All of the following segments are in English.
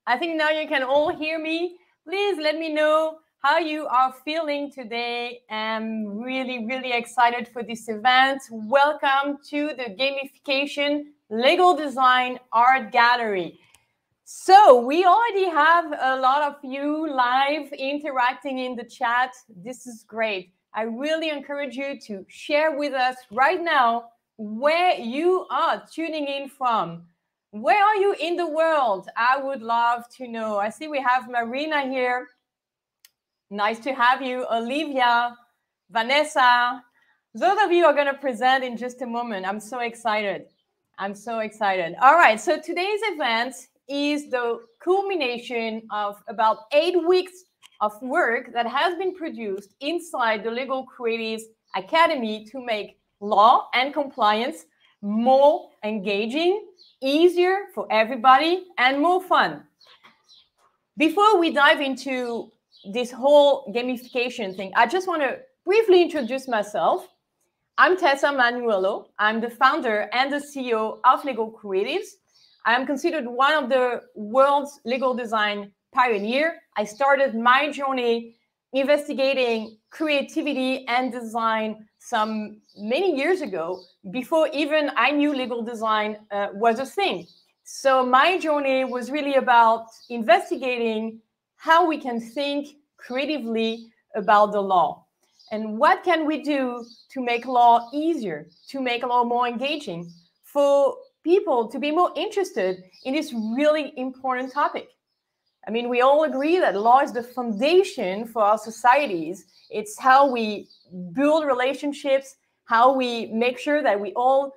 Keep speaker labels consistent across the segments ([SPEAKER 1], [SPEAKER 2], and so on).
[SPEAKER 1] I think now you can all hear me. Please let me know how you are feeling today. I'm really, really excited for this event. Welcome to the Gamification Legal Design Art Gallery. So we already have a lot of you live interacting in the chat. This is great. I really encourage you to share with us right now where you are tuning in from. Where are you in the world? I would love to know. I see we have Marina here. Nice to have you. Olivia, Vanessa. Those of you are going to present in just a moment. I'm so excited. I'm so excited. All right. So today's event is the culmination of about 8 weeks of work that has been produced inside the Legal Creatives Academy to make law and compliance more engaging, easier for everybody, and more fun. Before we dive into this whole gamification thing, I just want to briefly introduce myself. I'm Tessa Manuello. I'm the founder and the CEO of Legal Creatives. I am considered one of the world's legal design pioneer. I started my journey investigating creativity and design some many years ago, before even I knew legal design was a thing. So my journey was really about investigating how we can think creatively about the law. And what can we do to make law easier, to make law more engaging, for people to be more interested in this really important topic? I mean, we all agree that law is the foundation for our societies. It's how we build relationships, how we make sure that we all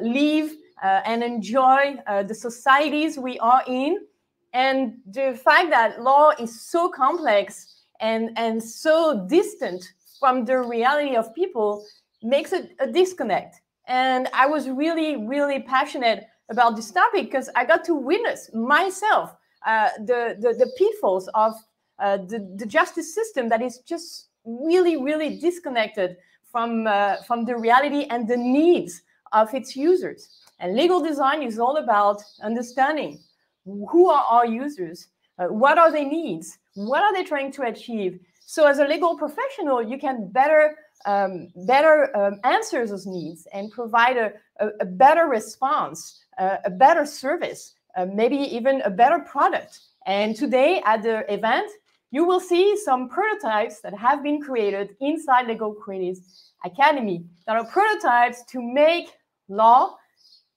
[SPEAKER 1] live and enjoy the societies we are in. And the fact that law is so complex and so distant from the reality of people makes it a disconnect. And I was really, really passionate about this topic because I got to witness myself the pitfalls of the justice system that is just really, really disconnected from the reality and the needs of its users. And legal design is all about understanding who are our users, what are their needs, what are they trying to achieve. So as a legal professional, you can better answer those needs and provide a better response, a better service, maybe even a better product. And today at the event, you will see some prototypes that have been created inside Legal Creatives Academy that are prototypes to make law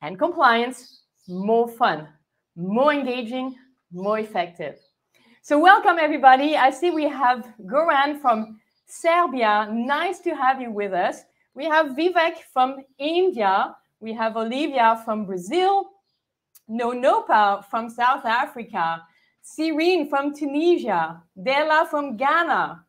[SPEAKER 1] and compliance more fun, more engaging, more effective. So welcome, everybody. I see we have Goran from Serbia. Nice to have you with us. We have Vivek from India. We have Olivia from Brazil. Nonopa from South Africa, Cyrene from Tunisia, Della from Ghana.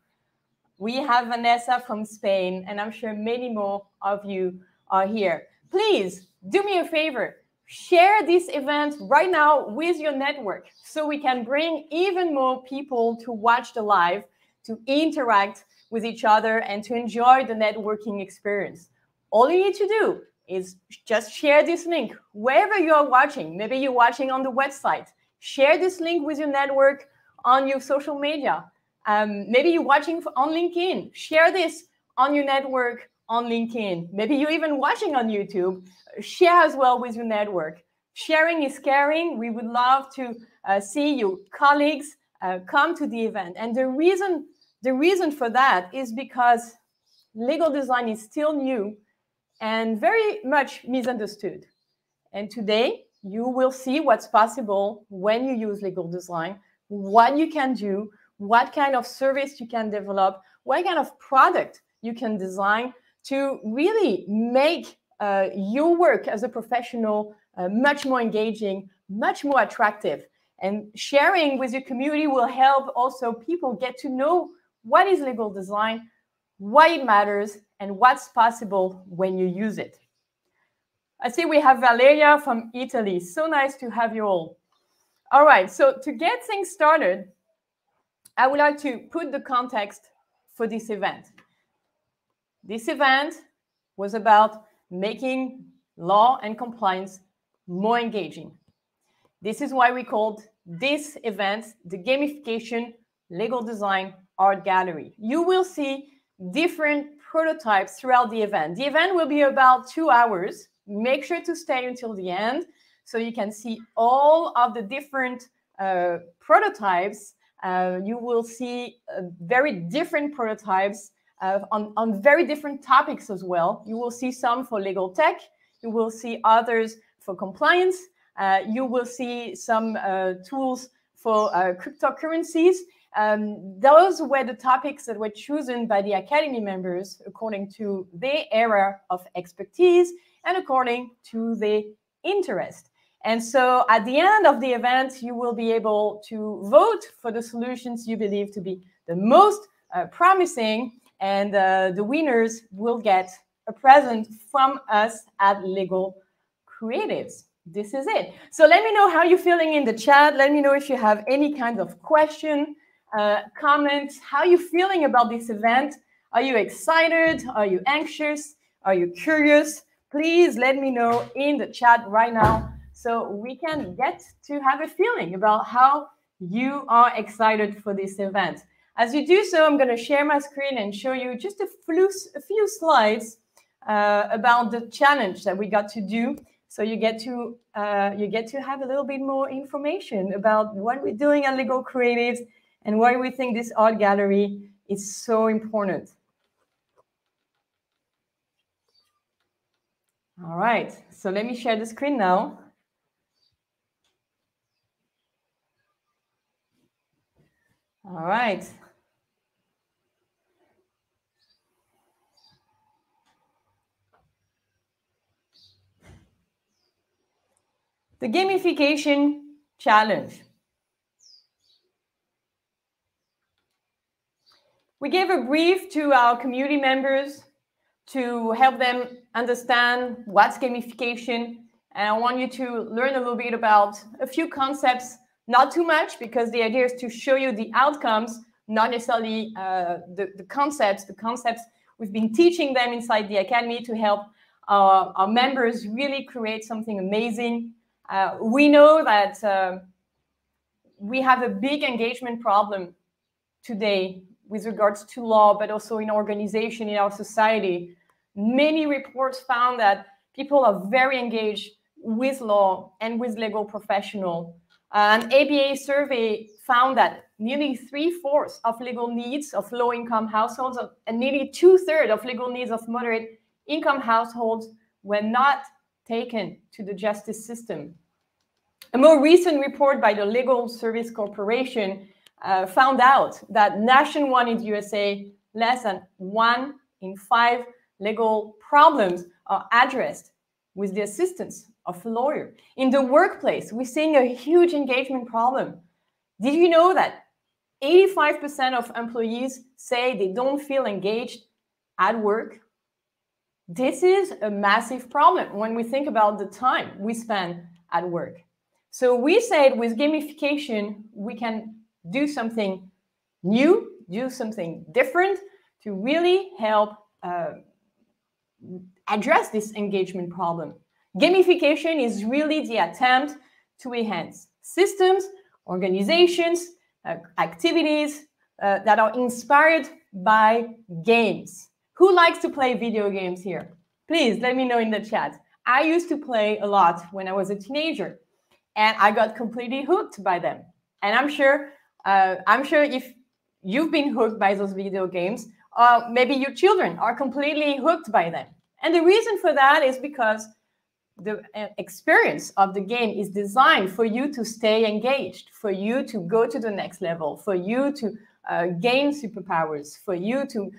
[SPEAKER 1] We have Vanessa from Spain, and I'm sure many more of you are here. Please do me a favor, share this event right now with your network so we can bring even more people to watch the live, to interact with each other, and to enjoy the networking experience. All you need to do is just share this link wherever you are watching. Maybe you're watching on the website. Share this link with your network on your social media. Maybe you're watching on LinkedIn. Share this on your network on LinkedIn. Maybe you're even watching on YouTube. Share as well with your network. Sharing is caring. We would love to see your colleagues come to the event. And the reason for that is because legal design is still new and very much misunderstood. And today, you will see what's possible when you use legal design, what you can do, what kind of service you can develop, what kind of product you can design to really make your work as a professional much more engaging, much more attractive. And sharing with your community will help also people get to know what is legal design, why it matters, and what's possible when you use it. I see we have Valeria from Italy. So nice to have you all. All right, so to get things started, I would like to put the context for this event. This event was about making law and compliance more engaging. This is why we called this event the Gamification Lego Design Art Gallery. You will see different prototypes throughout the event. The event will be about 2 hours. Make sure to stay until the end so you can see all of the different prototypes. You will see very different prototypes on very different topics as well. You will see some for legal tech. You will see others for compliance. You will see some tools for cryptocurrencies. Those were the topics that were chosen by the Academy members according to their area of expertise and according to their interest. And so at the end of the event, you will be able to vote for the solutions you believe to be the most promising, and the winners will get a present from us at Lego Creatives. This is it. So let me know how you're feeling in the chat. Let me know if you have any kind of question, comments, how you're feeling about this event. Are you excited? Are you anxious? Are you curious? Please let me know in the chat right now so we can get to have a feeling about how you are excited for this event. As you do so, I'm going to share my screen and show you just a few slides about the challenge that we got to do. So you get to have a little bit more information about what we're doing at Lego Creatives and why we think this art gallery is so important. All right, so let me share the screen now. All right. The gamification challenge. We gave a brief to our community members to help them understand what's gamification. And I want you to learn a little bit about a few concepts, not too much, because the idea is to show you the outcomes, not necessarily the concepts. The concepts we've been teaching them inside the Academy to help our members really create something amazing. We know that we have a big engagement problem today with regards to law, but also in organization, in our society. Many reports found that people are very engaged with law and with legal professionals. An ABA survey found that nearly 3/4 of legal needs of low-income households and nearly 2/3 of legal needs of moderate-income households were not taken to the justice system. A more recent report by the Legal Service Corporation found out that nationwide in the USA, less than 1 in 5 legal problems are addressed with the assistance of a lawyer. In the workplace, we're seeing a huge engagement problem. Did you know that 85% of employees say they don't feel engaged at work? This is a massive problem when we think about the time we spend at work. So we said with gamification, we can do something new, do something different to really help address this engagement problem. Gamification is really the attempt to enhance systems, organizations, activities that are inspired by games. Who likes to play video games here? Please let me know in the chat. I used to play a lot when I was a teenager, and I got completely hooked by them. And I'm sure if you've been hooked by those video games, maybe your children are completely hooked by them. And the reason for that is because the experience of the game is designed for you to stay engaged, for you to go to the next level, for you to gain superpowers, for you to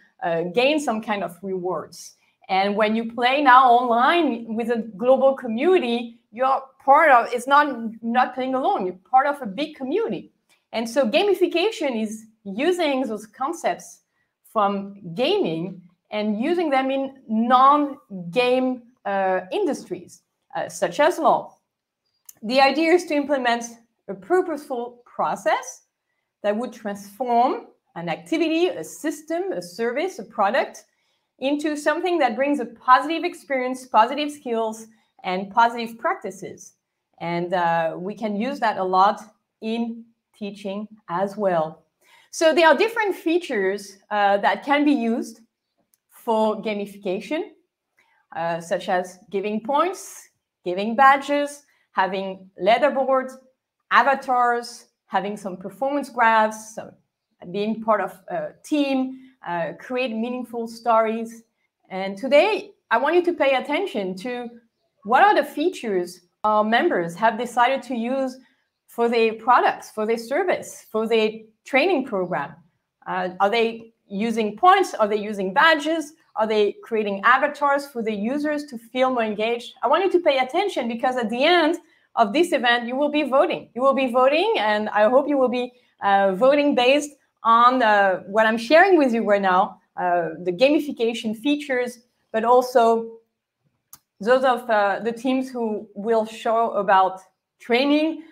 [SPEAKER 1] gain some kind of rewards. And when you play now online with a global community, you're part of, it's not playing alone, you're part of a big community. And so gamification is using those concepts from gaming and using them in non-game industries, such as law. The idea is to implement a purposeful process that would transform an activity, a system, a service, a product into something that brings a positive experience, positive skills, and positive practices. And we can use that a lot in teaching as well. So there are different features that can be used for gamification, such as giving points, giving badges, having leaderboards, avatars, having some performance graphs, so being part of a team, create meaningful stories. And today, I want you to pay attention to what are the features our members have decided to use for their products, for their service, for their training program. Are they using points? Are they using badges? Are they creating avatars for the users to feel more engaged? I want you to pay attention, because at the end of this event, you will be voting. You will be voting, and I hope you will be voting based on what I'm sharing with you right now, the gamification features, but also those of the teams who will show about training.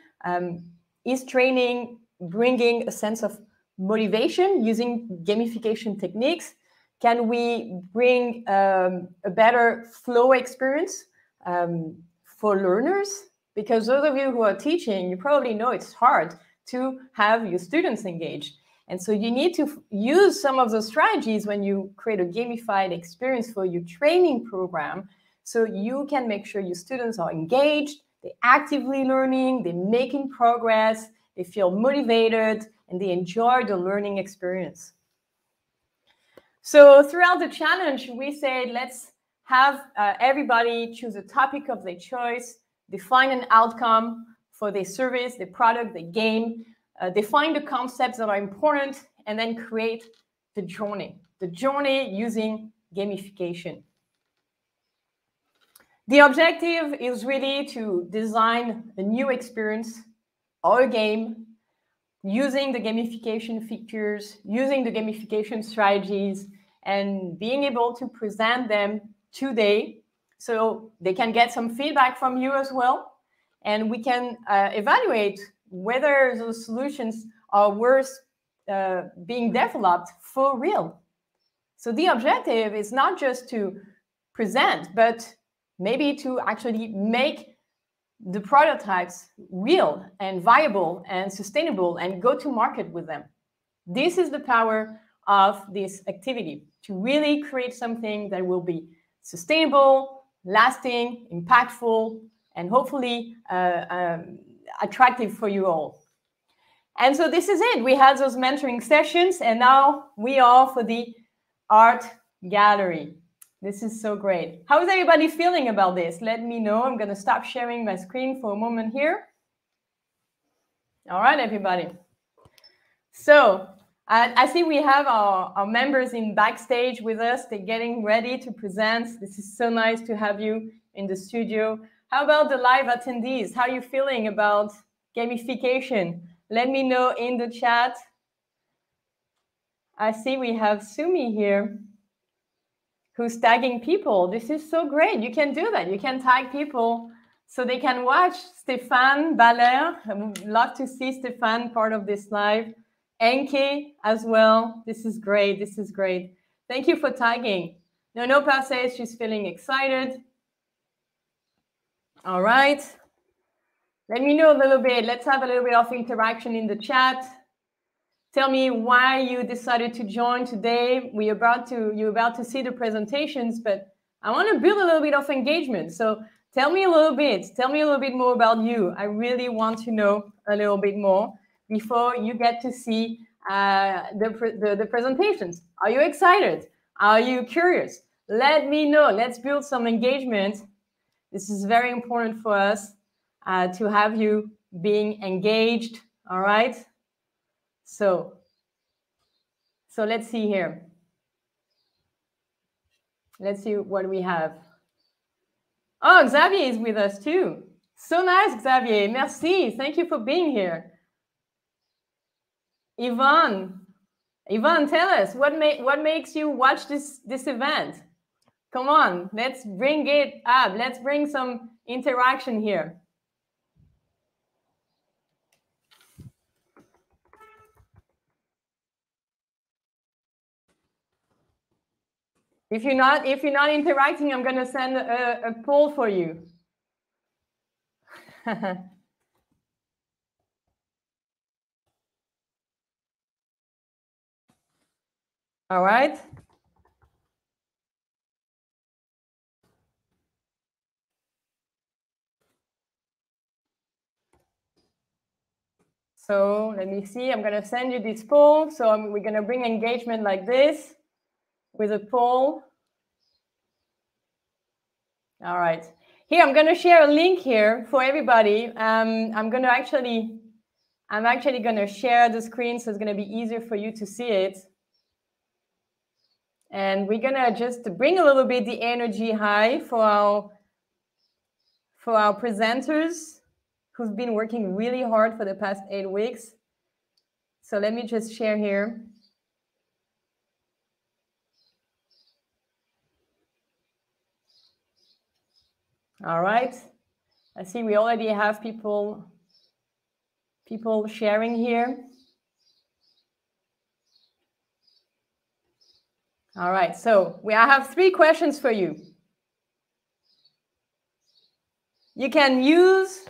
[SPEAKER 1] Is training bringing a sense of motivation using gamification techniques? Can we bring a better flow experience for learners? Because those of you who are teaching, you probably know it's hard to have your students engaged. And so you need to use some of those strategies when you create a gamified experience for your training program, so you can make sure your students are engaged, they're actively learning, they're making progress, they feel motivated, and they enjoy the learning experience. So throughout the challenge, we said, let's have everybody choose a topic of their choice, define an outcome for their service, their product, their game, define the concepts that are important, and then create the journey using gamification. The objective is really to design a new experience or a game using the gamification features, using the gamification strategies, and being able to present them today so they can get some feedback from you as well. And we can evaluate whether those solutions are worth being developed for real. So the objective is not just to present, but maybe to actually make the prototypes real and viable and sustainable and go to market with them. This is the power of this activity, to really create something that will be sustainable, lasting, impactful, and hopefully attractive for you all. And so this is it. We had those mentoring sessions, and now we are for the art gallery. This is so great. How is everybody feeling about this? Let me know. I'm going to stop sharing my screen for a moment here. All right, everybody. So I see we have our members in backstage with us. They're getting ready to present. This is so nice to have you in the studio. How about the live attendees? How are you feeling about gamification? Let me know in the chat. I see we have Sumi here, who's tagging people. This is so great. You can do that. You can tag people so they can watch. Stéphane Baller, I would love to see Stéphane part of this live. Enke as well. This is great. This is great. Thank you for tagging. Nonopa says she's feeling excited. All right. Let me know a little bit. Let's have a little bit of interaction in the chat. Tell me why you decided to join today. You're about to see the presentations, but I want to build a little bit of engagement. So tell me a little bit more about you. I really want to know a little bit more before you get to see the presentations. Are you excited? Are you curious? Let me know. Let's build some engagement. This is very important for us to have you being engaged. All right. So let's see here. Let's see what we have. Oh, Xavier is with us too. So nice, Xavier. Merci. Thank you for being here. Yvonne, tell us what makes you watch this event. Come on, let's bring it up. Let's bring some interaction here. If you're not interacting, I'm going to send a poll for you. All right. So let me see. I'm going to send you this poll. So we're going to bring engagement like this with a poll. All right. Here, I'm going to share a link here for everybody. I'm actually going to share the screen, so it's going to be easier for you to see it. And we're going to just bring a little bit the energy high for our presenters who've been working really hard for the past 8 weeks. So let me just share here. All right. I see we already have people sharing here. All right. So I have 3 questions for you. You can use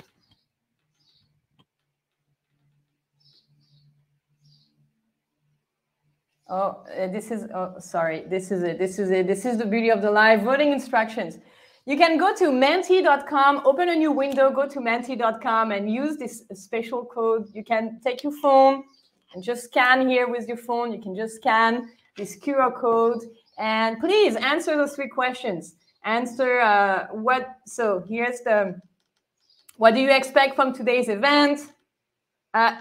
[SPEAKER 1] this is the beauty of the live voting instructions. You can go to menti.com, open a new window, go to menti.com and use this special code. You can take your phone and just scan here with your phone. You can just scan this QR code and please answer those 3 questions. Answer here's what do you expect from today's event?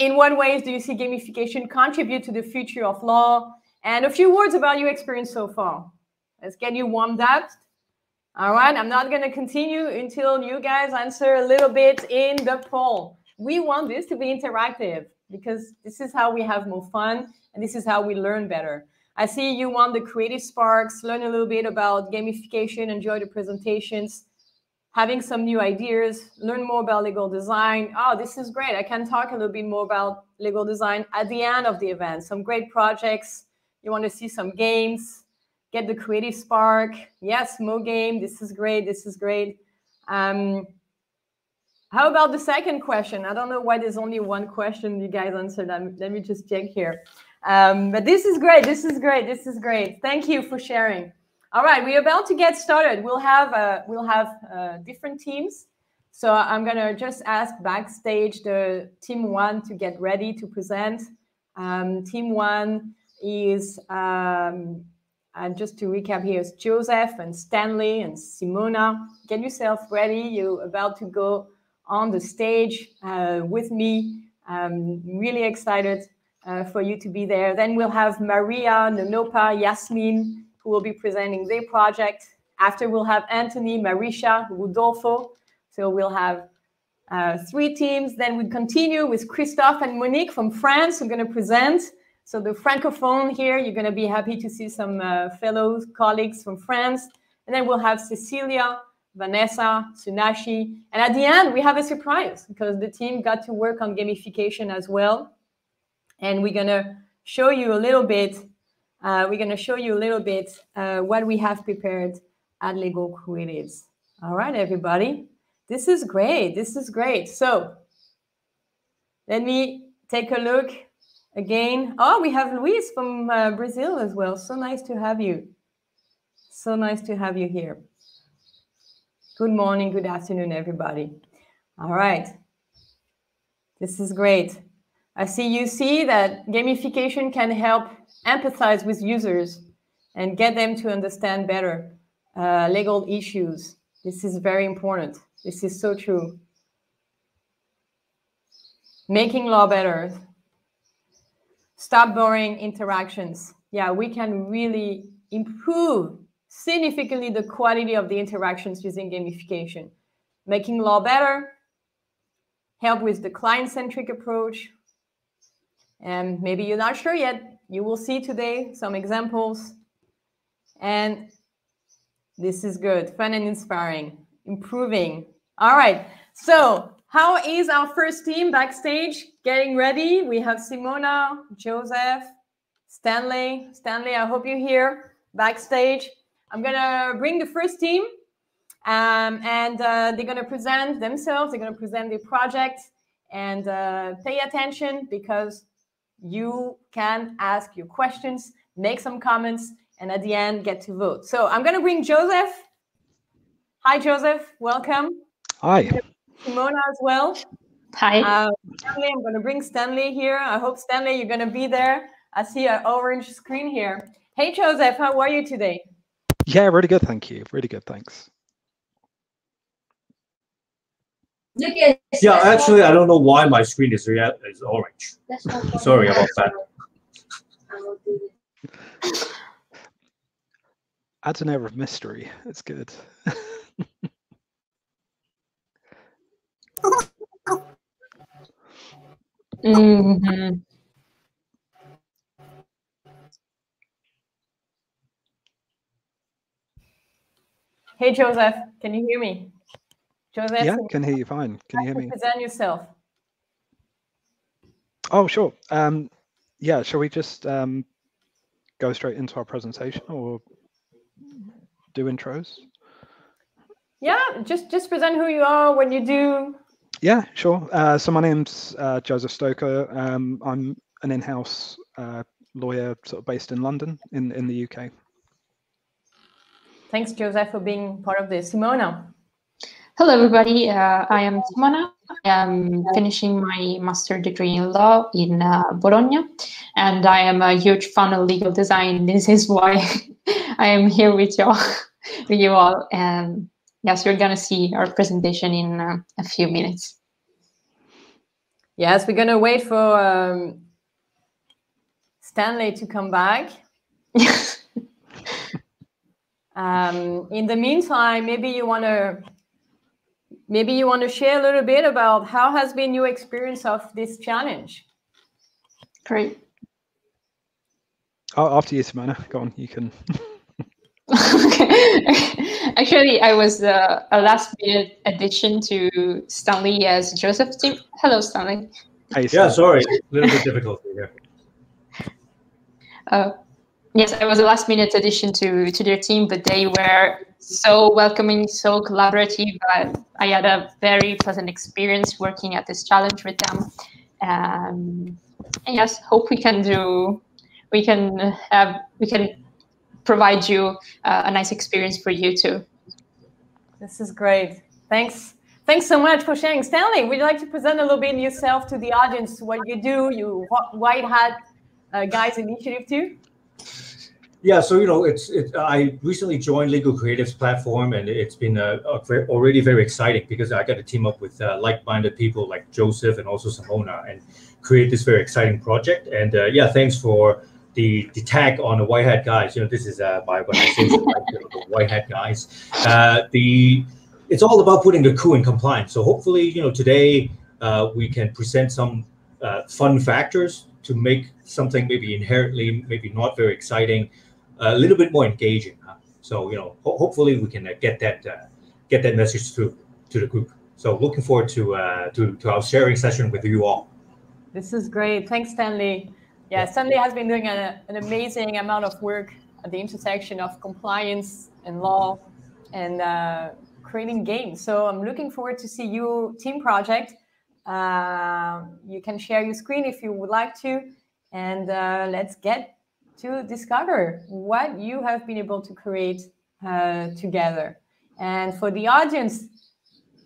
[SPEAKER 1] In what ways do you see gamification contribute to the future of law? And a few words about your experience so far. Let's get you warmed up. All right, I'm not going to continue until you guys answer a little bit in the poll. We want this to be interactive because this is how we have more fun and this is how we learn better. I see you want the creative sparks, learn a little bit about gamification, enjoy the presentations, having some new ideas, learn more about legal design. Oh, this is great. I can talk a little bit more about legal design at the end of the event. Some great projects. You want to see some games, get the creative spark. Yes, more game. This is great. This is great. How about the second question? I don't know why there's only 1 question you guys answered. Let me just check here. But this is great. This is great. This is great. Thank you for sharing. All right, we're about to get started. We'll have different teams. So I'm gonna just ask backstage the team 1 to get ready to present. Team 1 is and just to recap here is Joseph and Stanley and Simona. Get yourself ready. You're about to go on the stage with me. I'm really excited for you to be there. Then we'll have Maria, Nonopa, Yasmin, who will be presenting their project. After we'll have Anthony, Marisha, Rodolfo. So we'll have 3 teams. Then we continue with Christophe and Monique from France who are going to present. So the Francophone here, you're going to be happy to see some fellow colleagues from France. And then we'll have Cecilia, Vanessa, Sunashi. And at the end, we have a surprise because the team got to work on gamification as well. And we're going to show you a little bit what we have prepared at Legal Creatives. All right, everybody. This is great. This is great. So let me take a look again. Oh, we have Luis from Brazil as well. So nice to have you. So nice to have you here. Good morning, good afternoon, everybody. All right. This is great. I see you see that gamification can help empathize with users and get them to understand better legal issues. This is very important. This is so true. Making law better. Stop boring interactions. Yeah, we can really improve significantly the quality of the interactions using gamification. Making law better, help with the client-centric approach. And maybe you're not sure yet. You will see today some examples. And this is good, fun and inspiring, improving. All right, so how is our first team backstage getting ready? We have Simona, Joseph, Stanley. Stanley, I hope you're here backstage. I'm gonna bring the first team. and they're going to present themselves. They're going to present their project, and pay attention because you can ask your questions, make some comments, and at the end get to vote. So I'm going to bring Joseph. Hi, Joseph. Welcome.
[SPEAKER 2] Hi.
[SPEAKER 1] Simona as well.
[SPEAKER 3] Hi.
[SPEAKER 1] Stanley, I'm going to bring Stanley here. I hope, Stanley, you're going to be there. I see an orange screen here. Hey, Joseph, how are you today?
[SPEAKER 2] Yeah, really good, thank you. Really good, thanks.
[SPEAKER 4] Yeah, actually, I don't know why my screen is orange. Sorry about that.
[SPEAKER 2] Adds an air of mystery. It's good.
[SPEAKER 3] Mm-hmm.
[SPEAKER 1] Hey, Joseph, can you hear me? Joseph,
[SPEAKER 2] yeah, can hear you fine. Can you hear me?
[SPEAKER 1] Present yourself.
[SPEAKER 2] Oh, sure. Yeah, shall we just go straight into our presentation or do intros?
[SPEAKER 1] Yeah, just present who you are, what you do.
[SPEAKER 2] Yeah, sure. So my name's Joseph Stoker. I'm an in-house lawyer sort of based in London in the UK.
[SPEAKER 1] Thanks, Joseph, for being part of this. Simona.
[SPEAKER 3] Hello, everybody. I am Simona. I am finishing my master's degree in law in Bologna, and I am a huge fan of legal design. This is why I am here with you all. And yes, you're going to see our presentation in a few minutes.
[SPEAKER 1] Yes, we're going to wait for Stanley to come back. In the meantime, maybe you want to share a little bit about how has been your experience of this challenge.
[SPEAKER 3] Great.
[SPEAKER 2] Oh, after you, Simona. Go on, you can.
[SPEAKER 3] Okay. Actually, I was a last-minute addition to Stanley as Joseph's team. Hello, Stanley.
[SPEAKER 2] Hey,
[SPEAKER 4] yeah, sorry, a little bit difficult here.
[SPEAKER 3] Yes, I was a last-minute addition to their team, but they were so welcoming, so collaborative. I had a very pleasant experience working at this challenge with them. And yes, hope we can provide you a nice experience for you too.
[SPEAKER 1] This is great. Thanks so much for sharing. Stanley, would you like to present a little bit yourself to the audience, what you do, you White Hat Guys Initiative too?
[SPEAKER 4] Yeah, so I recently joined Legal Creatives platform, and it's been already very exciting because I got to team up with like-minded people like Joseph and also Simona and create this very exciting project. And yeah, thanks for the tag on the White Hat Guys. This is my organization, the White Hat Guys. It's all about putting the coup in compliance. So hopefully, today we can present some fun factors to make something maybe inherently maybe not very exciting a little bit more engaging. So hopefully we can get that message through to the group. So looking forward to our sharing session with you all.
[SPEAKER 1] This is great. Thanks, Stanley. Yeah, Stanley has been doing an amazing amount of work at the intersection of compliance and law and creating games. So I'm looking forward to see your team project. You can share your screen if you would like to, and let's get to discover what you have been able to create together. And for the audience,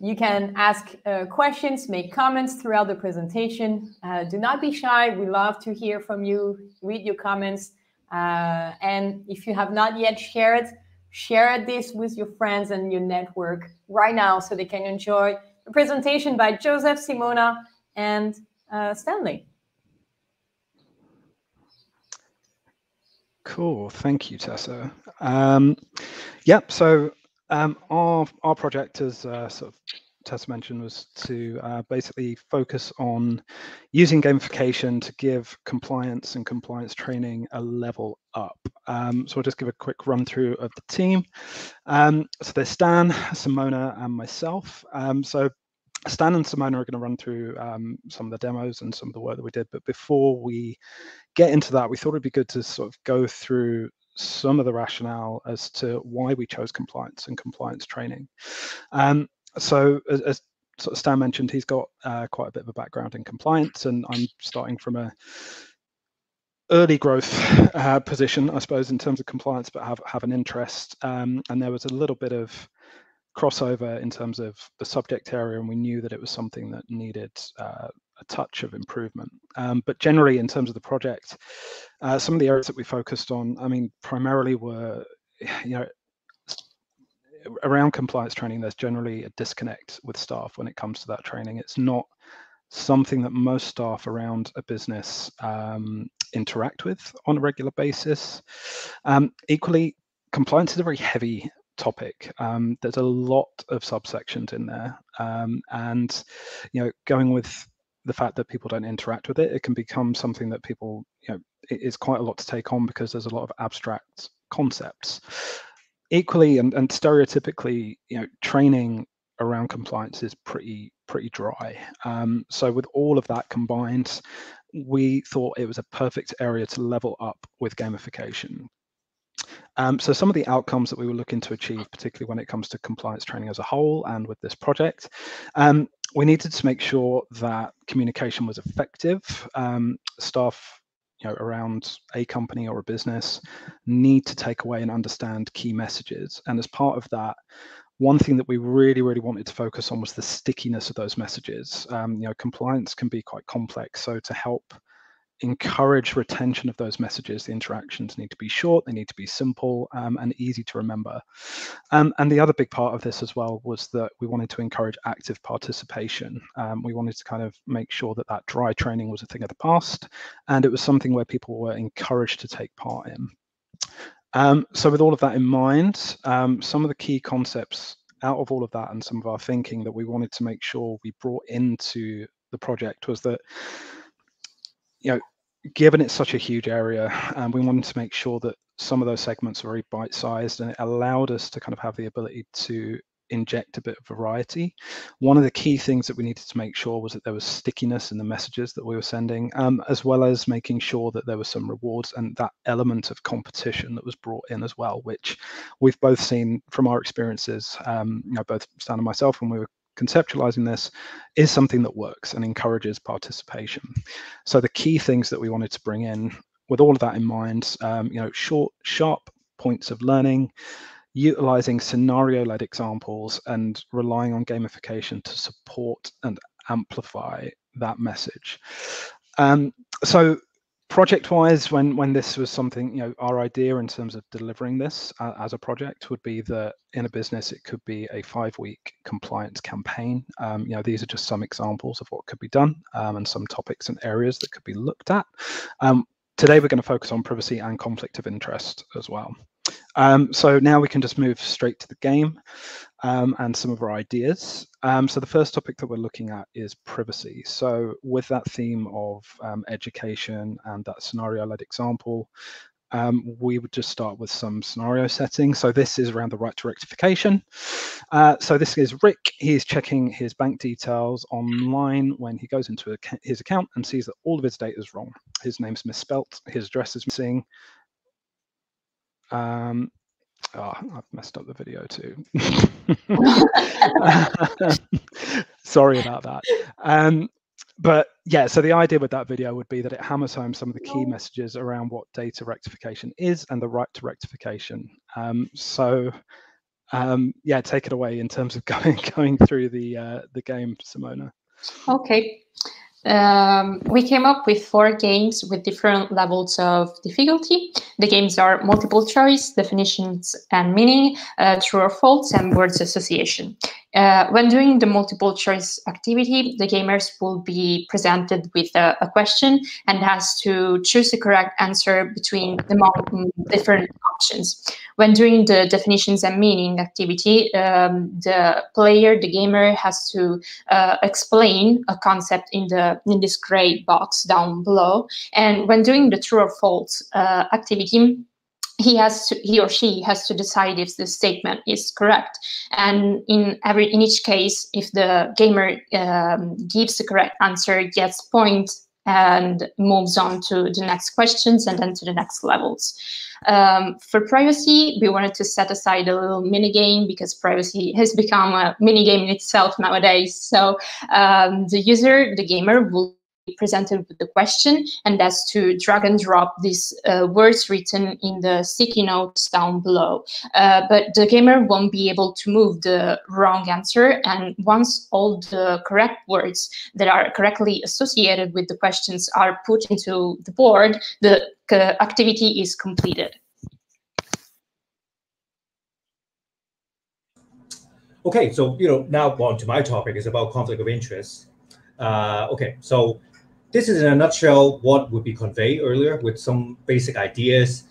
[SPEAKER 1] you can ask questions, make comments throughout the presentation. Do not be shy. We love to hear from you, read your comments. And if you have not yet shared, share this with your friends and your network right now so they can enjoy the presentation by Joseph, Simona, and Stanley.
[SPEAKER 2] Cool, thank you, Tessa. Yep, so our project, as sort of Tessa mentioned, was to basically focus on using gamification to give compliance and compliance training a level up. So I'll just give a quick run through of the team. So there's Stan, Simona, and myself. So Stan and Simona are going to run through some of the demos and some of the work that we did. But before we get into that, we thought it'd be good to sort of go through some of the rationale as to why we chose compliance and compliance training. So as sort of Stan mentioned, he's got quite a bit of a background in compliance, and I'm starting from a early growth position, I suppose, in terms of compliance, but have an interest. And there was a little bit of crossover in terms of the subject area, and we knew that it was something that needed a touch of improvement. But generally, in terms of the project, some of the areas that we focused on, I mean, primarily were, around compliance training. There's generally a disconnect with staff when it comes to that training. It's not something that most staff around a business interact with on a regular basis. Equally, compliance is a very heavy topic. There's a lot of subsections in there, and going with the fact that people don't interact with it, it can become something that people, it is quite a lot to take on because there's a lot of abstract concepts. Equally, and stereotypically, training around compliance is pretty dry. So with all of that combined, we thought it was a perfect area to level up with gamification. So some of the outcomes that we were looking to achieve, particularly when it comes to compliance training as a whole and with this project, we needed to make sure that communication was effective. Staff around a company or a business need to take away and understand key messages. And as part of that, one thing that we really wanted to focus on was the stickiness of those messages. Compliance can be quite complex. So to help encourage retention of those messages, the interactions need to be short, they need to be simple, and easy to remember. And the other big part of this as well was that we wanted to encourage active participation. We wanted to kind of make sure that that dry training was a thing of the past, and it was something where people were encouraged to take part in. So with all of that in mind, some of the key concepts out of all of that and some of our thinking that we wanted to make sure we brought into the project was that, given it's such a huge area, we wanted to make sure that some of those segments are very bite-sized, and it allowed us to kind of have the ability to inject a bit of variety. One of the key things that we needed to make sure was that there was stickiness in the messages that we were sending, as well as making sure that there was some rewards and that element of competition that was brought in as well, which we've both seen from our experiences, both Stan and myself when we were conceptualizing this, is something that works and encourages participation. So the key things that we wanted to bring in with all of that in mind, short, sharp points of learning, utilizing scenario-led examples, and relying on gamification to support and amplify that message. So project-wise, when this was something, our idea in terms of delivering this as a project would be that in a business it could be a 5-week compliance campaign. These are just some examples of what could be done, and some topics and areas that could be looked at. Today we're going to focus on privacy and conflict of interest as well. So now we can just move straight to the game and some of our ideas. So the first topic that we're looking at is privacy. So with that theme of education and that scenario-led example, we would just start with some scenario setting. So this is around the right to rectification. So this is Rick. He's checking his bank details online when he goes into his account and sees that all of his data is wrong. His name's misspelt, his address is missing. I've messed up the video too. Sorry about that. But yeah, so the idea with that video would be that it hammers home some of the key messages around what data rectification is and the right to rectification. Yeah, take it away in terms of going through the game, Simona.
[SPEAKER 3] Okay. We came up with 4 games with different levels of difficulty. The games are multiple choice, definitions and meaning, true or false, and words association. When doing the multiple choice activity, the gamers will be presented with a question and has to choose the correct answer between the different options. When doing the definitions and meaning activity, the gamer has to explain a concept in this gray box down below. And when doing the true or false activity, he or she has to decide if the statement is correct. And in each case, if the gamer gives the correct answer, gets points and moves on to the next questions and then to the next levels. For privacy, we wanted to set aside a little mini game because privacy has become a mini game in itself nowadays. So the user, the gamer, will be presented with the question, and that's to drag and drop these words written in the sticky notes down below. But the gamer won't be able to move the wrong answer, and once all the correct words that are correctly associated with the questions are put into the board, the activity is completed.
[SPEAKER 4] Okay, so now on to my topic is about conflict of interest. Okay, so this is in a nutshell what would be conveyed earlier with some basic ideas.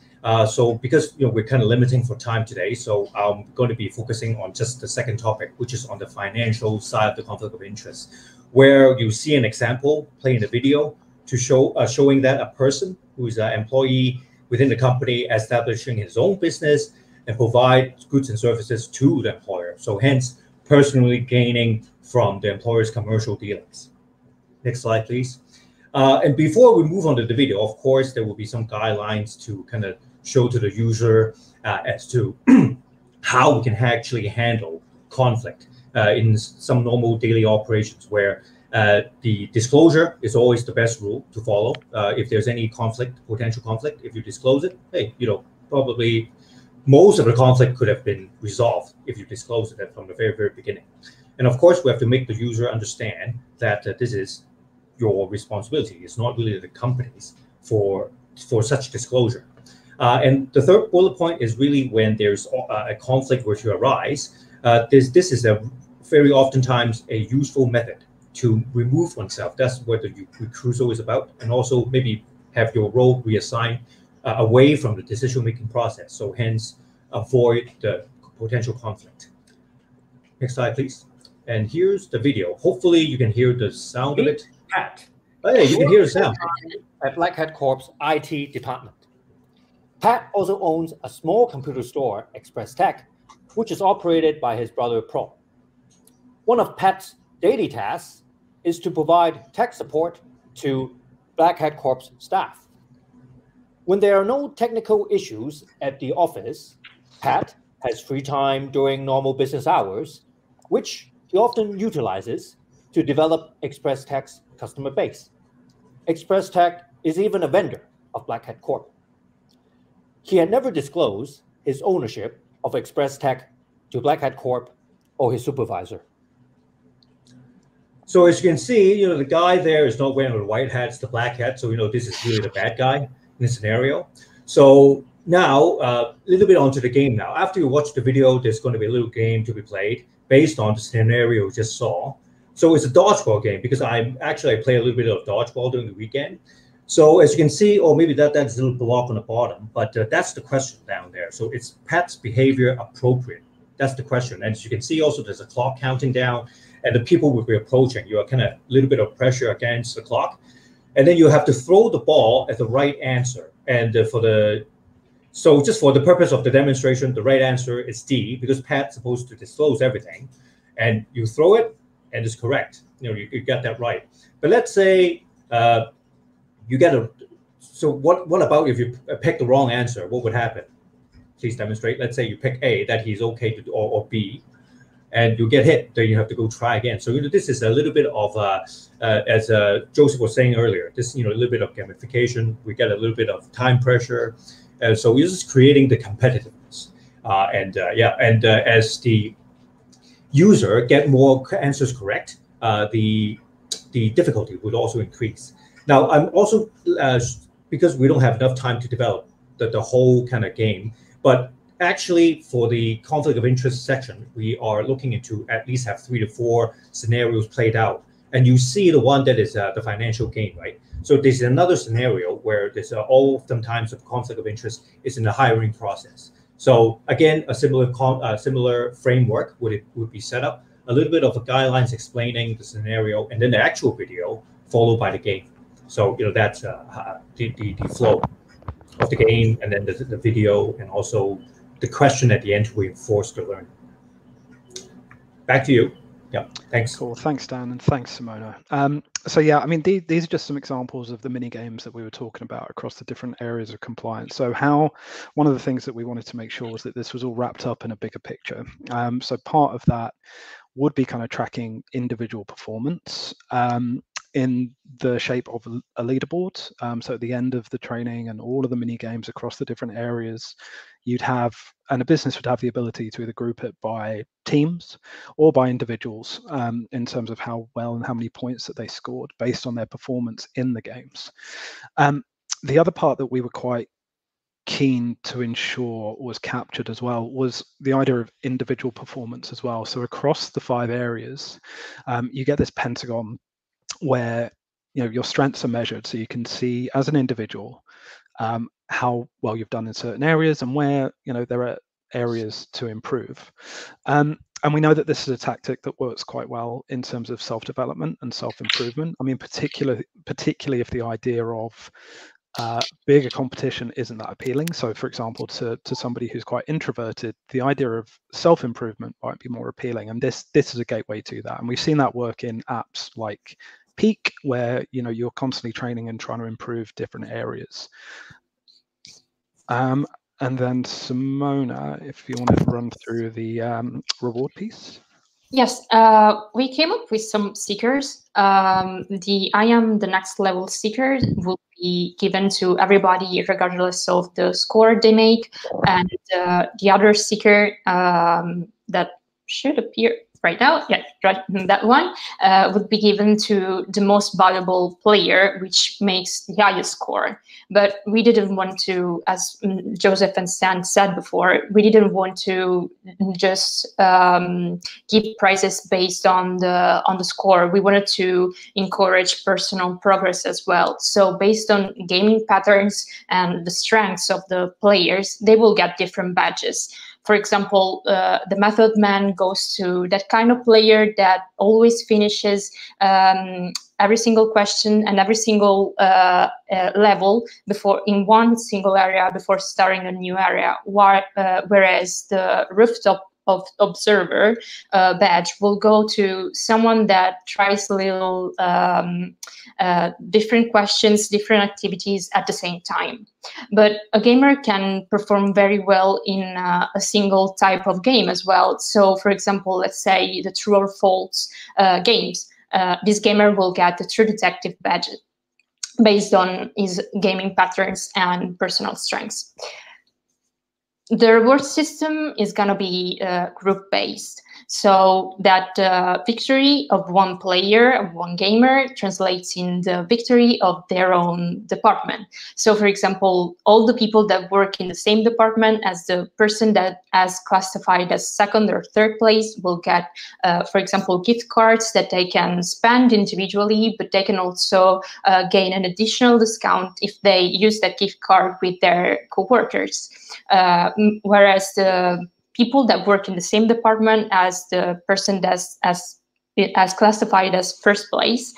[SPEAKER 4] So because we're kind of limiting for time today, so I'm going to be focusing on just the second topic, which is on the financial side of the conflict of interest, where you see an example playing the video to show showing that a person who is an employee within the company establishing his own business and provide goods and services to the employer. So hence personally gaining from the employer's commercial dealings. Next slide, please. And before we move on to the video, of course, there will be some guidelines to kind of show to the user as to how we can actually handle conflict in some normal daily operations, where the disclosure is always the best rule to follow. If there's any conflict, potential conflict, if you disclose it, hey, probably most of the conflict could have been resolved if you disclose it from the very, very beginning. And of course, we have to make the user understand that this is your responsibility. It's not really the company's for such disclosure. And the third bullet point is really when there's a conflict were to arise. This is a very oftentimes a useful method to remove oneself. That's what the recusal is about, and also maybe have your role reassigned away from the decision-making process. So hence avoid the potential conflict. Next slide, please. And here's the video. Hopefully you can hear the sound of it.
[SPEAKER 5] Pat.
[SPEAKER 4] Hey, you can hear the sound.
[SPEAKER 5] At Black Hat Corp's IT department. Pat also owns a small computer store, Express Tech, which is operated by his brother Pro. One of Pat's daily tasks is to provide tech support to Black Hat Corp's staff. When there are no technical issues at the office, Pat has free time during normal business hours, which he often utilizes to develop Express Tech's customer base. Express Tech is even a vendor of Black Hat Corp. He had never disclosed his ownership of Express Tech to Black Hat Corp or his supervisor.
[SPEAKER 4] So as you can see, the guy there is not wearing the white hat, it's the black hat. So this is really the bad guy in this scenario. So now a little bit onto the game now. After you watch the video, there's going to be a little game to be played based on the scenario you just saw. So it's a dodgeball game because I play a little bit of dodgeball during the weekend. So as you can see, or maybe that's a little block on the bottom, but that's the question down there. So it's Pat's behavior appropriate? That's the question. And as you can see also, there's a clock counting down and the people will be approaching. You are kind of a little bit of pressure against the clock. And then you have to throw the ball at the right answer. And so just for the purpose of the demonstration, the right answer is D, because Pat's supposed to disclose everything. And you throw it, and it's correct. You got that right. But let's say you get a. So what about if you pick the wrong answer? What would happen? Please demonstrate. Let's say you pick A, that he's okay to do, or B, and you get hit. Then you have to go try again. So this is a little bit of as Joseph was saying earlier. This a little bit of gamification. We get a little bit of time pressure. So we're just creating the competitiveness. As the user get more answers correct, the difficulty would also increase. Now, I'm also, because we don't have enough time to develop the whole kind of game, but actually for the conflict of interest section, we are looking into at least have 3 to 4 scenarios played out. And you see the one that is the financial gain, right? So there's another scenario where there's oftentimes of conflict of interest is in the hiring process. So again, a similar framework would be set up, a little bit of a guidelines explaining the scenario, and then the actual video followed by the game. So that's the flow of the game, and then the video, and also the question at the end to reinforce the learning. Back to you. Yeah, thanks.
[SPEAKER 2] Cool. Thanks, Dan, and thanks, Simona. So yeah, I mean, these are just some examples of the mini games that we were talking about across the different areas of compliance. So one of the things that we wanted to make sure was that this was all wrapped up in a bigger picture. So part of that would be kind of tracking individual performance in the shape of a leaderboard. So at the end of the training and all of the mini games across the different areas, you'd have, and a business would have the ability to either group it by teams or by individuals in terms of how well and how many points that they scored based on their performance in the games. The other part that we were quite keen to ensure was captured as well was the idea of individual performance as well. So across the 5 areas, you get this pentagon where your strengths are measured, so you can see as an individual how well you've done in certain areas and where there are areas to improve. And we know that this is a tactic that works quite well in terms of self-development and self-improvement. I mean, particularly if the idea of bigger competition isn't that appealing. So for example, to somebody who's quite introverted, the idea of self-improvement might be more appealing, and this is a gateway to that. And we've seen that work in apps like Peak, where you're constantly training and trying to improve different areas. And then Simona, if you want to run through the reward piece.
[SPEAKER 3] Yes, we came up with some stickers. The I am the next level sticker will be given to everybody regardless of the score they make, and the other sticker that should appear right now, yeah, that one would be given to the most valuable player, which makes the highest score. But we didn't want to, as Joseph and Stan said before, we didn't want to just give prizes based on the score. We wanted to encourage personal progress as well. So based on gaming patterns and the strengths of the players, they will get different badges. For example, the method man goes to that kind of player that always finishes every single question and every single level before in one single area before starting a new area. Whereas the rooftop of observer badge will go to someone that tries little different questions, different activities at the same time. But a gamer can perform very well in a single type of game as well. So for example, let's say the true or false games. This gamer will get the true detective badge based on his gaming patterns and personal strengths. The reward system is going to be group-based, so that victory of one player, of one gamer, translates in the victory of their own department. So, for example, all the people that work in the same department as the person that has classified as second or third place will get, for example, gift cards that they can spend individually, but they can also gain an additional discount if they use that gift card with their co-workers. Whereas the people that work in the same department as the person that's as classified as first place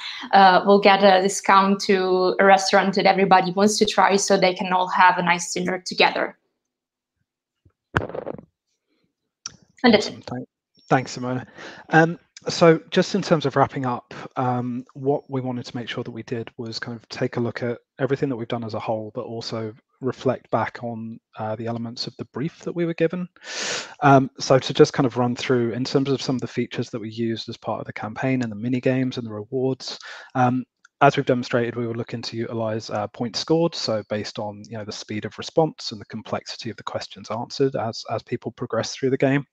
[SPEAKER 3] will get a discount to a restaurant that everybody wants to try, so they can all have a nice dinner together. And that's it.
[SPEAKER 2] Thanks, Simona. So just in terms of wrapping up, what we wanted to make sure that we did was kind of take a look at everything that we've done as a whole, but also reflect back on the elements of the brief that we were given. So to just kind of run through in terms of some of the features that we used as part of the campaign and the mini games and the rewards. As we've demonstrated, we were looking to utilize points scored, so based on the speed of response and the complexity of the questions answered as people progress through the game,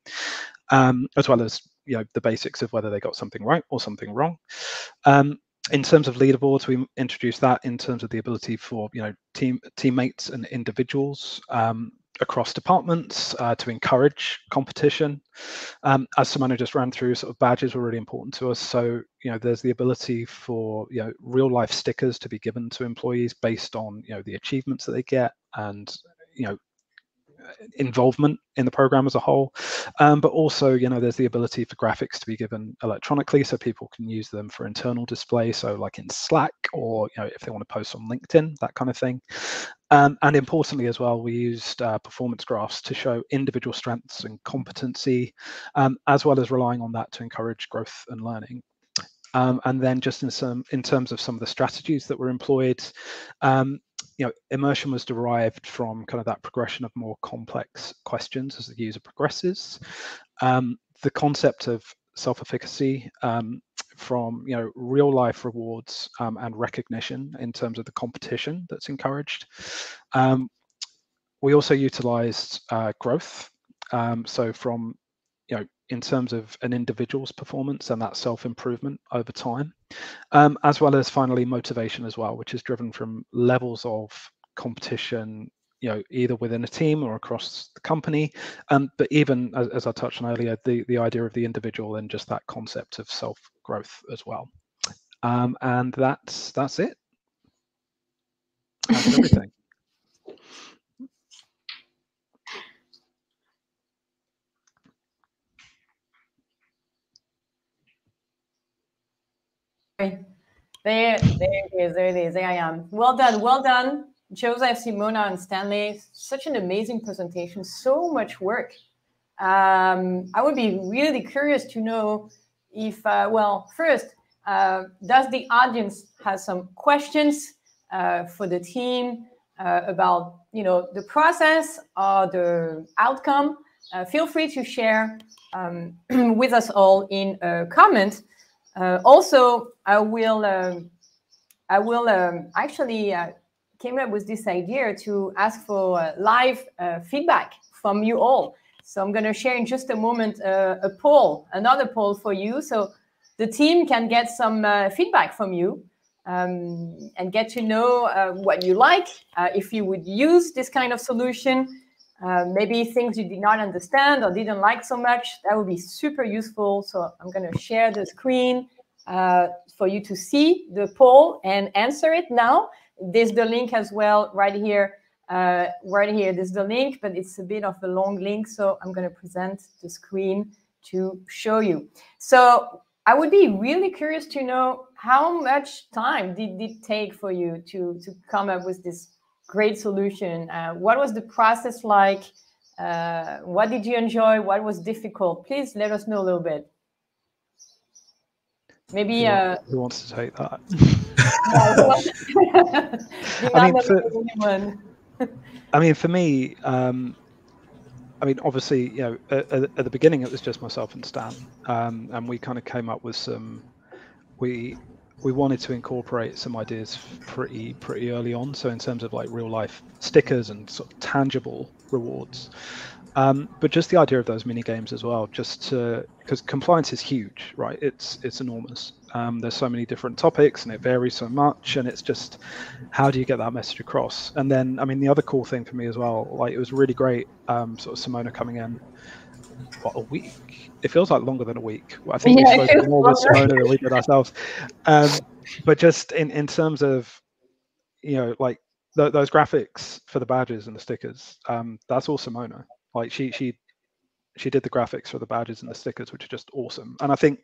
[SPEAKER 2] as well as the basics of whether they got something right or something wrong. In terms of leaderboards, we introduced that in terms of the ability for teammates and individuals across departments to encourage competition. As Simona just ran through, sort of badges were really important to us. So there's the ability for real life stickers to be given to employees based on the achievements that they get and involvement in the program as a whole, but also there's the ability for graphics to be given electronically so people can use them for internal display, so like in Slack or if they want to post on LinkedIn, that kind of thing. And importantly as well, we used performance graphs to show individual strengths and competency, as well as relying on that to encourage growth and learning. And then just in terms of some of the strategies that were employed, immersion was derived from kind of that progression of more complex questions as the user progresses. The concept of self-efficacy from real life rewards and recognition in terms of the competition that's encouraged. We also utilized growth, so from in terms of an individual's performance and that self-improvement over time, as well as finally motivation as well, which is driven from levels of competition, either within a team or across the company, but even as I touched on earlier, the idea of the individual and just that concept of self-growth as well. And that's it. That's everything.
[SPEAKER 1] There it is. There I am. Well done, Joseph, Simona, and Stanley. Such an amazing presentation. So much work. I would be really curious to know if, first, does the audience have some questions for the team about, the process or the outcome? Feel free to share with us all in a comment. Also, I will actually came up with this idea to ask for live feedback from you all. So I'm going to share in just a moment another poll for you, so the team can get some feedback from you and get to know what you like, if you would use this kind of solution, maybe things you did not understand or didn't like so much. That would be super useful. So I'm going to share the screen for you to see the poll and answer it now. There's the link as well right here. There's the link, but it's a bit of a long link. So I'm going to present the screen to show you. So I would be really curious to know how much time did it take for you to come up with this great solution? What was the process like? What did you enjoy? What was difficult? Please let us know a little bit. Maybe
[SPEAKER 2] who wants to take that? For me, obviously, at the beginning it was just myself and Stan, and we kind of came up with some. We wanted to incorporate some ideas pretty early on. So in terms of like real life stickers and sort of tangible rewards, but just the idea of those mini games as well, because compliance is huge, right? It's enormous. There's so many different topics and it varies so much, and it's just how do you get that message across? And then the other cool thing for me as well, like it was really great, sort of Simona coming in. What, a week? It feels like longer than a week. I think we spoke more with Simona than we did ourselves. But just in terms of, like those graphics for the badges and the stickers, that's all Simona. Like she did the graphics for the badges and the stickers, which are just awesome. And I think,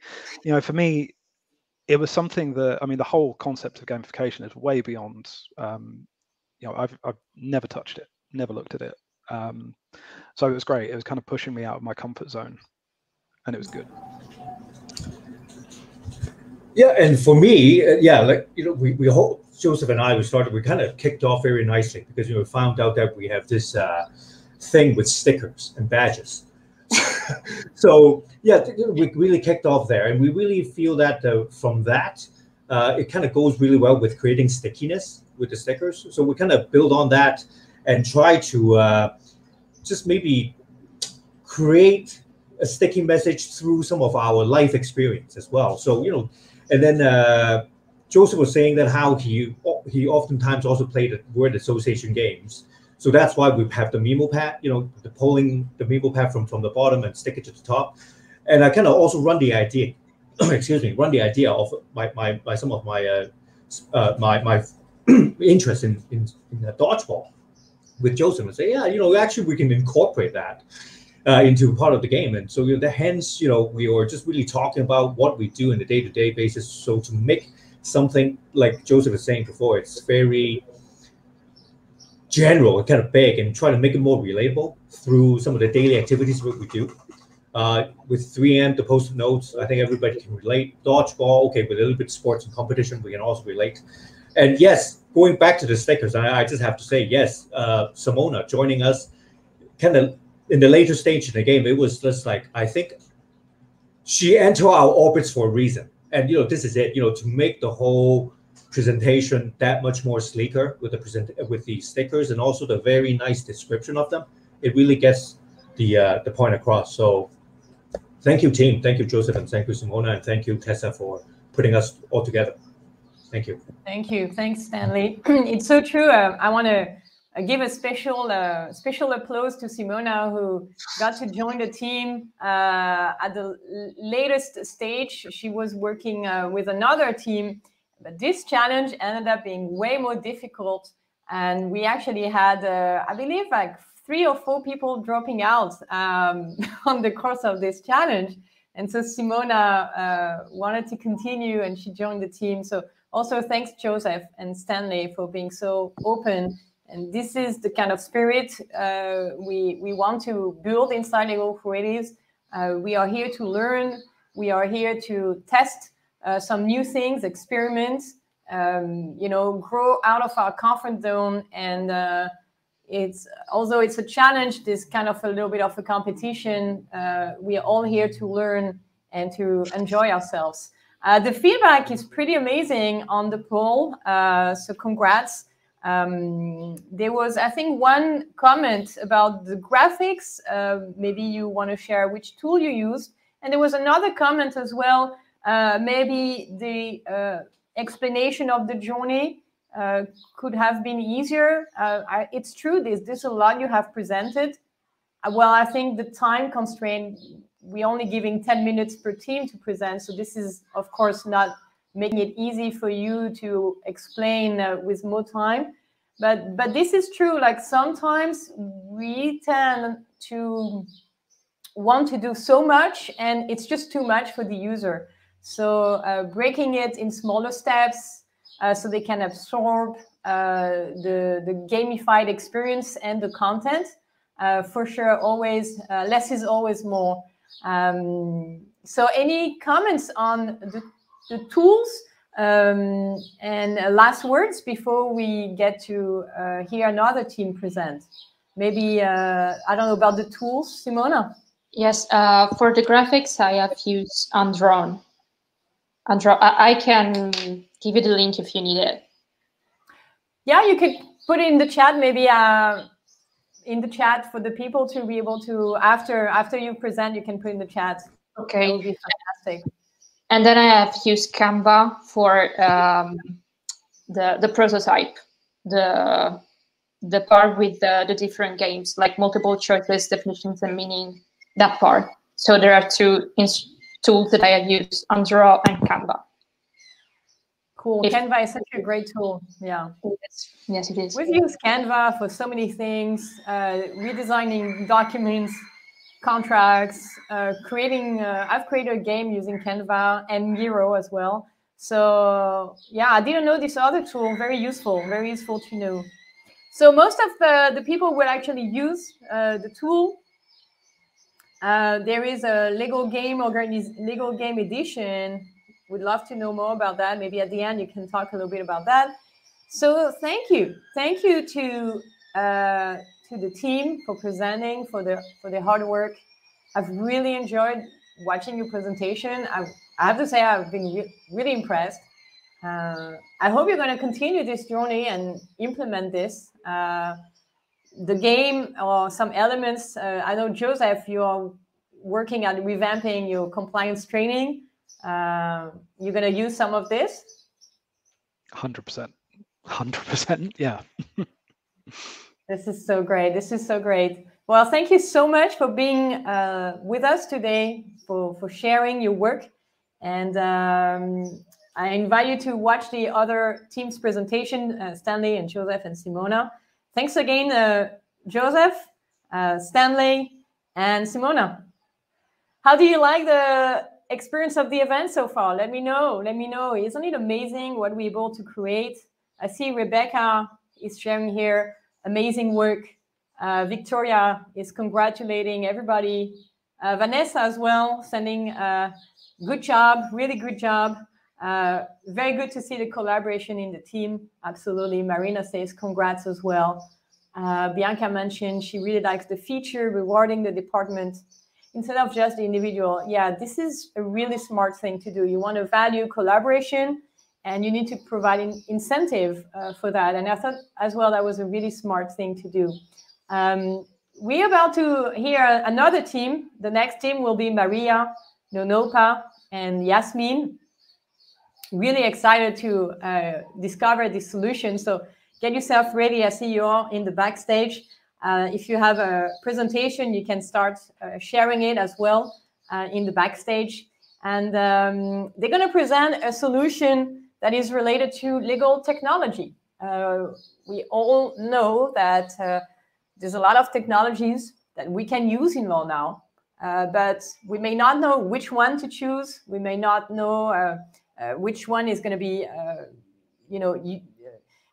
[SPEAKER 2] for me, it was something that, the whole concept of gamification is way beyond, I've never touched it, never looked at it. So it was great. It was kind of pushing me out of my comfort zone, and it was good.
[SPEAKER 4] Yeah, and for me, we hope Joseph and I we kind of kicked off very nicely because we found out that we have this thing with stickers and badges. So yeah, we really kicked off there, and we really feel that from that, it kind of goes really well with creating stickiness with the stickers. So we kind of build on that and try to just maybe create a sticky message through some of our life experience as well. So, and then Joseph was saying that how he oftentimes also played the word association games. So that's why we have the memo pad, pulling the memo pad from the bottom and stick it to the top. And I kind of also run the idea, of some of my interest in dodgeball with Joseph and say, actually we can incorporate that into part of the game. And so hence, we were just really talking about what we do in the day-to-day basis. So to make something like Joseph was saying before, it's very general and kind of big, and try to make it more relatable through some of the daily activities that we do. With 3M, the post-it notes, I think everybody can relate. Dodgeball, okay, with a little bit of sports and competition, we can also relate. And yes, going back to the stickers, I just have to say, yes, Simona joining us kind of in the later stage in the game, it was just like, I think she entered our orbits for a reason. And, this is it, to make the whole presentation that much more sleeker with the stickers and also the very nice description of them. It really gets the point across. So thank you, team. Thank you, Joseph, and thank you, Simona, and thank you, Tessa, for putting us all together. Thank you.
[SPEAKER 1] Thank you. Thanks, Stanley. It's so true. I want to give a special applause to Simona, who got to join the team at the latest stage. She was working with another team, but this challenge ended up being way more difficult. And we actually had, I believe, like 3 or 4 people dropping out on the course of this challenge. And so Simona wanted to continue, and she joined the team. So also thanks, Joseph and Stanley, for being so open. And this is the kind of spirit we want to build inside Lego Creatives. We are here to learn. We are here to test some new things, experiment, grow out of our comfort zone. And although it's a challenge, this kind of a little bit of a competition, we are all here to learn and to enjoy ourselves. The feedback is pretty amazing on the poll, so congrats. There was, I think, one comment about the graphics. Maybe you want to share which tool you used. And there was another comment as well, maybe the explanation of the journey could have been easier. It's true, there's a lot you have presented. Well, I think the time constraint, we're only giving 10 minutes per team to present. So this is, of course, not making it easy for you to explain with more time. But this is true. Like sometimes we tend to want to do so much, and it's just too much for the user. So breaking it in smaller steps so they can absorb the gamified experience and the content. For sure, always less is always more. So any comments on the tools and last words before we get to hear another team present? Maybe, I don't know about the tools, Simona?
[SPEAKER 3] Yes, for the graphics, I have used Undrawn. I can give you the link if you need it.
[SPEAKER 1] Yeah, you could put it in the chat, maybe in the chat for the people to be able to, after you present, you can put in the chat.
[SPEAKER 3] Okay.
[SPEAKER 1] That would be fantastic.
[SPEAKER 3] And then I have used Canva for the prototype, the part with the different games, like multiple choices, definitions, and meaning, that part. So there are 2 tools that I have used, Undraw and Canva.
[SPEAKER 1] Cool. Canva is such a great tool. Yeah.
[SPEAKER 3] Yes, it is.
[SPEAKER 1] We've used Canva for so many things, redesigning documents, contracts, I've created a game using Canva and Miro as well. So yeah, I didn't know this other tool. Very useful to know. So most of the people will actually use the tool. There is a Lego game edition. We'd love to know more about that. Maybe at the end you can talk a little bit about that. So thank you to the team for presenting, for the hard work. I've really enjoyed watching your presentation. I have to say I've been really impressed. I hope you're going to continue this journey and implement this. The game or some elements. I know, Joseph, you're working at revamping your compliance training. You're going to use some of this?
[SPEAKER 2] 100%. 100%, yeah.
[SPEAKER 1] This is so great. Well, thank you so much for being with us today, for sharing your work. And I invite you to watch the other team's presentation, Stanley and Joseph and Simona. Thanks again, Joseph, Stanley, and Simona. How do you like the experience of the event so far? Let me know. Isn't it amazing what we're able to create? I see Rebecca is sharing here amazing work. Victoria is congratulating everybody. Vanessa as well, sending good job, really good job. Very good to see the collaboration in the team. Absolutely. Marina says congrats as well. Bianca mentioned she really likes the feature rewarding the department instead of just the individual. Yeah, this is a really smart thing to do. You want to value collaboration, and you need to provide an incentive for that. And I thought as well that was a really smart thing to do. We're about to hear another team. The next team will be Maria, Nonopa, and Yasmin. Really excited to discover this solution. So get yourself ready. I see you all in the backstage. If you have a presentation, you can start sharing it as well in the backstage. And they're going to present a solution that is related to legal technology. We all know that there's a lot of technologies that we can use in law now, but we may not know which one to choose. We may not know which one is going to be,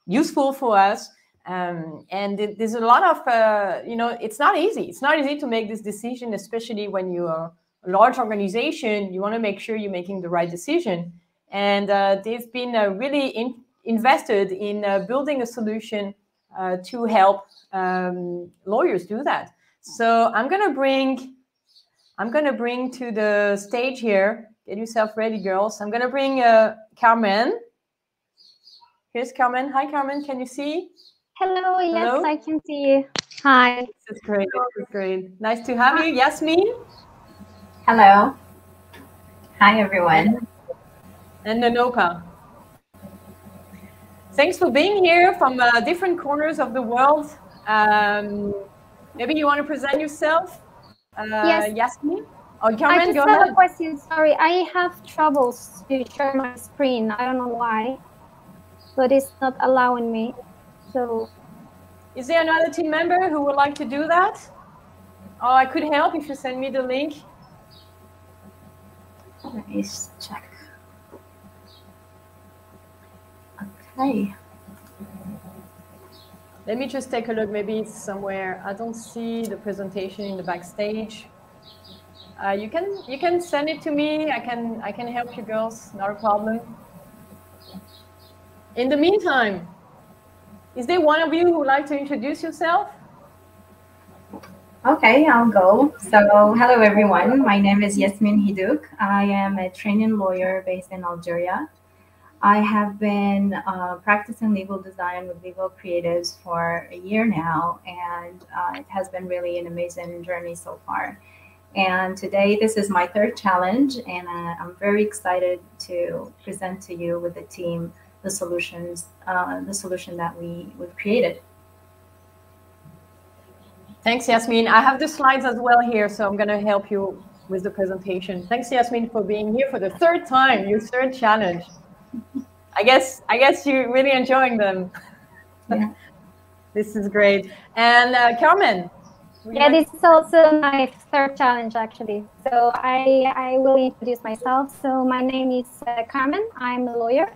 [SPEAKER 1] useful for us. And there's a lot of, it's not easy. It's not easy to make this decision, especially when you are a large organization. You want to make sure you're making the right decision. And they've been really invested in building a solution to help lawyers do that. So I'm going to bring to the stage here. Get yourself ready, girls. I'm going to bring Carmen. Here's Carmen. Hi, Carmen. Can you see?
[SPEAKER 6] Hello. Yes, I can see you. Hi.
[SPEAKER 1] This is great. This is great. Nice to have you. Yasmin.
[SPEAKER 7] Hello. Hi, everyone.
[SPEAKER 1] And Nonopa. Thanks for being here from different corners of the world. Maybe you want to present yourself?
[SPEAKER 6] Yes.
[SPEAKER 1] Yasmin? Or Carmen,
[SPEAKER 6] I just have a question. Sorry, I have troubles to share my screen. I don't know why, but it's not allowing me. So,
[SPEAKER 1] is there another team member who would like to do that? Oh, I could help if you send me the link.
[SPEAKER 7] Let me check. Okay.
[SPEAKER 1] Let me just take a look. Maybe it's somewhere. I don't see the presentation in the backstage. You can send it to me. I can help you girls. Not a problem. In the meantime, is there one of you who would like to introduce yourself?
[SPEAKER 7] Okay, I'll go. So, hello everyone. My name is Yasmin Hidouk. I am a training lawyer based in Algeria. I have been practicing legal design with legal creatives for a year now, and it has been really an amazing journey so far. And today, this is my third challenge, and I'm very excited to present to you with the team the solution that we've created.
[SPEAKER 1] Thanks, Yasmin. I have the slides as well here, so I'm going to help you with the presentation. Thanks, Yasmin, for being here for the third time, your third challenge. I guess you're really enjoying them.
[SPEAKER 7] Yeah.
[SPEAKER 1] This is great. And Carmen.
[SPEAKER 6] Yeah, this is also my third challenge, actually. So I will introduce myself. So my name is Carmen. I'm a lawyer,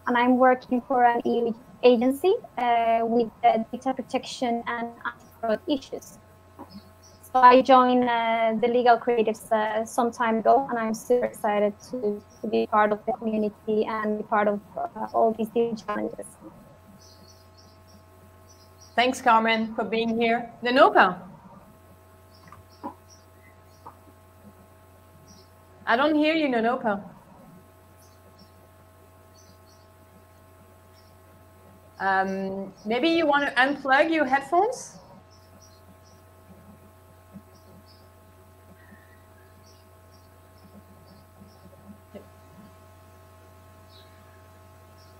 [SPEAKER 6] and I'm working for an EU agency with data protection and anti-fraud issues. So I joined the Legal Creatives some time ago, and I'm super excited to be part of the community and be part of all these different challenges.
[SPEAKER 1] Thanks, Carmen, for being here. Nonopa. I don't hear you, Nonopa. Maybe you want to unplug your headphones?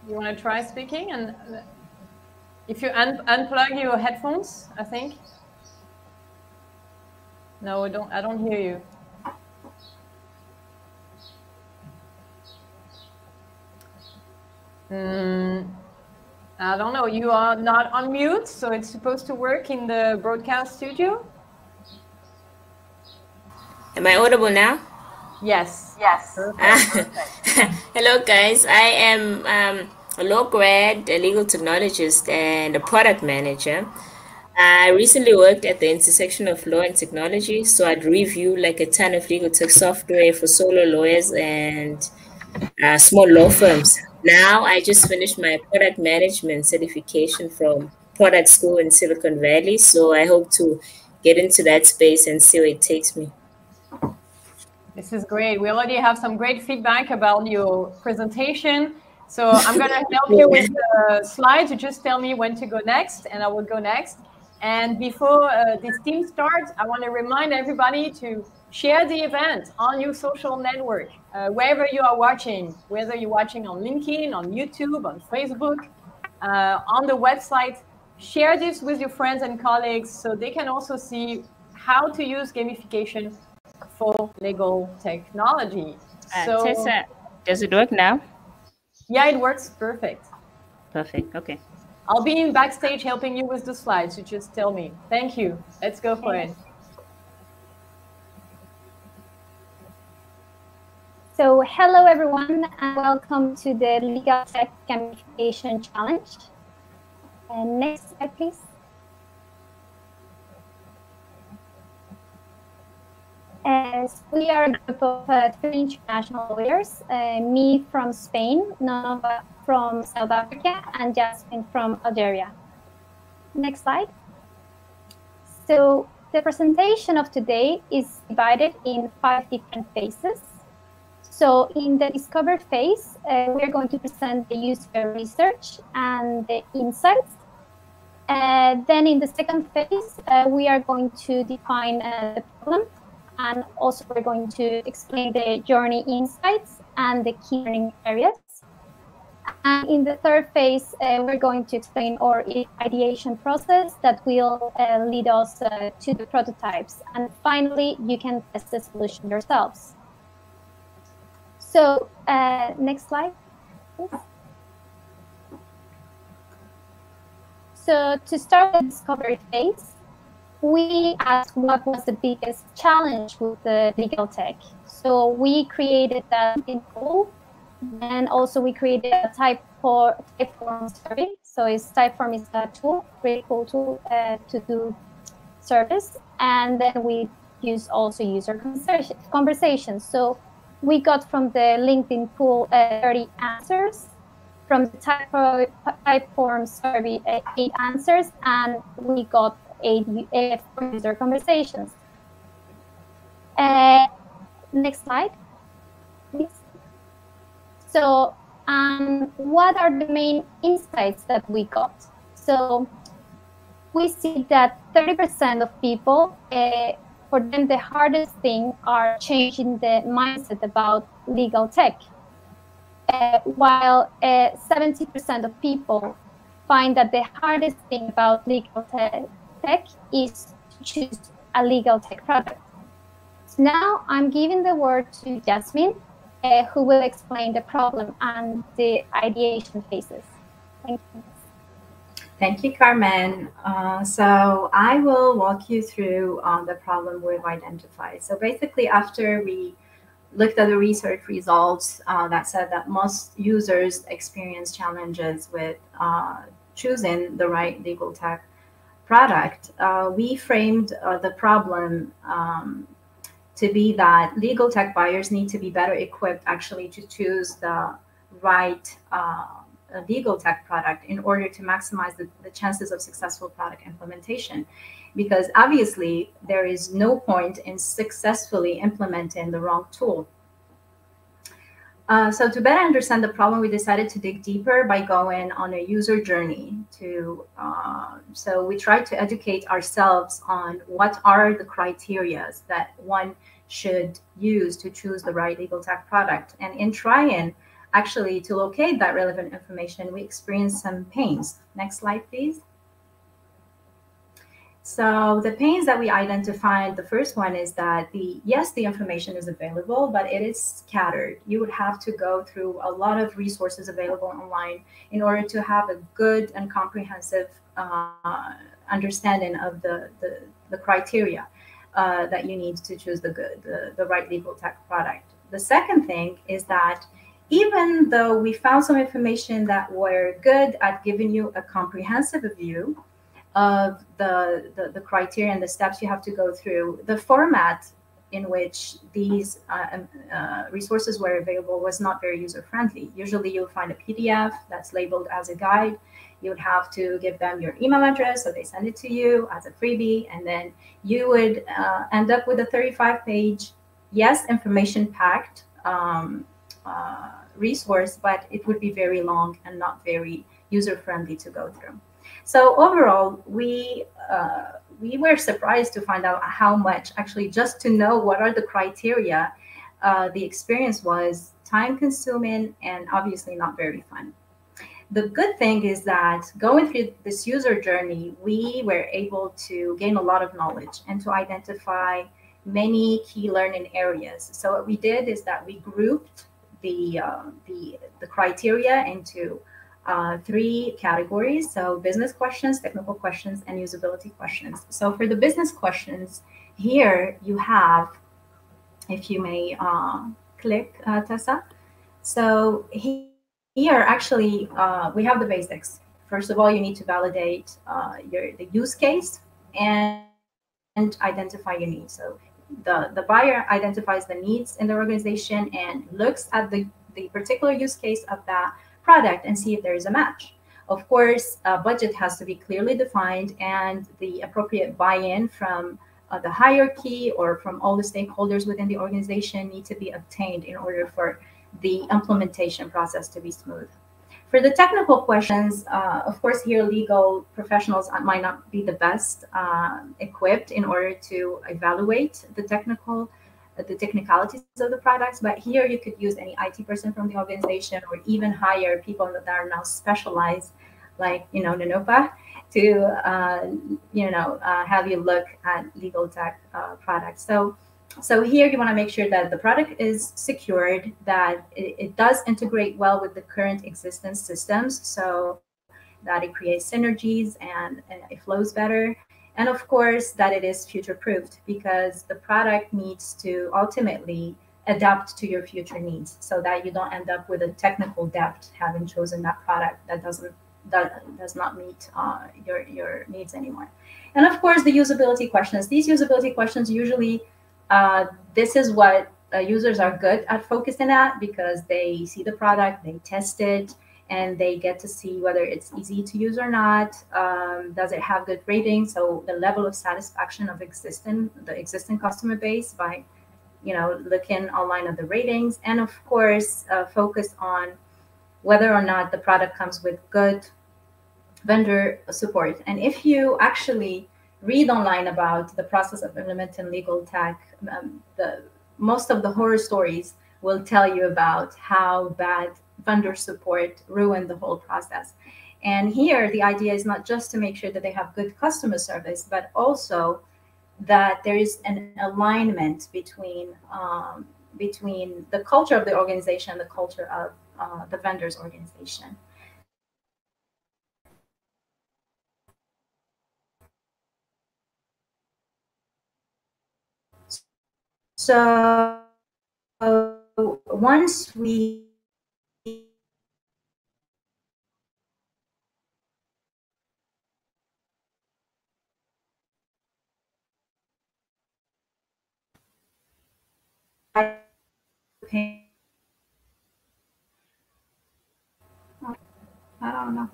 [SPEAKER 1] You want to try speaking? And if you unplug your headphones, I think. No, I don't hear you. I don't know. You are not on mute, so it's supposed to work in the broadcast studio.
[SPEAKER 8] Am I audible now?
[SPEAKER 1] Yes. Yes. Perfect.
[SPEAKER 8] Hello, guys. I am a law grad, a legal technologist, and a product manager. I recently worked at the intersection of law and technology, so I'd review like a ton of legal tech software for solo lawyers and small law firms. Now I just finished my product management certification from product school in Silicon Valley, so I hope to get into that space and see where it takes me.
[SPEAKER 1] This is great. We already have some great feedback about your presentation. So I'm going to help you with the slides. You just tell me when to go next, and I will go next. And before this team starts, I want to remind everybody to share the event on your social network, wherever you are watching, whether you're watching on LinkedIn, on YouTube, on Facebook, on the website. Share this with your friends and colleagues so they can also see how to use gamification for legal technology. So,
[SPEAKER 9] Tessa, does it work now?
[SPEAKER 1] Yeah, it works perfect.
[SPEAKER 9] Perfect. Okay.
[SPEAKER 1] I'll be in backstage helping you with the slides. You just tell me. Thank you. Let's go for it.
[SPEAKER 6] So hello, everyone, and welcome to the Legal Tech Gamification Challenge. And next slide, please. As we are a group of 3 international lawyers, me from Spain, Nova from South Africa, and Jasmine from Algeria. Next slide. So the presentation of today is divided in 5 different phases. So in the discover phase, we're going to present the user research and the insights. Then in the second phase, we are going to define the problem. And also we're going to explain the journey insights and the key learning areas. And in the third phase, we're going to explain our ideation process that will lead us to the prototypes. And finally, you can test the solution yourselves. So next slide, please. So to start the discovery phase, we asked what was the biggest challenge with the legal tech. So we created that in pool, and also we created a Typeform survey. So Typeform is a tool, very cool tool to do service, and then we use also user conversations. So we got from the LinkedIn pool 30 answers, from the Typeform survey 8 answers, and we got 8 user conversations. Next slide, please. So what are the main insights that we got? So we see that 30% of people, for them, the hardest thing are changing the mindset about legal tech, while 70% of people find that the hardest thing about legal tech is to choose a legal tech product. So now I'm giving the word to Jasmine, who will explain the problem and the ideation phases. Thank you.
[SPEAKER 7] Thank you, Carmen. So I will walk you through the problem we've identified. So basically, after we looked at the research results that said that most users experience challenges with choosing the right legal tech product, we framed the problem to be that legal tech buyers need to be better equipped actually to choose the right legal tech product in order to maximize the chances of successful product implementation. Because obviously there is no point in successfully implementing the wrong tool. So to better understand the problem, we decided to dig deeper by going on a user journey so we tried to educate ourselves on what are the criteria that one should use to choose the right legal tech product. And in trying actually to locate that relevant information, we experienced some pains. Next slide, please. So the pains that we identified, the first one is that yes, the information is available, but it is scattered. You would have to go through a lot of resources available online in order to have a good and comprehensive understanding of the criteria that you need to choose the right legal tech product. The second thing is that even though we found some information that were good at giving you a comprehensive view of the criteria and the steps you have to go through, the format in which these resources were available was not very user-friendly. Usually you'll find a PDF that's labeled as a guide. You would have to give them your email address, so they send it to you as a freebie, and then you would end up with a 35-page, yes, information-packed resource, but it would be very long and not very user-friendly to go through. So overall, we were surprised to find out how much, actually, just to know what are the criteria, the experience was time-consuming and obviously not very fun. The good thing is that going through this user journey, we were able to gain a lot of knowledge and to identify many key learning areas. So what we did is that we grouped the criteria into 3 categories. So business questions, technical questions, and usability questions. So for the business questions, here you have, if you may click, Tessa. So here, actually, we have the basics. First of all, you need to validate the use case and identify your needs. So the buyer identifies the needs in the organization and looks at the particular use case of that product and see if there is a match. Of course, budget has to be clearly defined, and the appropriate buy-in from the hierarchy or from all the stakeholders within the organization need to be obtained in order for the implementation process to be smooth. For the technical questions, of course, here legal professionals might not be the best equipped in order to evaluate the technicalities of the products, but here you could use any IT person from the organization, or even hire people that are now specialized, like Nanopa, to have you look at legal tech products. So here you want to make sure that the product is secured, that it does integrate well with the current existing systems, so that it creates synergies and it flows better. And of course, that it is future-proofed, because the product needs to ultimately adapt to your future needs, so that you don't end up with a technical debt having chosen that product that does not meet your needs anymore. And of course, the usability questions. These usability questions usually, this is what users are good at focusing at, because they see the product, they test it, and they get to see whether it's easy to use or not. Does it have good ratings? So the level of satisfaction of the existing customer base by, looking online at the ratings, and of course, focus on whether or not the product comes with good vendor support. And if you actually read online about the process of implementing legal tech, most of the horror stories will tell you about how bad vendor support ruined the whole process. And here, the idea is not just to make sure that they have good customer service, but also that there is an alignment between the culture of the organization and the culture of the vendor's organization. So once we I don't know.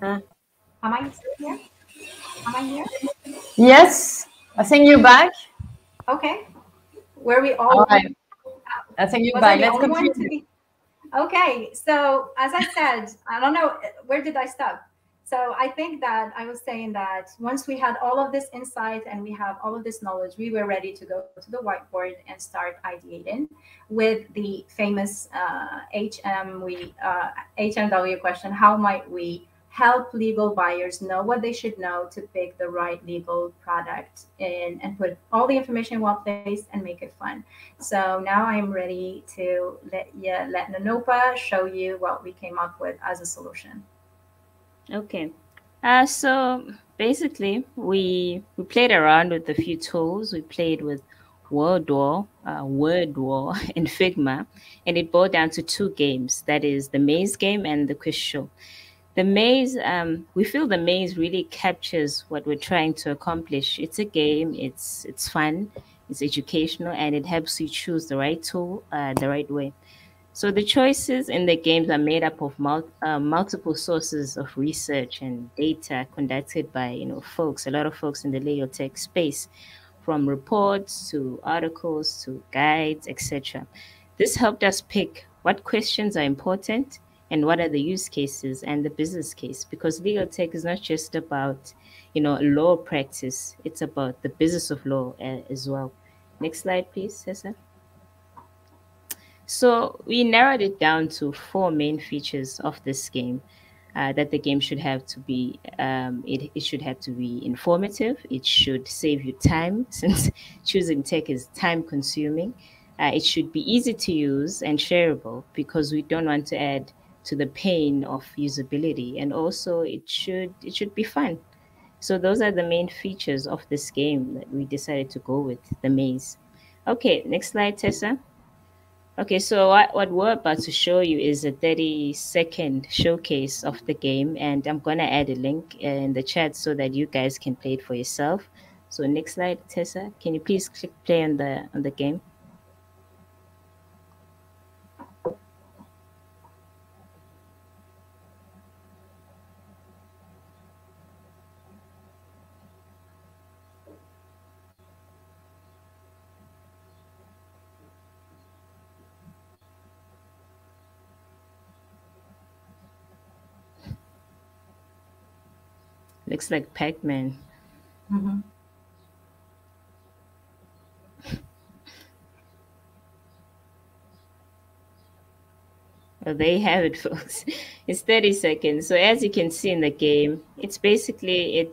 [SPEAKER 7] Am I still here? Am I here?
[SPEAKER 1] Yes, I think you're back.
[SPEAKER 7] Okay. Were we all
[SPEAKER 1] right. I think you're back. Let's continue.
[SPEAKER 7] Okay. So as I said, I don't know, where did I stop? So I think that I was saying that once we had all of this insight and we have all of this knowledge, we were ready to go to the whiteboard and start ideating with the famous HMW question: how might we help legal buyers know what they should know to pick the right legal product in, and put all the information in one place and make it fun. So now I'm ready to let Nanopa show you what we came up with as a solution.
[SPEAKER 9] Okay. So basically, we played around with a few tools. We played with Word War, and Figma, and it boiled down to 2 games. That is the maze game and the quiz show. The maze, we feel the maze really captures what we're trying to accomplish. It's a game, it's fun, it's educational, and it helps you choose the right tool the right way. So the choices in the games are made up of multiple sources of research and data conducted by a lot of folks in the legal tech space, from reports to articles to guides, etc. This helped us pick what questions are important and what are the use cases and the business case, because legal tech is not just about law practice, it's about the business of law as well. Next slide, please, Cesar. So we narrowed it down to 4 main features of this game that the game should have to be. It should have to be informative. It should save you time, since choosing tech is time consuming. It should be easy to use and shareable, because we don't want to add to the pain of usability. And also it should be fun. So those are the main features of this game that we decided to go with, the maze. Okay, next slide, Tessa. Okay, so what we're about to show you is a 30-second showcase of the game, and I'm going to add a link in the chat so that you guys can play it for yourself. So next slide, Tessa. Can you please click play on the game? Looks like Pac-Man.
[SPEAKER 7] Mm-hmm.
[SPEAKER 9] Well, there you have it, folks. It's 30 seconds. So as you can see in the game, it's basically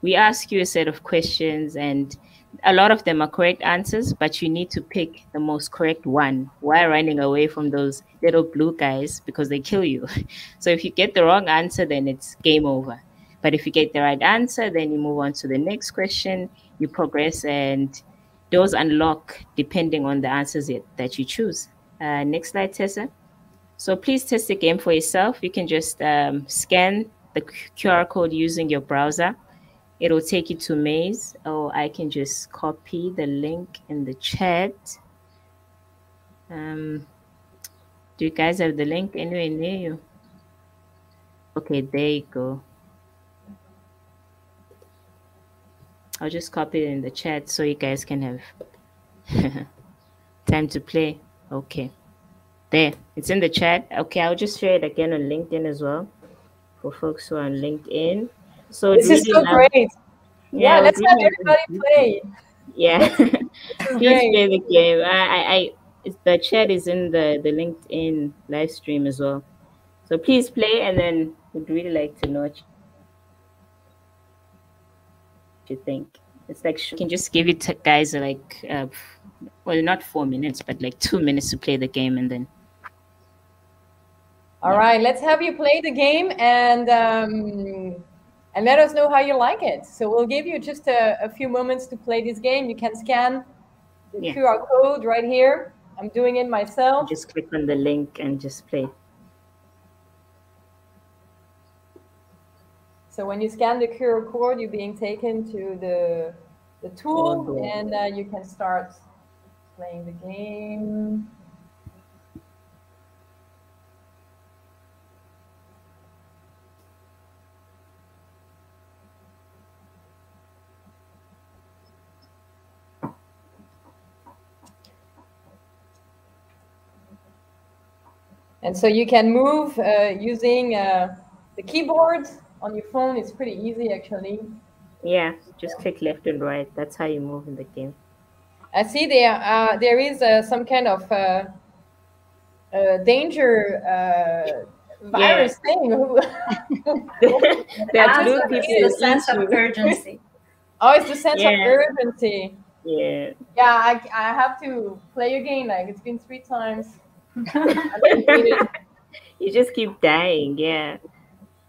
[SPEAKER 9] we ask you a set of questions, and a lot of them are correct answers, but you need to pick the most correct one while running away from those little blue guys, because they kill you. So if you get the wrong answer, then it's game over. But if you get the right answer, then you move on to the next question, you progress, and those unlock depending on the answers that you choose. Next slide, Tessa. So please test the game for yourself. You can just scan the QR code using your browser. It'll take you to Maze, or I can just copy the link in the chat. Do you guys have the link anywhere near you? Okay, there you go. I'll just copy it in the chat so you guys can have time to play. Okay. There, it's in the chat. Okay, I'll just share it again on LinkedIn as well for folks who are on LinkedIn. So
[SPEAKER 1] this is so great. Yeah, let's have everybody play.
[SPEAKER 9] Yeah, please play the game. The chat is in the LinkedIn live stream as well. So please play, and then we'd really like to know what you think. It's like you can just give it guys like well, not 4 minutes, but like 2 minutes to play the game, and then.
[SPEAKER 1] All right, let's have you play the game and let us know how you like it. So we'll give you just a few moments to play this game. You can scan the QR code right here. I'm doing it myself.
[SPEAKER 9] Just click on the link and just play.
[SPEAKER 1] So when you scan the QR code, you're being taken to the tool, and you can start playing the game. And so you can move using the keyboard on your phone. It's pretty easy, actually.
[SPEAKER 9] Yeah, just click left and right. That's how you move in the game.
[SPEAKER 1] I see there is some kind of danger virus thing.
[SPEAKER 9] That's blue people.
[SPEAKER 7] The sense of urgency.
[SPEAKER 1] Oh, it's the sense of urgency.
[SPEAKER 9] Yeah.
[SPEAKER 1] Yeah, I have to play again. Like, it's been 3 times.
[SPEAKER 9] You just keep dying. Yeah,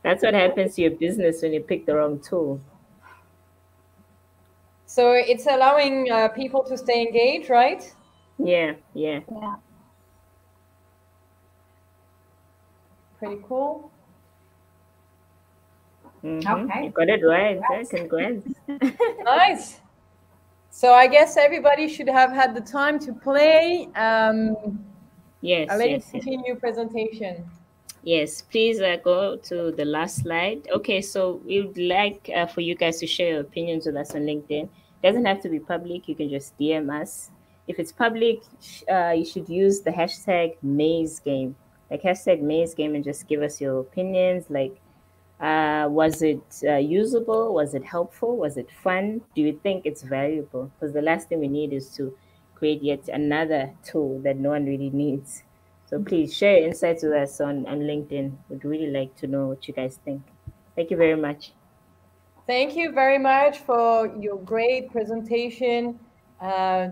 [SPEAKER 9] that's what happens to your business when you pick the wrong tool.
[SPEAKER 1] So it's allowing people to stay engaged, right?
[SPEAKER 9] Yeah.
[SPEAKER 1] Pretty cool.
[SPEAKER 7] Okay.
[SPEAKER 9] You got it right. Congrats.
[SPEAKER 1] Nice. So I guess everybody should have had the time to play.
[SPEAKER 9] Yes,
[SPEAKER 1] I'll let you
[SPEAKER 9] yes, yes.
[SPEAKER 1] continue presentation.
[SPEAKER 9] Yes, please go to the last slide. Okay, so we would like for you guys to share your opinions with us on LinkedIn. It doesn't have to be public. You can just DM us. If it's public, you should use the hashtag Maze Game, like hashtag Maze Game, and just give us your opinions. Like, was it usable? Was it helpful? Was it fun? Do you think it's valuable? Because the last thing we need is to create yet another tool that no one really needs. So please share your insights with us on LinkedIn. We'd really like to know what you guys think. Thank you very much.
[SPEAKER 1] Thank you very much for your great presentation.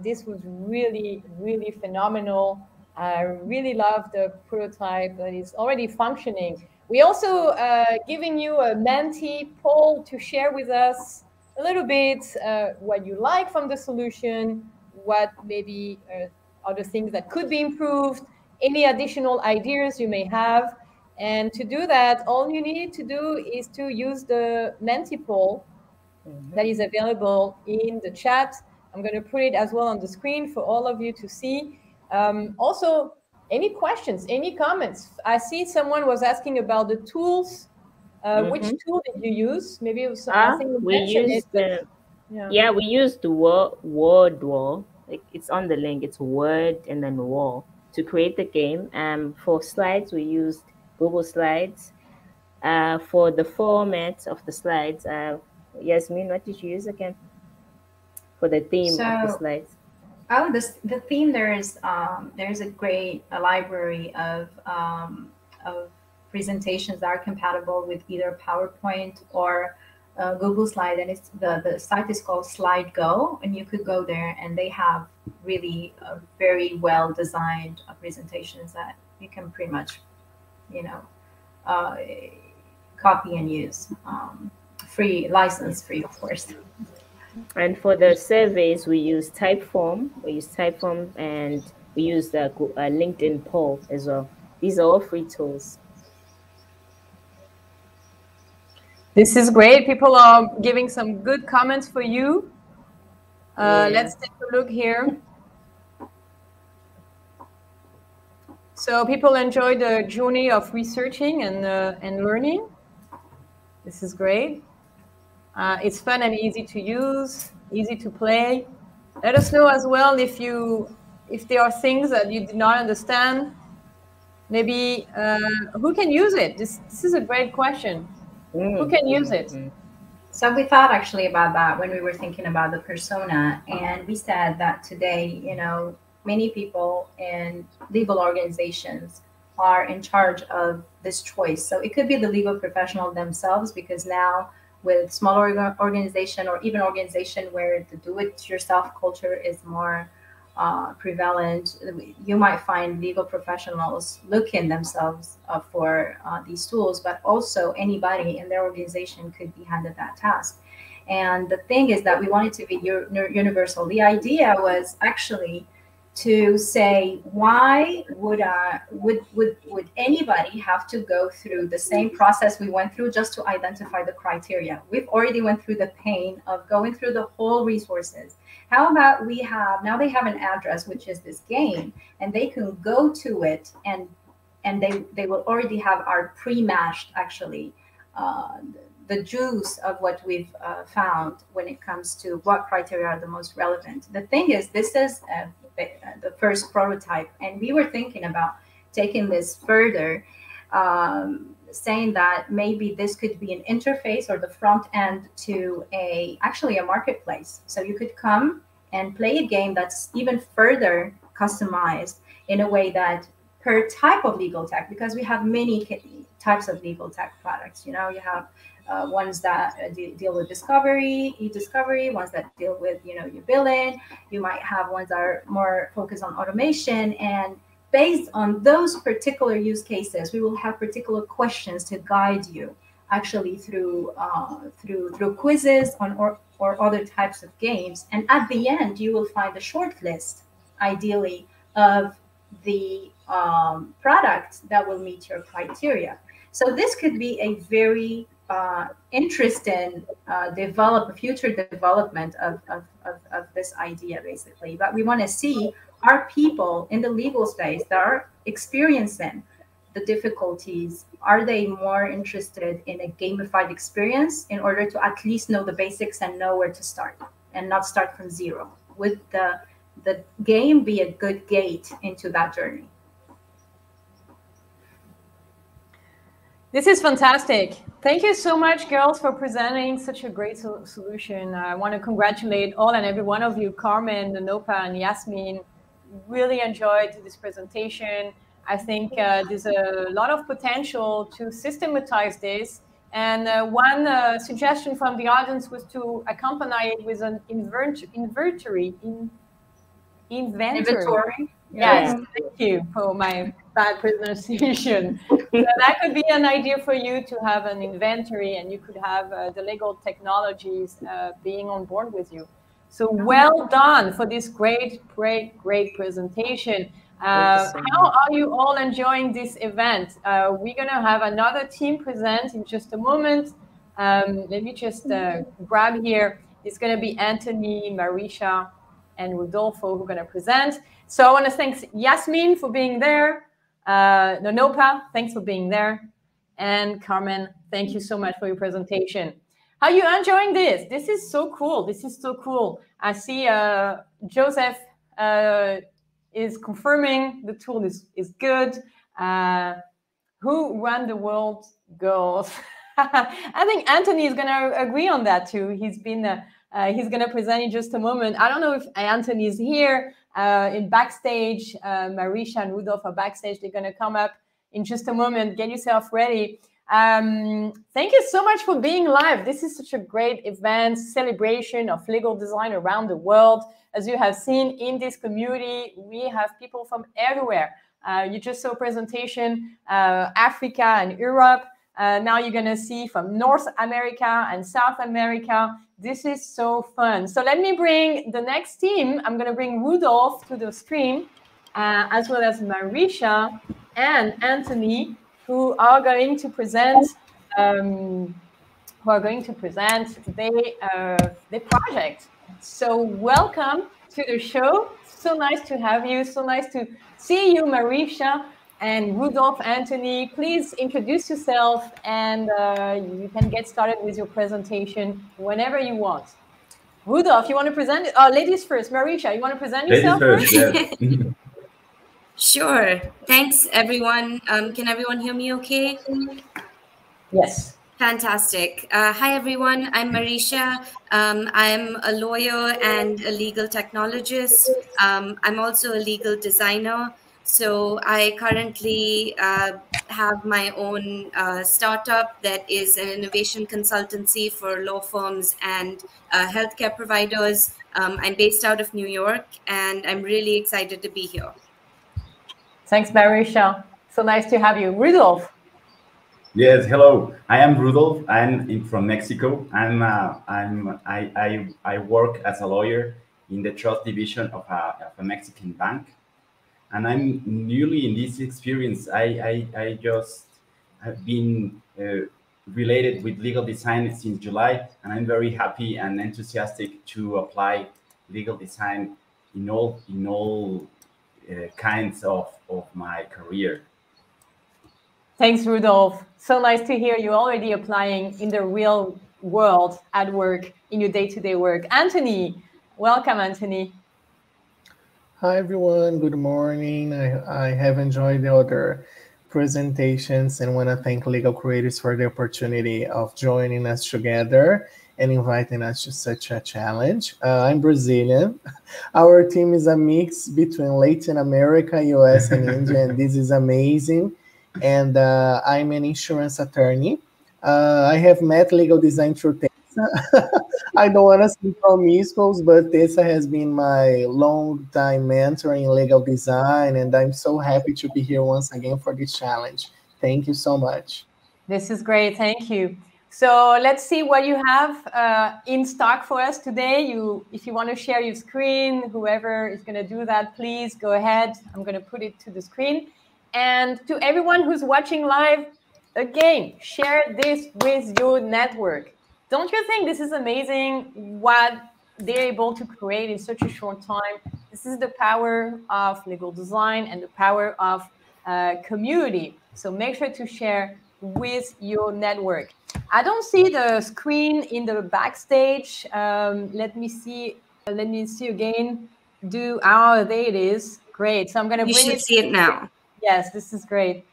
[SPEAKER 1] This was really, really phenomenal. I really love the prototype that is already functioning. We also giving you a Menti poll to share with us a little bit what you like from the solution, what maybe other things that could be improved, any additional ideas you may have. And to do that, all you need to do is to use the Menti poll that is available in the chat. I'm going to put it as well on the screen for all of you to see. Also, any questions, any comments? I see someone was asking about the tools. Which tool did you use? Maybe it was I think
[SPEAKER 9] we used
[SPEAKER 1] it,
[SPEAKER 9] we used the word wall. Like, it's on the link. It's word and then wall to create the game. For slides, we used Google Slides. For the format of the slides, Yasmin, what did you use again for the theme of the slides?
[SPEAKER 7] Oh, the theme, there's a great library of presentations that are compatible with either PowerPoint or Google Slide, and it's the site is called Slide Go, and you could go there, and they have really very well designed presentations that you can pretty much, copy and use, license free, of course.
[SPEAKER 9] And for the surveys, we use Typeform. And we use the LinkedIn poll as well. These are all free tools.
[SPEAKER 1] This is great. People are giving some good comments for you. Let's take a look here. So people enjoy the journey of researching and learning. This is great. It's fun and easy to use, easy to play. Let us know as well if there are things that you did not understand. Maybe who can use it? This is a great question. Who can use it?
[SPEAKER 7] So we thought actually about that when we were thinking about the persona, and we said that today, many people in legal organizations are in charge of this choice. So it could be the legal professional themselves, because now with smaller organization or even organization where the do-it-yourself culture is more prevalent, you might find legal professionals looking themselves for these tools, but also anybody in their organization could be handed that task. And the thing is that we wanted to be universal. The idea was actually to say, why would anybody have to go through the same process we went through just to identify the criteria? We've already went through the pain of going through the whole resources. How about now they have an address, which is this game, and they can go to it, and they will already have our pre-matched, actually, the juice of what we've found when it comes to what criteria are the most relevant. The thing is, this is the first prototype, and we were thinking about taking this further, saying that maybe this could be an interface or the front end to actually a marketplace. So you could come and play a game that's even further customized in a way that per type of legal tech, because we have many types of legal tech products. You have ones that deal with e-discovery, ones that deal with, your billing. You might have ones that are more focused on automation, and based on those particular use cases, we will have particular questions to guide you actually through quizzes or other types of games. And at the end, you will find a short list, ideally, of the products that will meet your criteria. So this could be a very interest in future development of this idea, basically. But we want to see, are people in the legal space that are experiencing the difficulties, are they more interested in a gamified experience in order to at least know the basics and know where to start and not start from zero? Would the game be a good gate into that journey?
[SPEAKER 1] This is fantastic. Thank you so much, girls, for presenting such a great solution. I want to congratulate all and every one of you, Carmen, Nopa, and Yasmin. Really enjoyed this presentation. I think there's a lot of potential to systematize this. And one suggestion from the audience was to accompany it with an inventory. Yes, thank you for my bad pronunciation. So that could be an idea for you to have an inventory, and you could have the legal technologies being on board with you. So well done for this great presentation. How are you all enjoying this event? We're going to have another team present in just a moment. Let me just grab here. It's going to be Anthony, Marisha, and Rodolfo who are going to present. So I want to thank Yasmin for being there. Nonopa, thanks for being there. And Carmen, thank you so much for your presentation. How are you enjoying this? This is so cool. This is so cool. I see Joseph is confirming the tool is good. Who run the world, girls? I think Anthony is going to agree on that too. He's going to present in just a moment. I don't know if Anthony is here in backstage. Marisha and Rudolph are backstage. They're going to come up in just a moment. Get yourself ready. Thank you so much for being live. This is such a great event, celebration of legal design around the world. As you have seen in this community, we have people from everywhere. You just saw a presentation, Africa and Europe. Now you're going to see from North America and South America. This is so fun. So let me bring the next team. I'm going to bring Rudolph to the screen, as well as Marisha and Anthony, who are going to present the project. So welcome to the show. So nice to have you. So nice to see you, Marisha and Rudolph. Anthony, please introduce yourself, and you can get started with your presentation whenever you want. Rudolph, you want to present it? Ladies first. Marisha, you want to present yourself first?
[SPEAKER 10] Yes. Sure. Thanks, everyone. Can everyone hear me okay?
[SPEAKER 1] Yes.
[SPEAKER 10] Fantastic. Hi, everyone. I'm Marisha. I'm a lawyer and a legal technologist. I'm also a legal designer. So I currently have my own startup that is an innovation consultancy for law firms and healthcare providers. I'm based out of New York, and I'm really excited to be here.
[SPEAKER 1] Thanks, Marisha. So nice to have you. Rudolph.
[SPEAKER 11] Yes, hello. I am Rudolph. I'm from Mexico. I work as a lawyer in the trust division of a Mexican bank, and I'm newly in this experience. I just have been related with legal design since July, and I'm very happy and enthusiastic to apply legal design in all kinds of my career.
[SPEAKER 1] Thanks, Rudolph. So nice to hear you already applying in the real world at work, in your day-to-day work. Anthony, welcome, Anthony.
[SPEAKER 12] Hi, everyone. Good morning. I have enjoyed the other presentations and want to thank Legal Creators for the opportunity of joining us together and inviting us to such a challenge. I'm Brazilian. Our team is a mix between Latin America, US, and India, and this is amazing. And I'm an insurance attorney. I have met legal design through Tessa. I don't want to speak promiscuous, but Tessa has been my long-time mentor in legal design, and I'm so happy to be here once again for this challenge. Thank you so much.
[SPEAKER 1] This is great. Thank you. So let's see what you have in stock for us today. If you want to share your screen, whoever is going to do that, please go ahead. I'm going to put it to the screen. And to everyone who's watching live, again, share this with your network. Don't you think this is amazing what they're able to create in such a short time? This is the power of legal design and the power of community. So make sure to share with your network. I don't see the screen in the backstage. Let me see again. There it is. Great. So I'm going to bring it.
[SPEAKER 10] You should see it now.
[SPEAKER 1] Yes, this is great.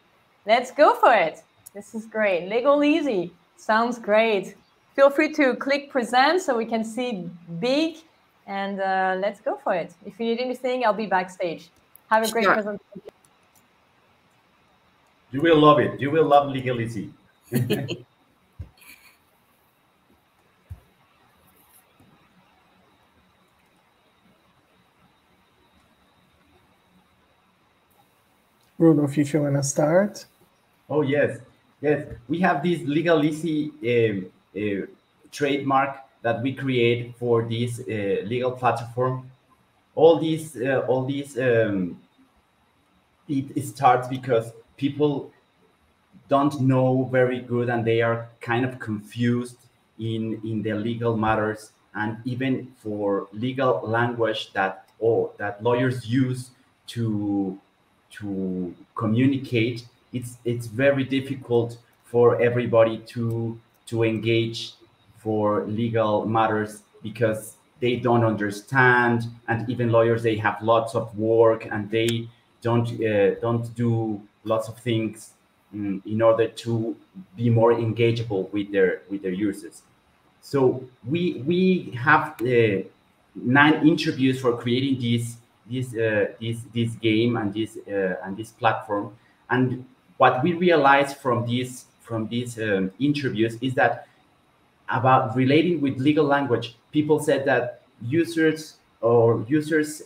[SPEAKER 1] Let's go for it. This is great. Legal Easy. Sounds great. Feel free to click present so we can see big, and let's go for it. If you need anything, I'll be backstage. Have a great presentation.
[SPEAKER 11] You will love it. You will love Legal Easy.
[SPEAKER 12] Rudolph, if you want to start.
[SPEAKER 11] Oh, yes. Yes. We have this Legal Easy trademark that we create for this legal platform. It starts because people don't know very good and they are kind of confused in the legal matters, and even for legal language that lawyers use to communicate, it's very difficult for everybody to engage for legal matters because they don't understand, and even lawyers, they have lots of work and they don't do lots of things in order to be more engageable with their users. So we have 9 interviews for creating this game and this platform. And what we realized from these interviews is that about relating with legal language, people said that users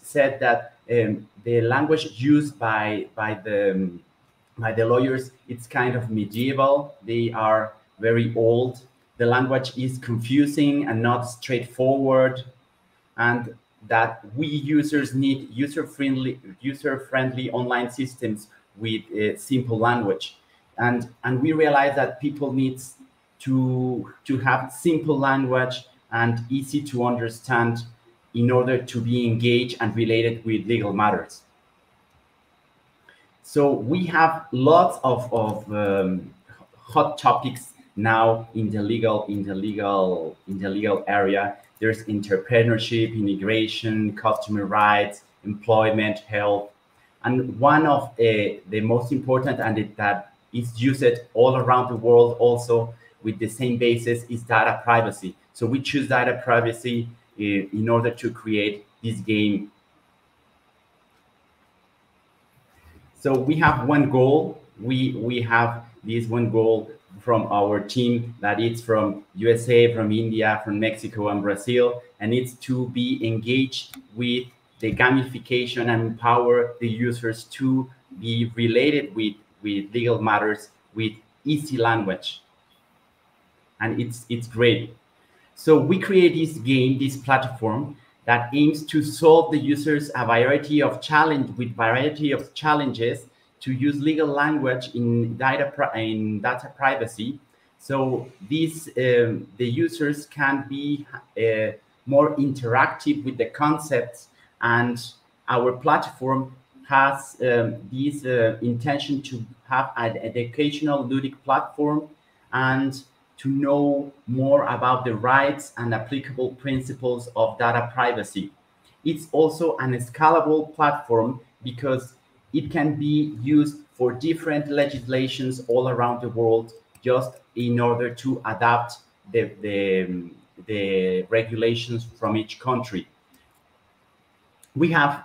[SPEAKER 11] said that the language used by the lawyers, it's kind of medieval. They are very old. The language is confusing and not straightforward, and that we users need user-friendly online systems with simple language. And we realize that people need to have simple language and easy to understand in order to be engaged and related with legal matters. So we have lots of hot topics now in the legal area. There's entrepreneurship, immigration, customer rights, employment, health, and one of the most important and that is used all around the world also with the same basis is data privacy. So we choose data privacy in order to create this game. So we have one goal. We have this one goal from our team that it's from USA, from India, from Mexico and Brazil, and it's to be engaged with the gamification and empower the users to be related with legal matters with easy language. And it's great. So we create this game, this platform that aims to solve the users a variety of challenges to use legal language in data privacy. So these the users can be more interactive with the concepts, and our platform has this intention to have an educational ludic platform and to know more about the rights and applicable principles of data privacy. It's also an scalable platform because it can be used for different legislations all around the world, just in order to adapt the regulations from each country. We have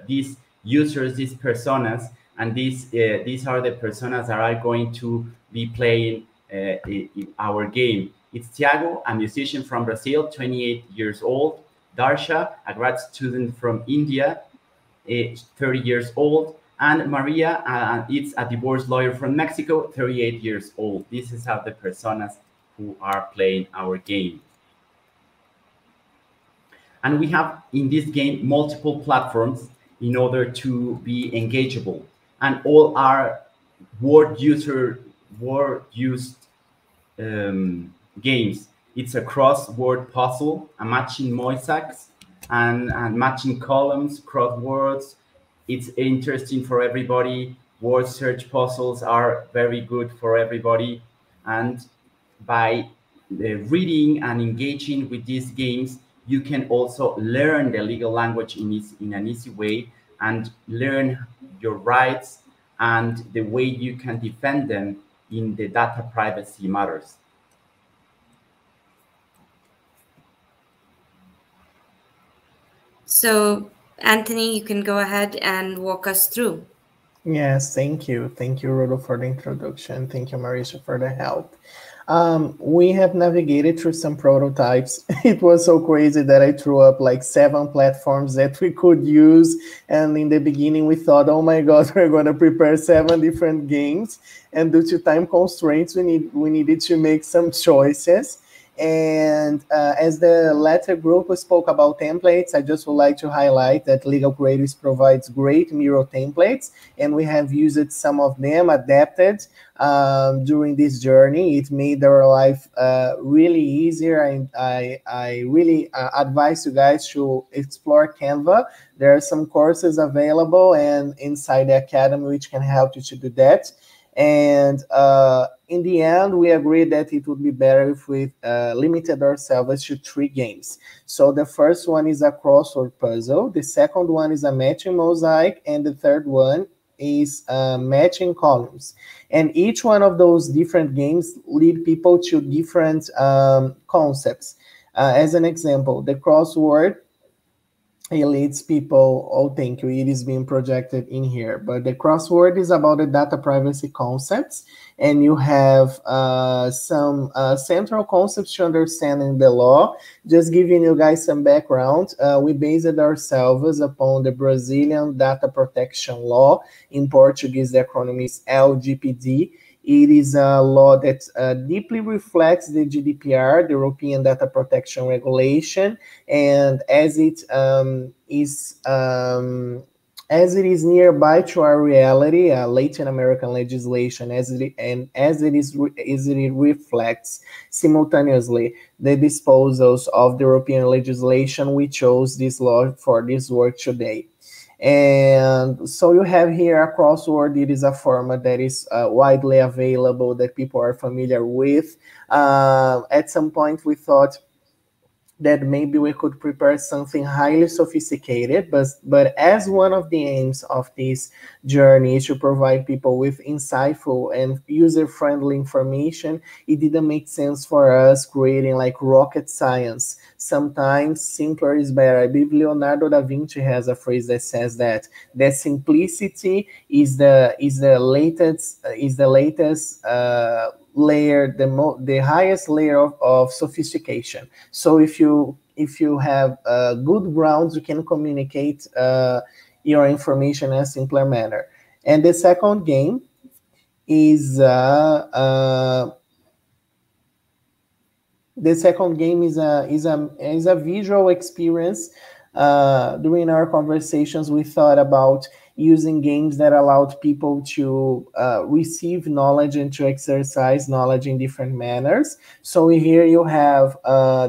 [SPEAKER 11] these users, these personas, and these are the personas that are going to be playing in our game. It's Thiago, a musician from Brazil, 28 years old. Darsha, a grad student from India, 30 years old. And Maria, it's a divorce lawyer from Mexico, 38 years old. This is how the personas who are playing our game. And we have in this game multiple platforms in order to be engageable. And all are word user word-used games. It's a crossword puzzle, a matching mosaics, and matching columns, crosswords. It's interesting for everybody. Word search puzzles are very good for everybody. And by reading and engaging with these games, you can also learn the legal language in an easy way and learn your rights and the way you can defend them in the data privacy matters.
[SPEAKER 10] So, Anthony, you can go ahead and walk us through.
[SPEAKER 12] Yes, thank you. Thank you, Rudo, for the introduction. Thank you, Marisha, for the help. We have navigated through some prototypes. It was so crazy that I threw up like 7 platforms that we could use. And in the beginning, we thought, oh my God, we're going to prepare 7 different games. And due to time constraints, we needed to make some choices. And as the latter group spoke about templates, I just would like to highlight that Legal Creatives provides great Miro templates, and we have used some of them, adapted during this journey. It made our life really easier, and I really advise you guys to explore Canva. There are some courses available and inside the Academy which can help you to do that. And in the end, we agreed that it would be better if we limited ourselves to 3 games. So the first one is a crossword puzzle, the second one is a matching mosaic, and the third one is matching columns. And each one of those different games lead people to different concepts. As an example, the crossword, it leads people, oh, thank you, it is being projected in here. But the crossword is about the data privacy concepts, and you have some central concepts to understanding the law. Just giving you guys some background, we based ourselves upon the Brazilian data protection law. In Portuguese, the acronym is LGPD. It is a law that deeply reflects the GDPR, the European Data Protection Regulation, and as it is nearby to our reality, Latin American legislation, as it reflects simultaneously the disposals of the European legislation, we chose this law for this work today. And so you have here a crossword. It is a format that is widely available, that people are familiar with. At some point, we thought that maybe we could prepare something highly sophisticated, but as one of the aims of this journey is to provide people with insightful and user-friendly information, it didn't make sense for us creating like rocket science. Sometimes simpler is better. I believe Leonardo da Vinci has a phrase that says that simplicity is the latest layer, the highest layer of sophistication. So if you have good grounds, you can communicate your information in a simpler manner. And the second game is a visual experience. During our conversations, we thought about using games that allowed people to receive knowledge and to exercise knowledge in different manners. So here you have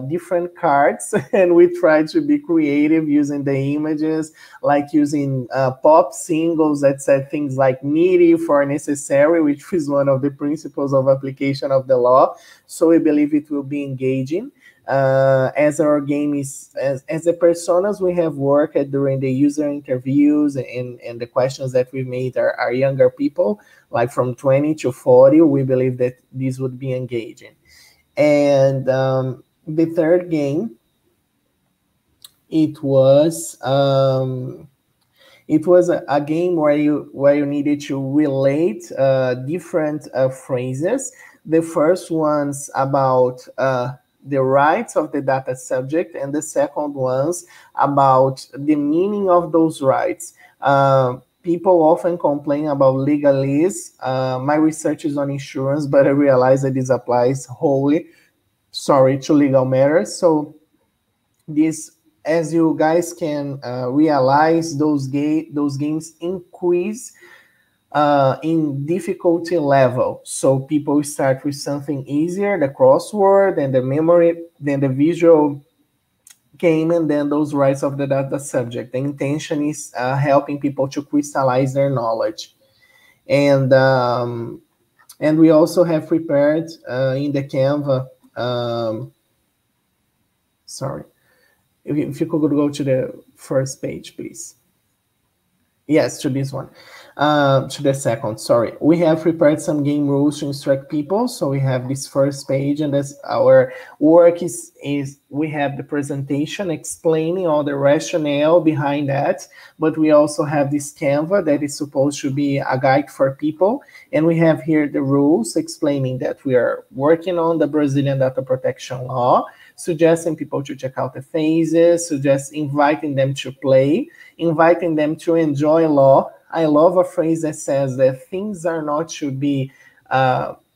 [SPEAKER 12] different cards, and we try to be creative using the images, like using pop singles that said things like needy for necessary, which is one of the principles of application of the law. So we believe it will be engaging. As our game is, as the personas we have worked during the user interviews and the questions that we made are younger people, like from 20 to 40, we believe that this would be engaging. And the third game, it was a game where you needed to relate different phrases. The first one's about the rights of the data subject, and the second one's about the meaning of those rights. People often complain about legalese. My research is on insurance, but I realize that this applies wholly, to legal matters. So this, as you guys can realize, those games increase in difficulty level. So people start with something easier, the crossword, and the memory, then the visual game, and then those rights of the data subject. The intention is helping people to crystallize their knowledge. And we also have prepared in the Canva, sorry, if you could go to the first page, please. Yes, to this one. To the second, sorry. We have prepared some game rules to instruct people. So we have this first page, and that's our work is we have the presentation explaining all the rationale behind that, but we also have this Canva that is supposed to be a guide for people. And we have here the rules explaining that we are working on the Brazilian data protection law, suggesting people to check out the phases, suggest inviting them to play, inviting them to enjoy law. I love a phrase that says that things are not to be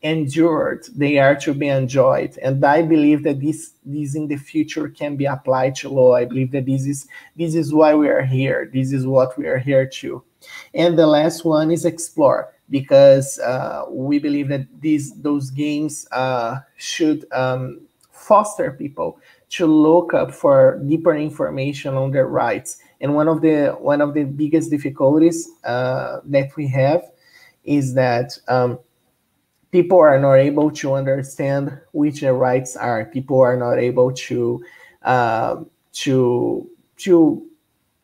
[SPEAKER 12] endured, they are to be enjoyed. And I believe that this in the future can be applied to law. I believe that this is why we are here. This is what we are here to. And the last one is explore, because we believe that those games should foster people to look up for deeper information on their rights. And one of the biggest difficulties that we have is that people are not able to understand which their rights are. People are not able to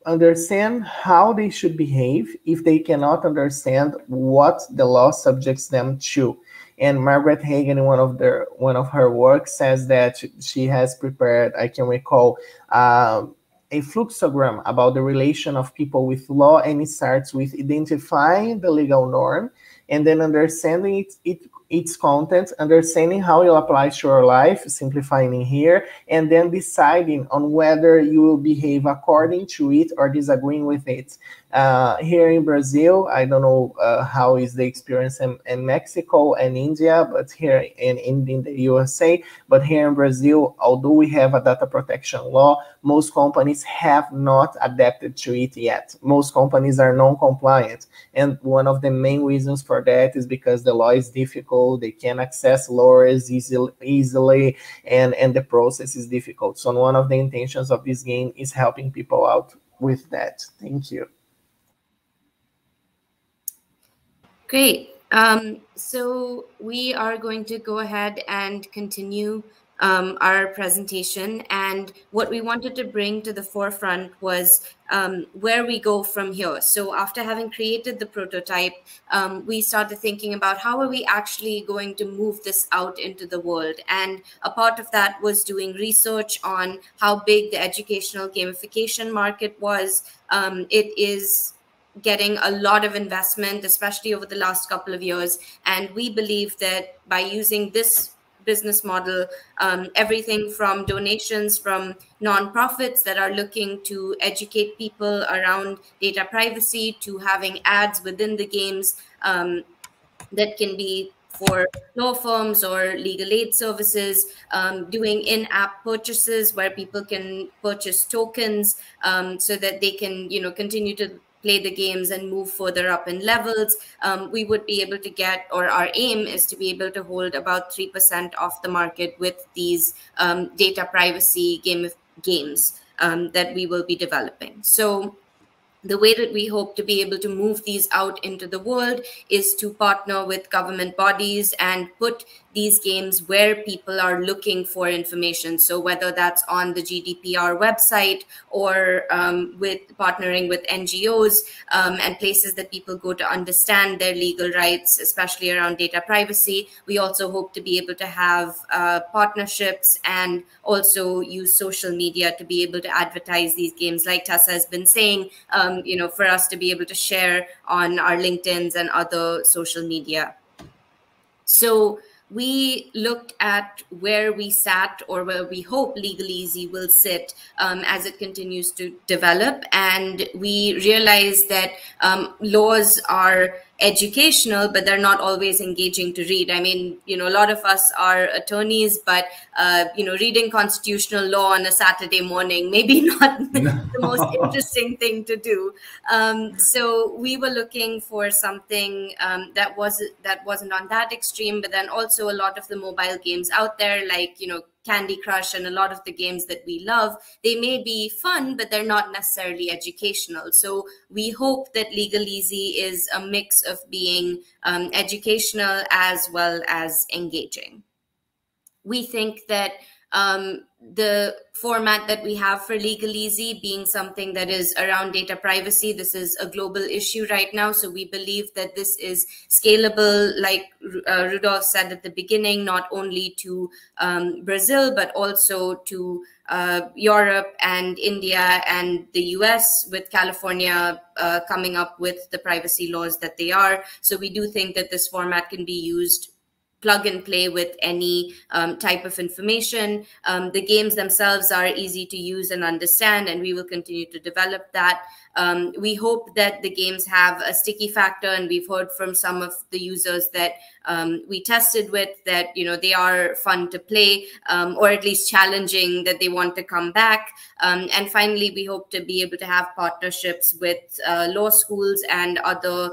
[SPEAKER 12] understand how they should behave if they cannot understand what the law subjects them to. And Margaret Hagan, in one of her works, says that she has prepared, I can recall, a fluxogram about the relation of people with law, and it starts with identifying the legal norm, and then understanding its content, understanding how it applies to your life, simplifying in here, and then deciding on whether you will behave according to it or disagreeing with it. Here in Brazil, I don't know how is the experience in Mexico and India, but here in the USA, but here in Brazil, although we have a data protection law, most companies have not adapted to it yet. Most companies are non-compliant. And one of the main reasons for that is because the law is difficult, they can access lawyers easily, and the process is difficult. So one of the intentions of this game is helping people out with that. Thank you.
[SPEAKER 10] Great. So we are going to go ahead and continue our presentation. And what we wanted to bring to the forefront was where we go from here. So after having created the prototype, we started thinking about how are we actually going to move this out into the world. And a part of that was doing research on how big the educational gamification market was. It is getting a lot of investment, especially over the last couple of years. And we believe that by using this business model, everything from donations from nonprofits that are looking to educate people around data privacy to having ads within the games that can be for law firms or legal aid services, doing in-app purchases where people can purchase tokens so that they can, continue to play the games and move further up in levels. We would be able to get, or our aim is to be able to hold about 3% of the market with these data privacy games that we will be developing. So the way that we hope to be able to move these out into the world is to partner with government bodies and put these games where people are looking for information. So whether that's on the GDPR website or with partnering with NGOs and places that people go to understand their legal rights, especially around data privacy. We also hope to be able to have partnerships and also use social media to be able to advertise these games. Like Tessa has been saying, for us to be able to share on our LinkedIns and other social media. So we looked at where we sat, or where we hope LegalEasy will sit as it continues to develop. And we realized that laws are educational, but they're not always engaging to read. I mean, you know, a lot of us are attorneys, but, you know, reading constitutional law on a Saturday morning, maybe not the most interesting thing to do. So we were looking for something that wasn't on that extreme, but then also a lot of the mobile games out there, like, you know, Candy Crush and a lot of the games that we love, they may be fun, but they're not necessarily educational. So we hope that Legal Easy is a mix of being educational as well as engaging. We think that the format that we have for Legal Easy being something that is around data privacy, this is a global issue right now. So we believe that this is scalable, like Rudolph said at the beginning, not only to Brazil, but also to Europe and India and the US, with California coming up with the privacy laws that they are. So we do think that this format can be used plug and play with any type of information. The games themselves are easy to use and understand, and we will continue to develop that. We hope that the games have a sticky factor, and we've heard from some of the users that we tested with that, you know, they are fun to play, or at least challenging, that they want to come back. And finally, we hope to be able to have partnerships with law schools and other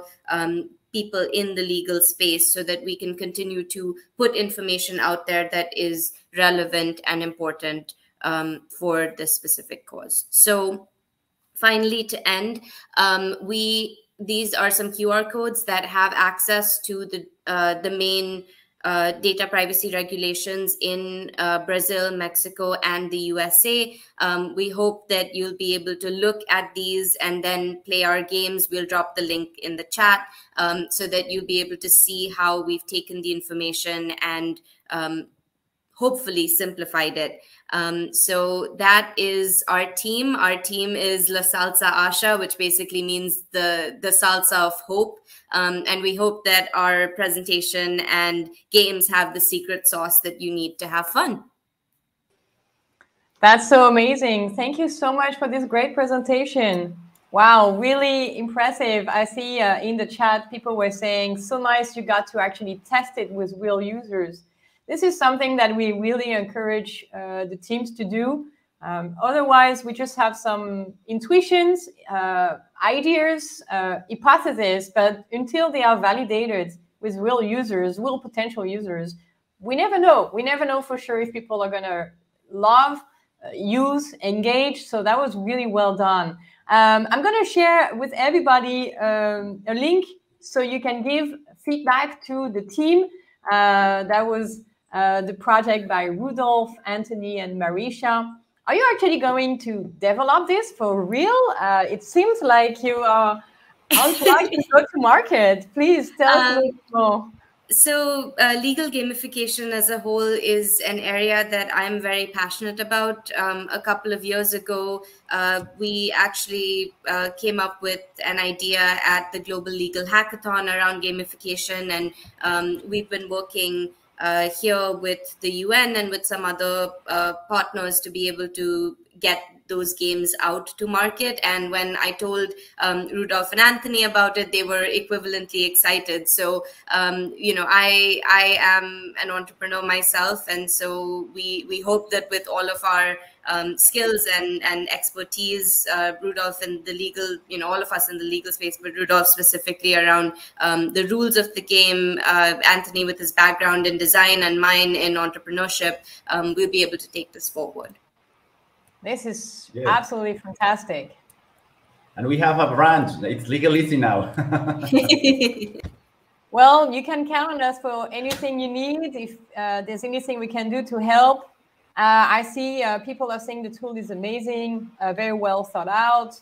[SPEAKER 10] people in the legal space, so that we can continue to put information out there that is relevant and important for the specific cause. So finally, to end, these are some QR codes that have access to the main data privacy regulations in Brazil, Mexico, and the USA. We hope that you'll be able to look at these and then play our games. We'll drop the link in the chat so that you'll be able to see how we've taken the information and hopefully simplified it. So that is our team. Our team is La Salsa Asha, which basically means the salsa of hope. And we hope that our presentation and games have the secret sauce that you need to have fun.
[SPEAKER 1] That's so amazing. Thank you so much for this great presentation. Wow, really impressive. I see in the chat, people were saying, so nice you got to actually test it with real users. This is something that we really encourage the teams to do. Otherwise, we just have some intuitions, ideas, hypotheses, but until they are validated with real users, real potential users, we never know. We never know for sure if people are going to love, use, engage. So that was really well done. I'm going to share with everybody a link so you can give feedback to the team. That was the project by Rudolph, Anthony, and Marisha. Are you actually going to develop this for real? It seems like you are on track to go to market. Please tell us a little more.
[SPEAKER 10] So legal gamification as a whole is an area that I'm very passionate about. A couple of years ago, we actually came up with an idea at the Global Legal Hackathon around gamification, and we've been working here with the UN and with some other partners to be able to get those games out to market. And when I told Rudolph and Anthony about it, they were equivalently excited. So, you know, I am an entrepreneur myself. And so we hope that with all of our skills and expertise, Rudolph and the legal, you know, all of us in the legal space, but Rudolph specifically around the rules of the game, Anthony with his background in design and mine in entrepreneurship, we'll be able to take this forward.
[SPEAKER 1] This is absolutely fantastic.
[SPEAKER 11] And we have a brand. It's Legal Easy now.
[SPEAKER 1] Well, you can count on us for anything you need. If there's anything we can do to help. I see people are saying the tool is amazing, very well thought out.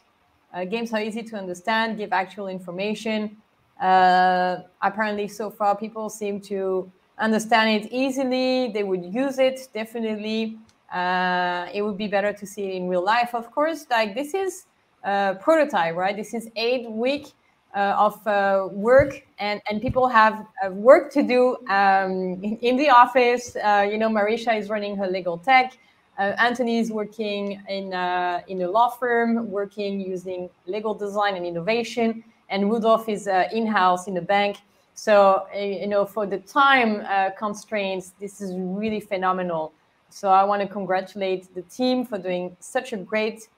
[SPEAKER 1] Games are easy to understand, give actual information. Apparently, so far, people seem to understand it easily. They would use it, definitely. It would be better to see it in real life, of course. Like, this is a prototype, right? This is 8 weeks of work, and people have work to do in the office. You know, Marisha is running her legal tech. Anthony is working in a law firm, working using legal design and innovation. and Rudolf is in-house in the bank. So, you know, for the time constraints, this is really phenomenal. So I want to congratulate the team for doing such a great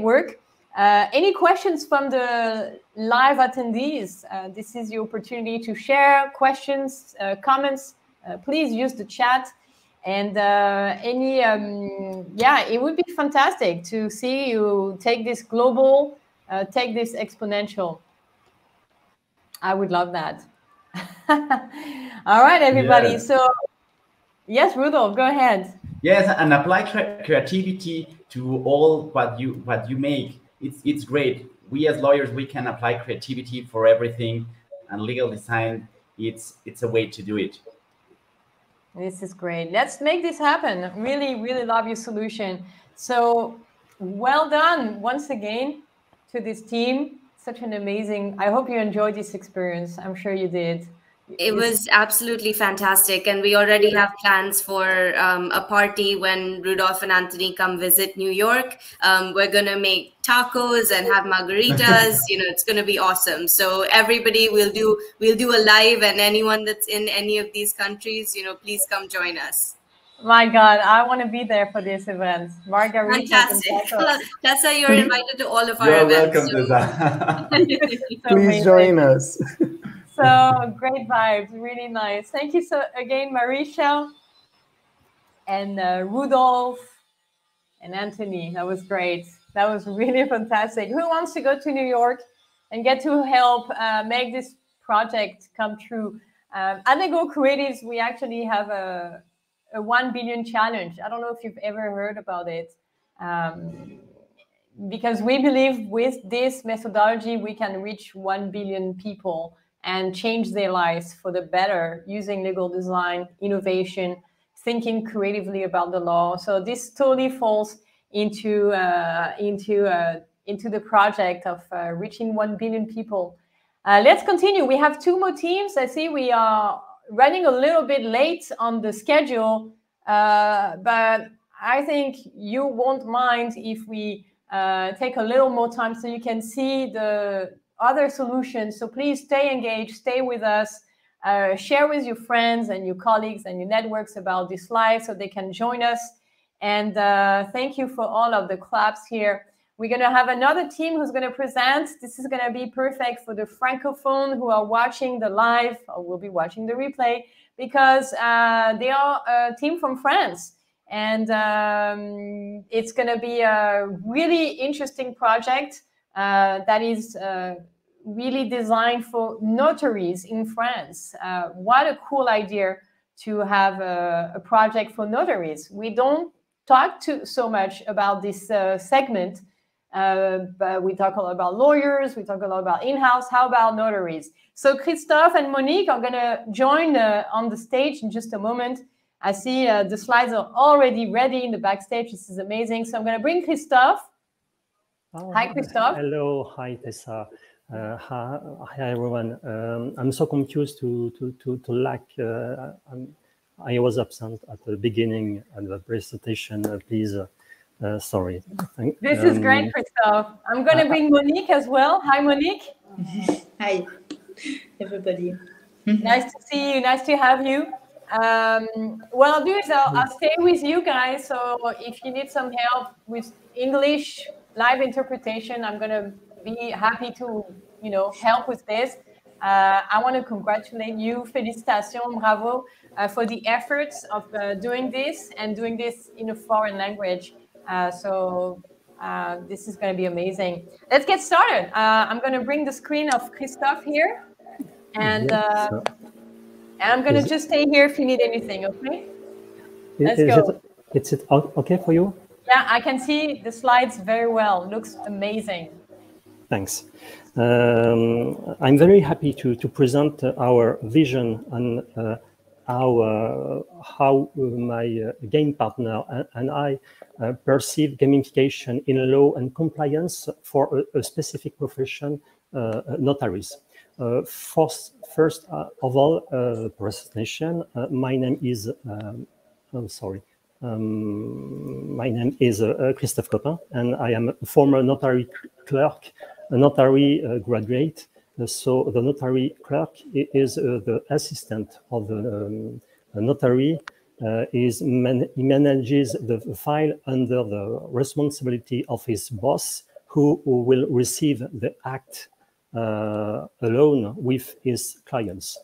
[SPEAKER 1] work. Any questions from the live attendees? This is your opportunity to share questions, comments. Please use the chat. And it would be fantastic to see you take this global, take this exponential. I would love that. All right, everybody. Yeah. So, yes, Rudolf, go ahead.
[SPEAKER 11] Yes, and apply creativity to all what you make. It's great. We as lawyers, we can apply creativity for everything, and legal design, it's a way to do it.
[SPEAKER 1] This is great. Let's make this happen. Really, really love your solution. So well done once again to this team. Such an amazing, I hope you enjoyed this experience. I'm sure you did.
[SPEAKER 10] It was absolutely fantastic. And we already have plans for a party when Rudolf and Anthony come visit New York. We're going to make tacos and have margaritas. You know, it's going to be awesome. So everybody will do a live, and anyone that's in any of these countries, you know, please come join us.
[SPEAKER 1] My God, I want to be there for this event. Margaritas.
[SPEAKER 10] Fantastic. Tessa, you're invited to all of our events.
[SPEAKER 11] You're welcome to that.
[SPEAKER 12] Please join us.
[SPEAKER 1] So great vibes, really nice. Thank you so again, Marisha and Rudolf and Anthony. That was great. That was really fantastic. Who wants to go to New York and get to help make this project come true? At Lego Creatives, we actually have a 1 billion challenge. I don't know if you've ever heard about it. Because we believe with this methodology, we can reach 1 billion people and change their lives for the better using legal design, innovation, thinking creatively about the law. So this totally falls into the project of reaching 1 billion people. Let's continue. We have 2 more teams. I see we are running a little bit late on the schedule, but I think you won't mind if we take a little more time so you can see the other solutions. So please stay engaged, stay with us, share with your friends and your colleagues and your networks about this live so they can join us. And thank you for all of the claps here. We're going to have another team who's going to present. This is going to be perfect for the Francophone who are watching the live or will be watching the replay, because they are a team from France. And it's going to be a really interesting project that is really designed for notaries in France. What a cool idea to have a project for notaries. We don't talk so much about this segment, but we talk a lot about lawyers, we talk a lot about in-house. How about notaries? So Christophe and Monique are going to join on the stage in just a moment. I see the slides are already ready in the backstage. This is amazing. So I'm going to bring Christophe. Hi, Christophe.
[SPEAKER 13] Hello. Hi, Tessa. Hi, everyone. I'm so confused to lack. I was absent at the beginning of the presentation. Please, sorry.
[SPEAKER 1] This is great, Christophe. I'm going to bring Monique as well. Hi, Monique.
[SPEAKER 14] Hi, everybody.
[SPEAKER 1] Nice to see you. Nice to have you. What I'll do is I'll stay with you guys. So if you need some help with English live interpretation, I'm going to be happy to, help with this. I want to congratulate you. Félicitations, bravo, for the efforts of doing this and doing this in a foreign language. This is going to be amazing. Let's get started. I'm going to bring the screen of Christophe here. And I'm going to just stay here if you need anything, okay? Let's go.
[SPEAKER 13] Is it okay for you?
[SPEAKER 1] Yeah, I can see the slides very well. Looks amazing.
[SPEAKER 13] Thanks. I'm very happy to present our vision and how my game partner and I perceive gamification in law and compliance for a specific profession, notaries. First of all, presentation. My name is. My name is Christophe Copin, and I am a former notary clerk, a notary graduate, So the notary clerk is the assistant of the notary. He manages the file under the responsibility of his boss, who will receive the act alone with his clients.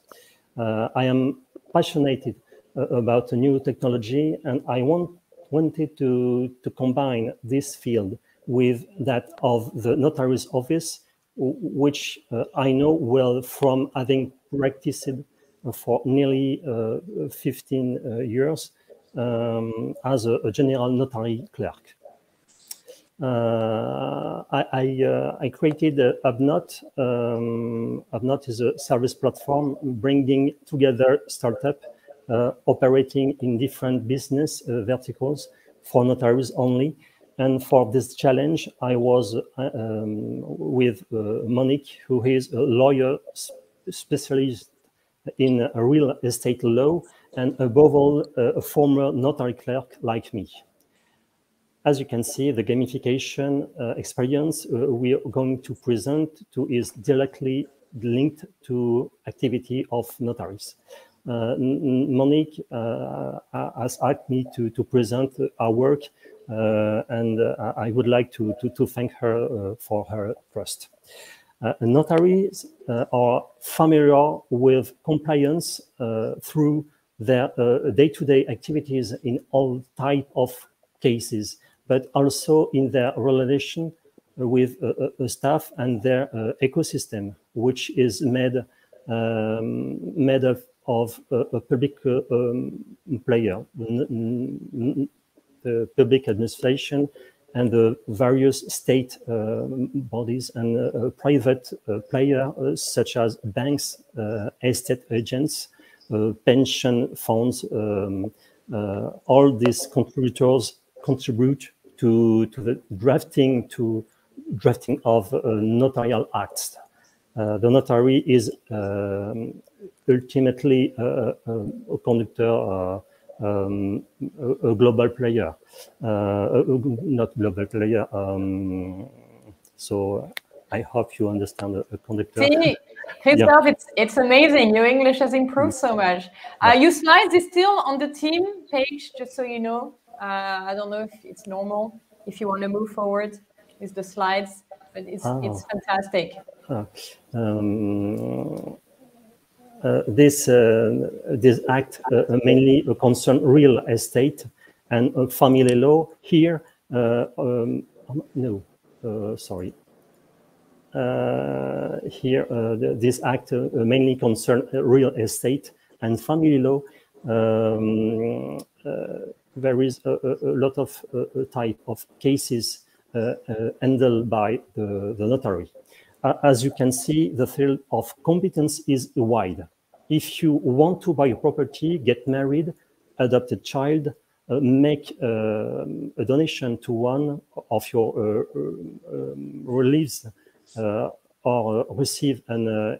[SPEAKER 13] I am passionate about new technology, and I wanted to combine this field with that of the notary's office, which I know well from having practiced for nearly 15 years as a general notary clerk. I created Upnot. Upnot is a service platform bringing together startups operating in different business verticals for notaries only. And for this challenge, I was with Monique, who is a lawyer specialist in real estate law, and above all, a former notary clerk like me. As you can see, the gamification experience we are going to present to is directly linked to activity of notaries. Monique has asked me to present our work, and I would like to thank her for her trust. Notaries are familiar with compliance through their day-to-day activities in all types of cases, but also in their relation with staff and their ecosystem, which is made up of a public player, the public administration, and the various state bodies and private players such as banks, estate agents, pension funds. All these contributors contribute to the drafting of notarial acts. The notary is ultimately a conductor, a global player, not global player. So I hope you understand a conductor.
[SPEAKER 1] See, Christophe, yeah. It's amazing. Your English has improved so much. Your slides is still on the team page, just so you know. I don't know if it's normal, if you want to move forward with the slides, but it's fantastic.
[SPEAKER 13] This act mainly concern real estate and family law. Here, here, this act mainly concern real estate and family law. There is a lot of type of cases handled by the notary. As you can see, the field of competence is wide. If you want to buy a property, get married, adopt a child, make a donation to one of your relatives, or receive an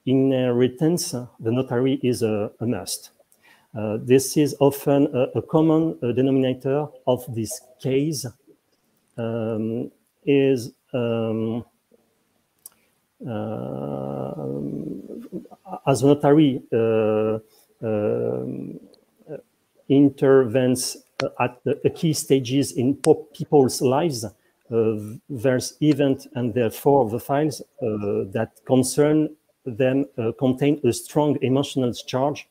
[SPEAKER 13] inheritance, the notary is a must. This is often a common denominator of this case is as a notary intervenes at the key stages in people's lives, there's event and therefore the files that concern them contain a strong emotional charge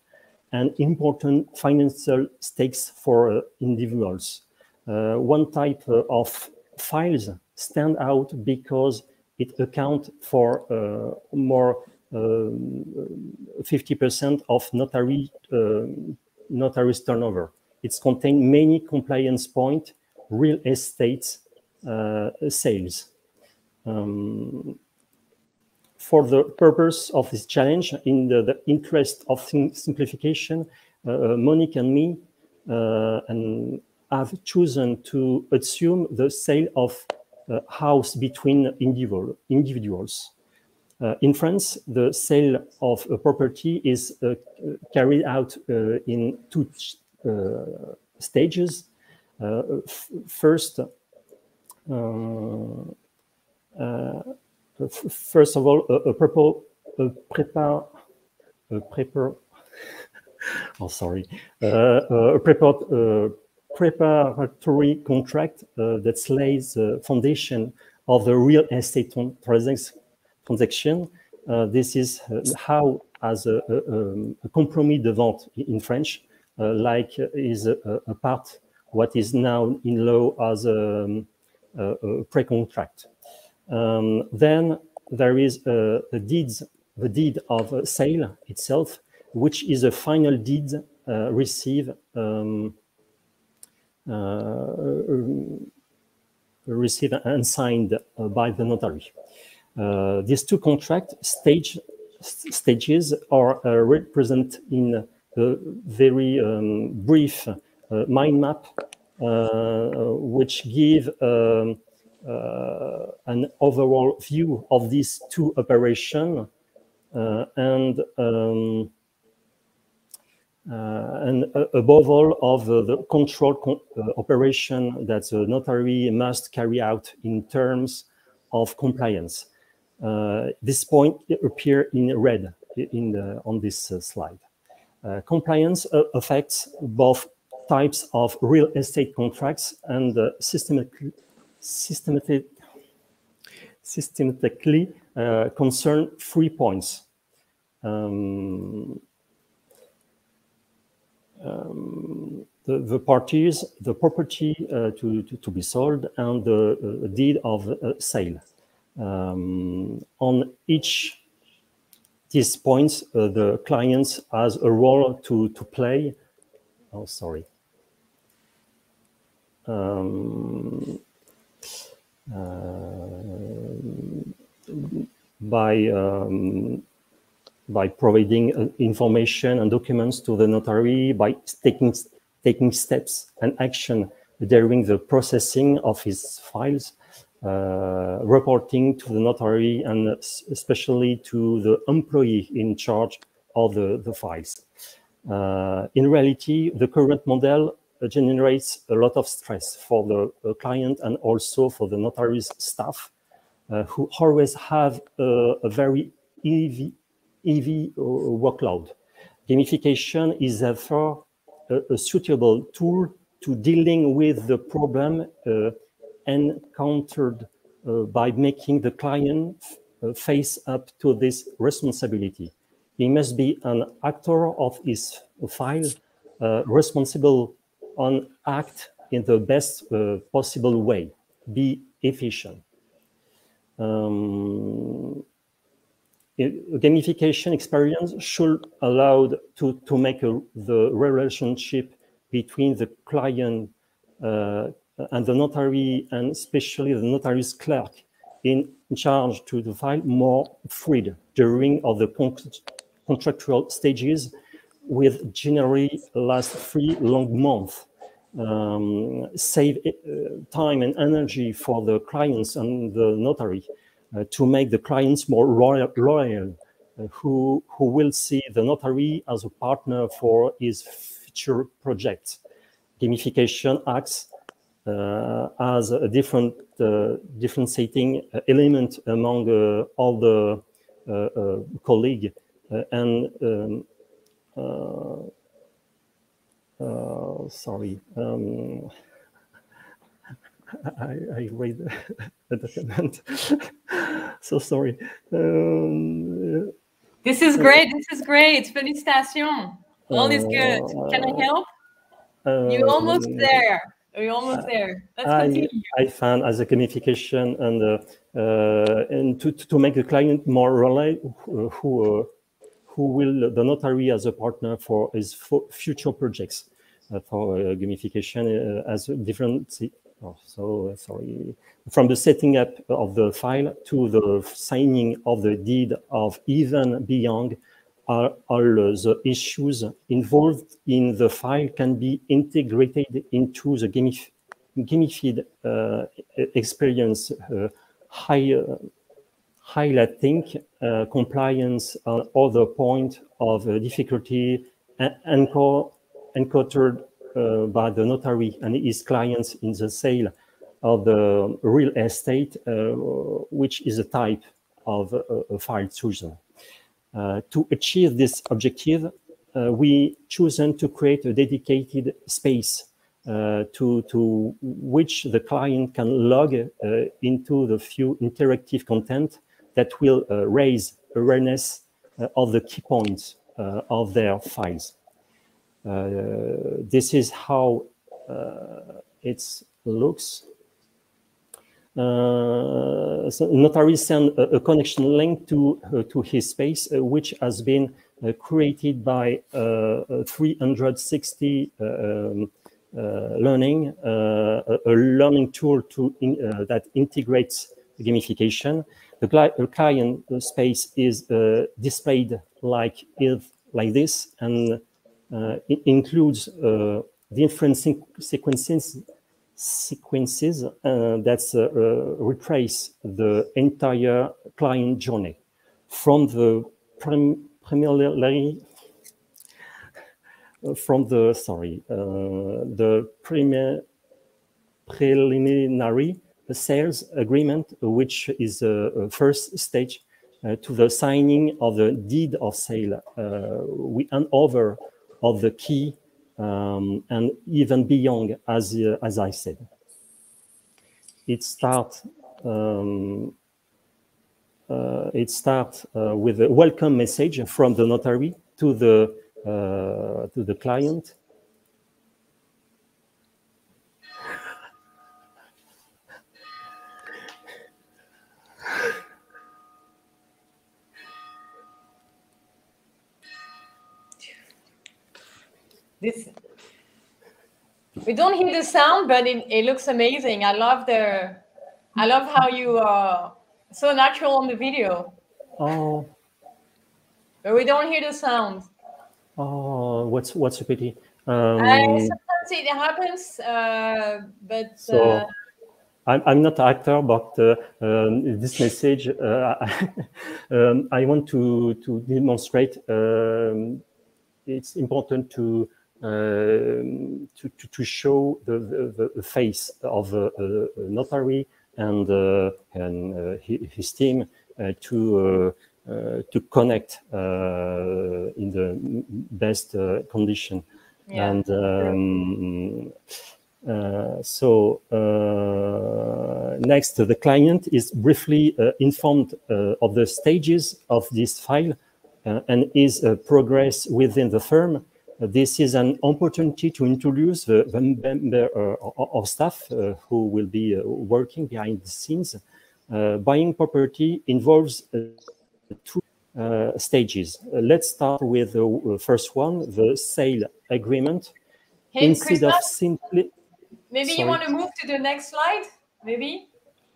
[SPEAKER 13] and important financial stakes for individuals. One type of files stand out because it accounts for more 50% of notary's turnover. It's contained many compliance points, real estate sales. For the purpose of this challenge, in the interest of simplification, Monique and me have chosen to assume the sale of a house between individuals. In France, the sale of a property is carried out in two stages. First, first of all, a preparatory contract that lays the foundation of the real estate transaction. This is how, as a compromis de vente in French, like is a part what is now in law as a pre-contract. Then there is the deed of sale itself, which is a final deed received and signed by the notary. These two contract stages are represented in a very brief mind map, which give an overall view of these two operations and above all of the control operation that the notary must carry out in terms of compliance. This point appears in red on this slide. Compliance affects both types of real estate contracts and systematically concern 3 points. The parties, the property to be sold, and the deed of sale. On each these points, the client has a role to play. Oh, sorry. By providing information and documents to the notary, by taking steps and action during the processing of his files, reporting to the notary, and especially to the employee in charge of the files. In reality, the current model generates a lot of stress for the client and also for the notary's staff, who always have a very heavy workload. Gamification is therefore a suitable tool to dealing with the problem encountered by making the client face up to this responsibility. He must be an actor of his file, responsible and act in the best possible way, be efficient. Gamification experience should allow to make the relationship between the client and the notary, and especially the notary's clerk in charge to the file, more freed during of the contractual stages, with generally last 3 long months. Save time and energy for the clients and the notary to make the clients more loyal, who will see the notary as a partner for his future projects. Gamification acts as a differentiating element among all the colleagues and sorry, I read the document. So sorry.
[SPEAKER 1] This is great. This is great. Félicitations. All is good. Can I help? You're almost there. You're almost there. Let's continue.
[SPEAKER 13] I found as a gamification and to make the client more reliable, who will the notary as a partner for his future projects. For gamification as different. Oh, so sorry. From the setting up of the file to the signing of the deed, of even beyond, all the issues involved in the file can be integrated into the gamified experience, highlighting compliance on other point of difficulty encountered by the notary and his clients in the sale of the real estate, which is a type of a file chosen. To achieve this objective, we chosen to create a dedicated space to which the client can log into the few interactive content that will raise awareness of the key points of their files. This is how it looks. So Notary sent a connection link to his space, which has been created by 360 Learning, a learning tool that integrates gamification. The client space is displayed like this, and it includes different sequences that retrace the entire client journey from the preliminary sales agreement, which is a first stage, to the signing of the deed of sale. We hand over of the key and even beyond, as I said. It starts with a welcome message from the notary to the client.
[SPEAKER 1] We don't hear the sound, but it looks amazing. I love how you are so natural on the video.
[SPEAKER 13] Oh.
[SPEAKER 1] But we don't hear the sound.
[SPEAKER 13] Oh, what's a pity.
[SPEAKER 1] Sometimes it happens, but
[SPEAKER 13] so I'm not an actor, but this message I want to demonstrate. It's important to show the face of a notary and his team to connect in the best condition. Yeah. And next, the client is briefly informed of the stages of this file and his progress within the firm. This is an opportunity to introduce the member of staff who will be working behind the scenes. Buying property involves two stages. Let's start with the first one, the sale agreement.
[SPEAKER 1] Hey,
[SPEAKER 13] instead of simply...
[SPEAKER 1] Maybe you want to move to the next slide, maybe?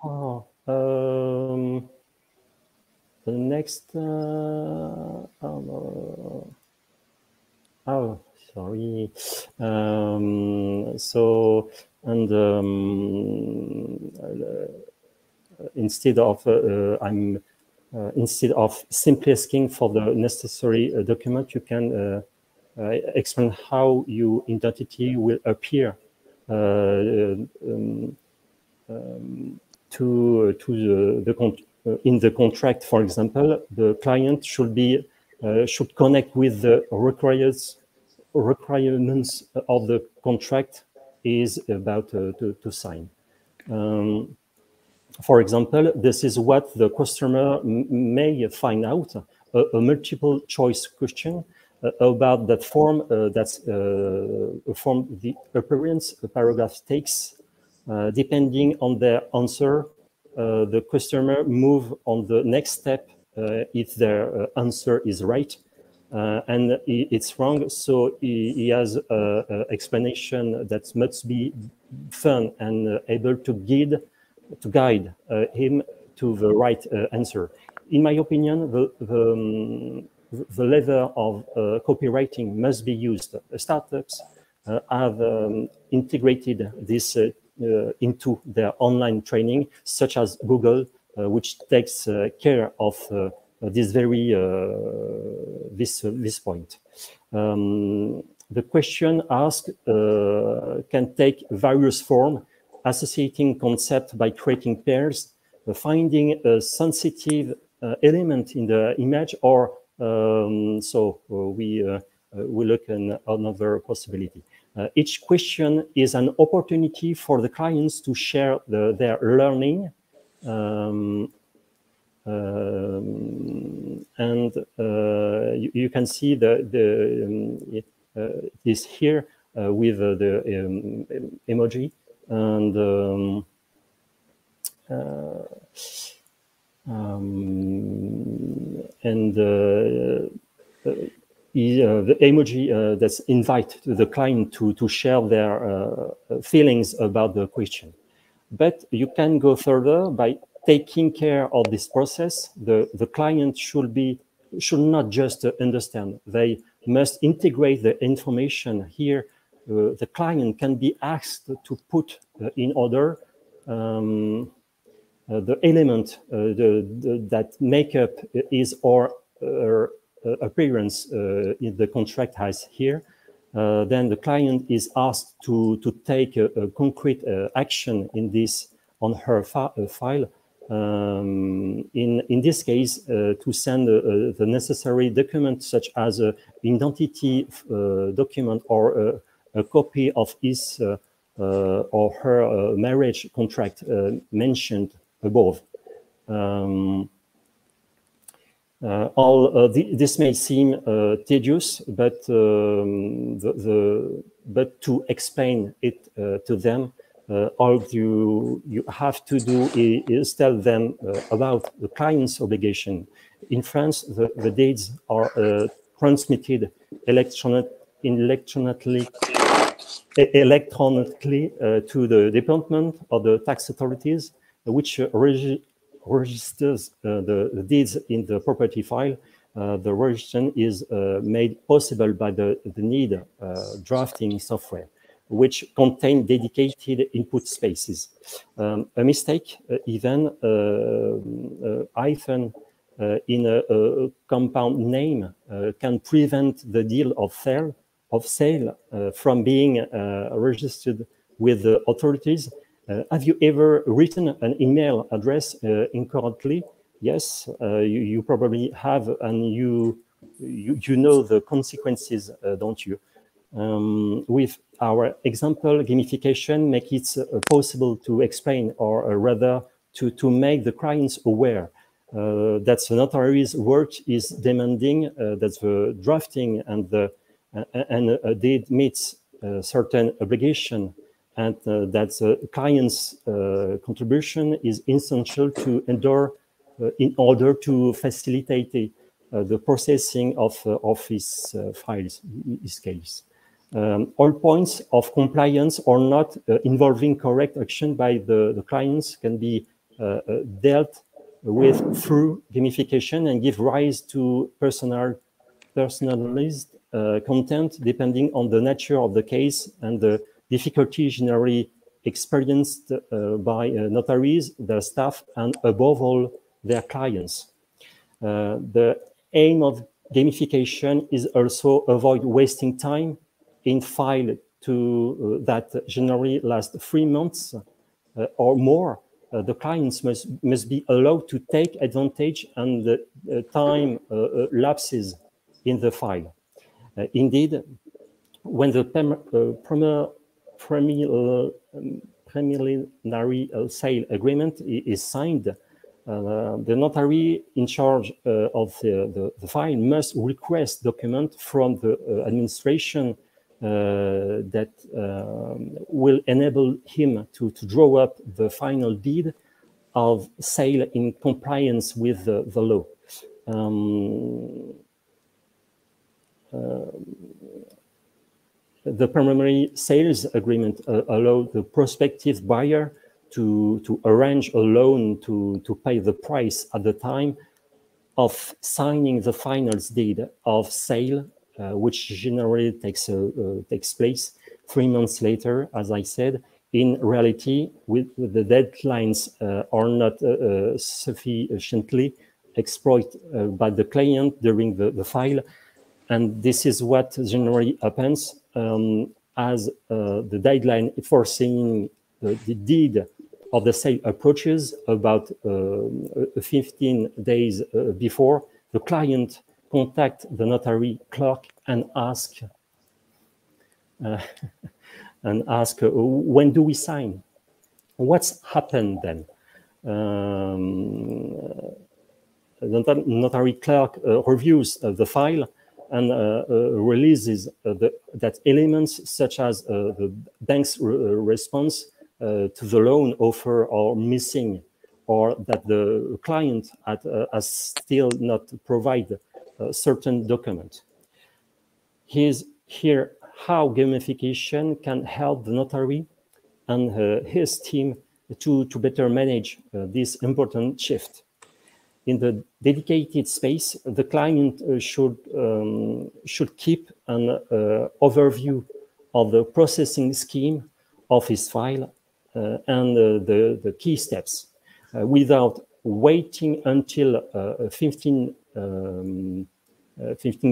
[SPEAKER 13] Oh, the next... Oh, sorry. Instead of simply asking for the necessary document, you can explain how your identity will appear in the contract. For example, the client should connect with the requirements of the contract is about to sign. For example, this is what the customer may find out, a multiple choice question about that form, that's from the appearance a paragraph takes. Depending on their answer, the customer move on the next step if their answer is right and it's wrong. So he has an explanation that must be fun and able to guide him to the right answer. In my opinion, the level of copywriting must be used. Startups have integrated this into their online training, such as Google, which takes care of this point. The question asked can take various forms, associating concepts by creating pairs, finding a sensitive element in the image, or so we look at another possibility. Each question is an opportunity for the clients to share their learning, and you can see it is here with the emoji, and the emoji that's invite the client to share their feelings about the question. But you can go further by taking care of this process. The client should not just understand. They must integrate the information here. The client can be asked to put in order the element that make up his or her appearance in the contract has here. Then the client is asked to take a concrete action in this on her file. In this case, to send the necessary document, such as an identity document or a copy of his or her marriage contract mentioned above. This may seem tedious, but to explain it to them, all you have to do is tell them about the client's obligation. In France, the deeds are transmitted electronically to the department of the tax authorities, which registers the deeds in the property file. The registration is made possible by the need drafting software, which contain dedicated input spaces. A mistake, even hyphen in a compound name, can prevent the deal of sale from being registered with the authorities. Have you ever written an email address incorrectly? Yes, you probably have, and you know the consequences, don't you? With our example, gamification makes it possible to explain, or rather to make the clients aware that the notary's work is demanding, that the drafting and a deed meets certain obligation, and that the client's contribution is essential to endure in order to facilitate the processing of his files, his case. All points of compliance or not involving correct action by the clients can be dealt with through gamification and give rise to personalized content depending on the nature of the case and the difficulty generally experienced by notaries, their staff, and above all, their clients. The aim of gamification is also avoid wasting time in file that generally last 3 months or more. The clients must be allowed to take advantage and the time lapses in the file. Indeed, when the preliminary sale agreement is signed, the notary in charge of the file must request document from the administration that will enable him to draw up the final deed of sale in compliance with the law. The preliminary sales agreement allows the prospective buyer to arrange a loan to pay the price at the time of signing the final deed of sale, which generally takes place 3 months later, as I said. In reality, with the deadlines are not sufficiently exploited by the client during the file, and this is what generally happens as the deadline foreseeing the deed of the sale approaches about 15 days before, the client contact the notary clerk and ask when do we sign? What's happened then? The notary clerk reviews the file and releases that elements such as the bank's response to the loan offer are missing, or that the client has still not provided a certain document. Here how gamification can help the notary and his team to better manage this important shift. In the dedicated space, the client should keep an overview of the processing scheme of his file and the key steps without waiting until 15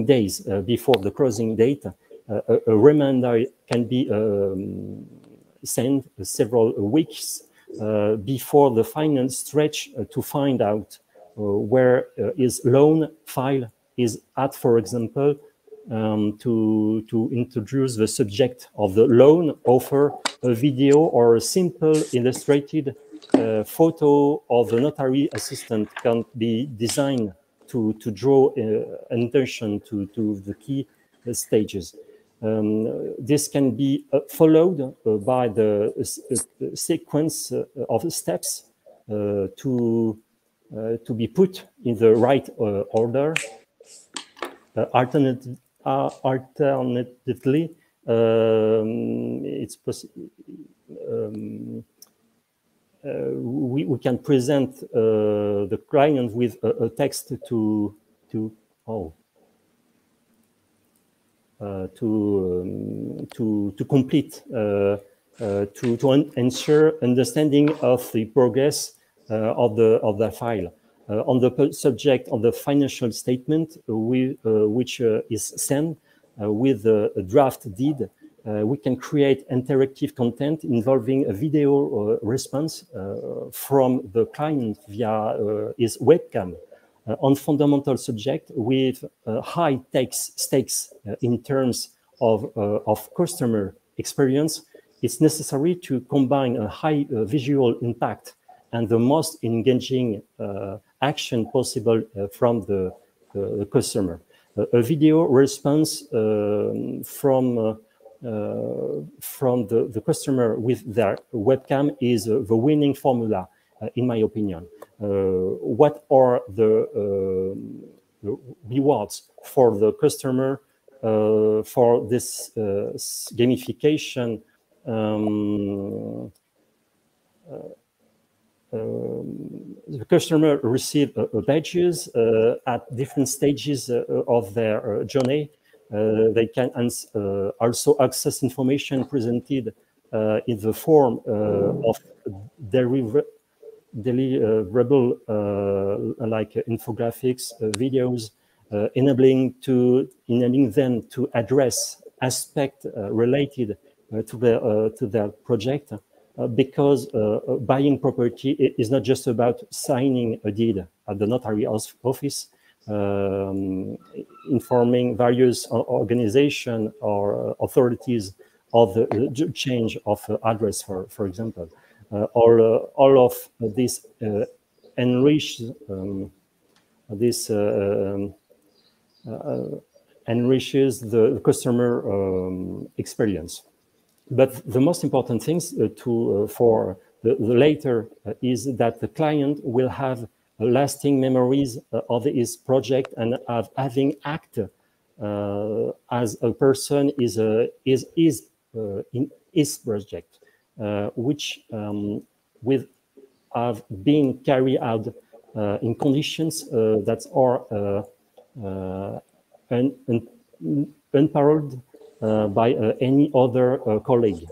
[SPEAKER 13] days before the closing date. A reminder can be sent several weeks before the final stretch to find out where his loan file is at, for example, to introduce the subject of the loan offer, a video or a simple illustrated photo of the notary assistant can be designed to draw attention to the key stages. This can be followed by the sequence of steps to be put in the right order. Alternatively, it's possible. We can present the client with a text to complete to ensure understanding of the progress of the file. On the subject of the financial statement, which is sent with a draft deed, we can create interactive content involving a video response from the client via his webcam on fundamental subject with high stakes in terms of customer experience. It's necessary to combine a high visual impact and the most engaging action possible from the customer. A video response from the customer with their webcam is the winning formula, in my opinion. What are the rewards for the customer for this gamification? The customer receive badges at different stages of their journey. They can also access information presented in the form of deliverable like infographics, videos, enabling them to address aspects related to their project. Because buying property is not just about signing a deed at the notary office, informing various organizations or authorities of the change of address, for example. All of this enriches the customer experience. But the most important things for the later is that the client will have lasting memories of his project and of having acted as a person is in his project, which have been carried out in conditions that are unparalleled by any other colleague.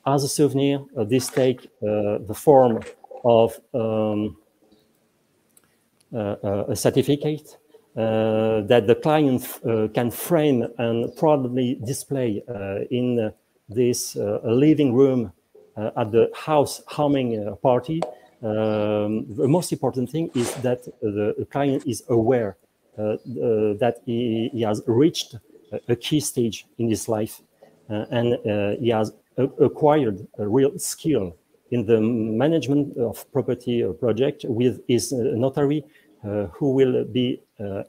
[SPEAKER 13] As a souvenir, this take the form of a certificate that the client can frame and proudly display in this living room at the housewarming party, the most important thing is that the client is aware that he has reached a key stage in his life, and he has acquired a real skill in the management of property project with his notary, who will be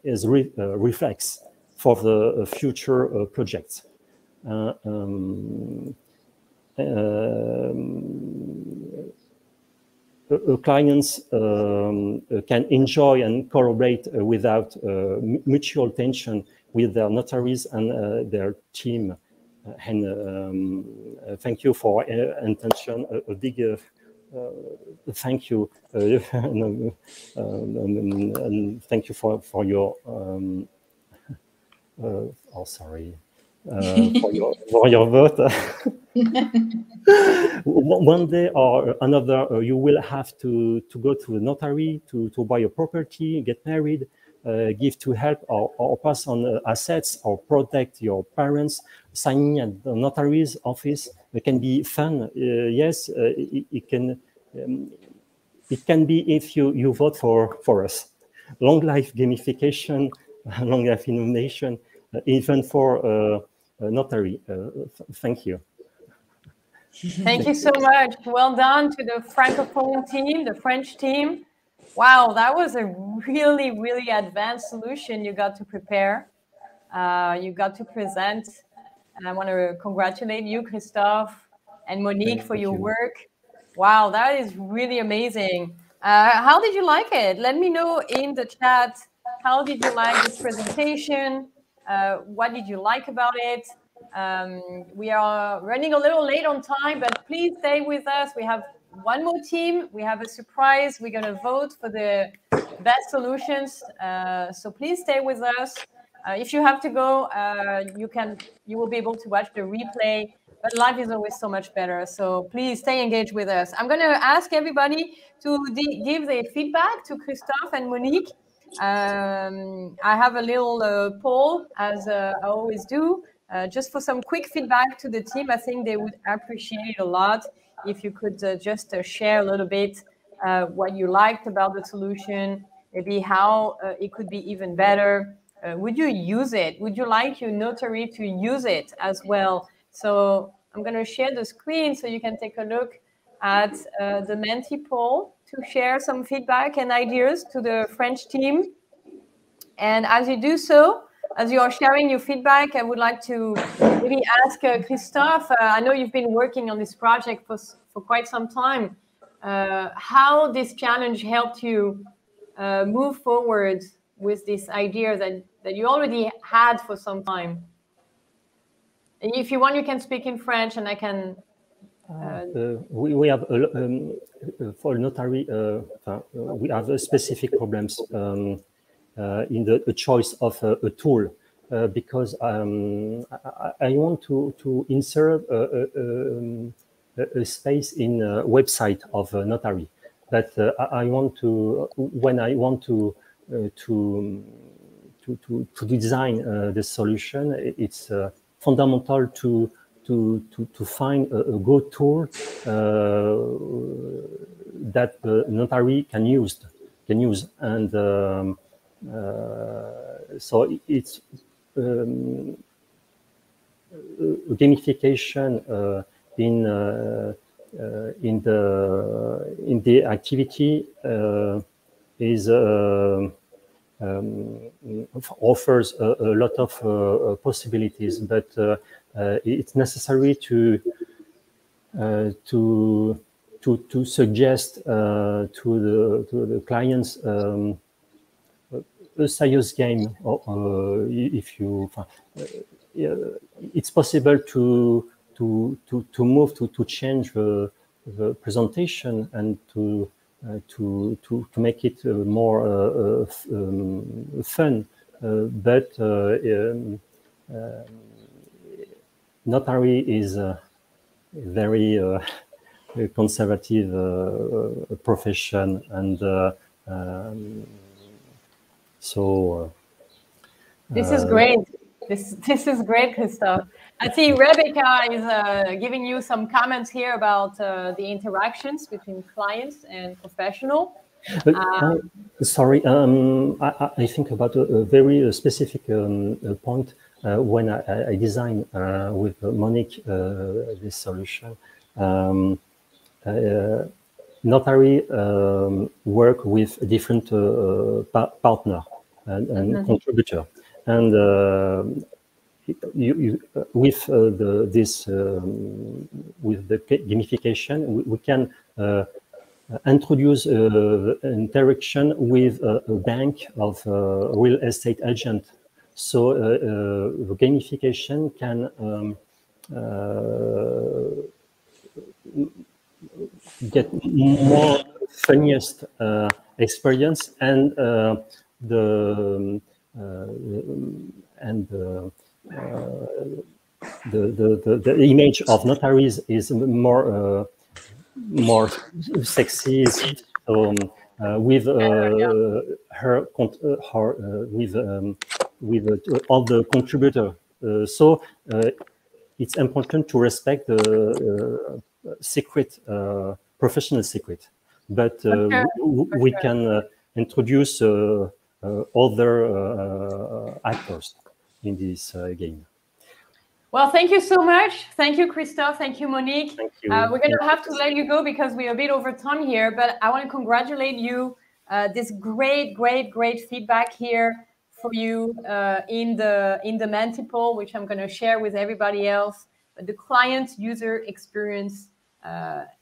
[SPEAKER 13] his reflex for the future projects. Clients can enjoy and collaborate without mutual tension with their notaries and their team. And thank you for attention. A big thank you, and thank you for your. Oh, sorry. For your vote. One day or another, you will have to go to a notary to buy a property, get married, give to help or pass on assets or protect your parents. Signing at the notary's office, it can be fun. Yes, it can be if you vote for us. Long life gamification, long life innovation, even for notary. Thank you.
[SPEAKER 1] Thank you so much. Well done to the Francophone team, the French team. Wow, that was a really, really advanced solution you got to prepare. You got to present. And I want to congratulate you, Christophe, and Monique for your work. Wow, that is really amazing. How did you like it? Let me know in the chat. How did you like this presentation? What did you like about it? We are running a little late on time, but please stay with us. We have one more team. We have a surprise. We're going to vote for the best solutions. So please stay with us. If you have to go, you will be able to watch the replay, but live is always so much better. So please stay engaged with us. I'm going to ask everybody to give their feedback to Christophe and Monique. I have a little poll, as I always do, just for some quick feedback to the team. I think they would appreciate it a lot if you could just share a little bit what you liked about the solution, maybe how it could be even better. Would you use it? Would you like your notary to use it as well? So I'm going to share the screen so you can take a look at the Menti poll to share some feedback and ideas to the French team. And as you do so, as you are sharing your feedback, I would like to maybe ask Christophe, I know you've been working on this project for quite some time, how this challenge helped you move forward with this idea that you already had for some time. And if you want, you can speak in French and I can...
[SPEAKER 13] we have, for notary, we have specific problems in the choice of a tool, because I want to insert a space in a website of a notary. But I want to, when I want to design the solution, it's fundamental to find a good tool that the notary can use, and so it's gamification in the activity is offers a lot of possibilities, but it's necessary to suggest to the clients a serious game. If you, it's possible to move to change the presentation and to make it more fun, but notary is a very conservative profession, and
[SPEAKER 1] so this is great. This is great, Christophe. I see Rebecca is giving you some comments here about the interactions between clients and professional.
[SPEAKER 13] Sorry, I think about a very specific point when I designed with Monique this solution. Notary work with different partner and contributor, and with the gamification, we can introduce interaction with a bank of real estate agent. So the gamification can get more funniest experience, and the image of notaries is more sexy. So with all the contributor. So it's important to respect the secret, professional secret, but we can introduce other actors in this game.
[SPEAKER 1] Well, thank you so much. Thank you, Christophe. Thank you, Monique.
[SPEAKER 13] Thank you.
[SPEAKER 1] We're going to have to let you go because we're a bit over time here, but I want to congratulate you. This great feedback here for you in the Mentiple, which I'm going to share with everybody else. But the client user experience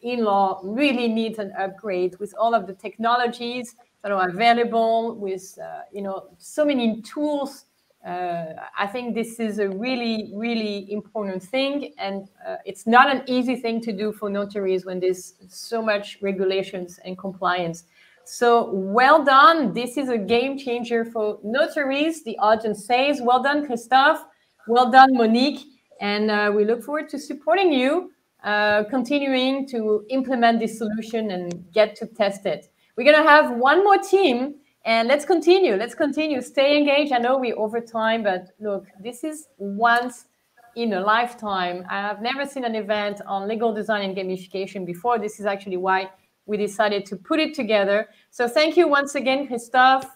[SPEAKER 1] in law really needs an upgrade with all of the technologies that are available, with so many tools. I think this is a really important thing, and it's not an easy thing to do for notaries when there's so much regulations and compliance. So well done. This is a game changer for notaries. The audience says, well done, Christophe. Well done, Monique. And we look forward to supporting you, continuing to implement this solution and get to test it. We're going to have one more team, and let's continue. Stay engaged. I know we're over time, but look, this is once in a lifetime. I have never seen an event on legal design and gamification before. This is actually why we decided to put it together. So thank you once again, Christophe,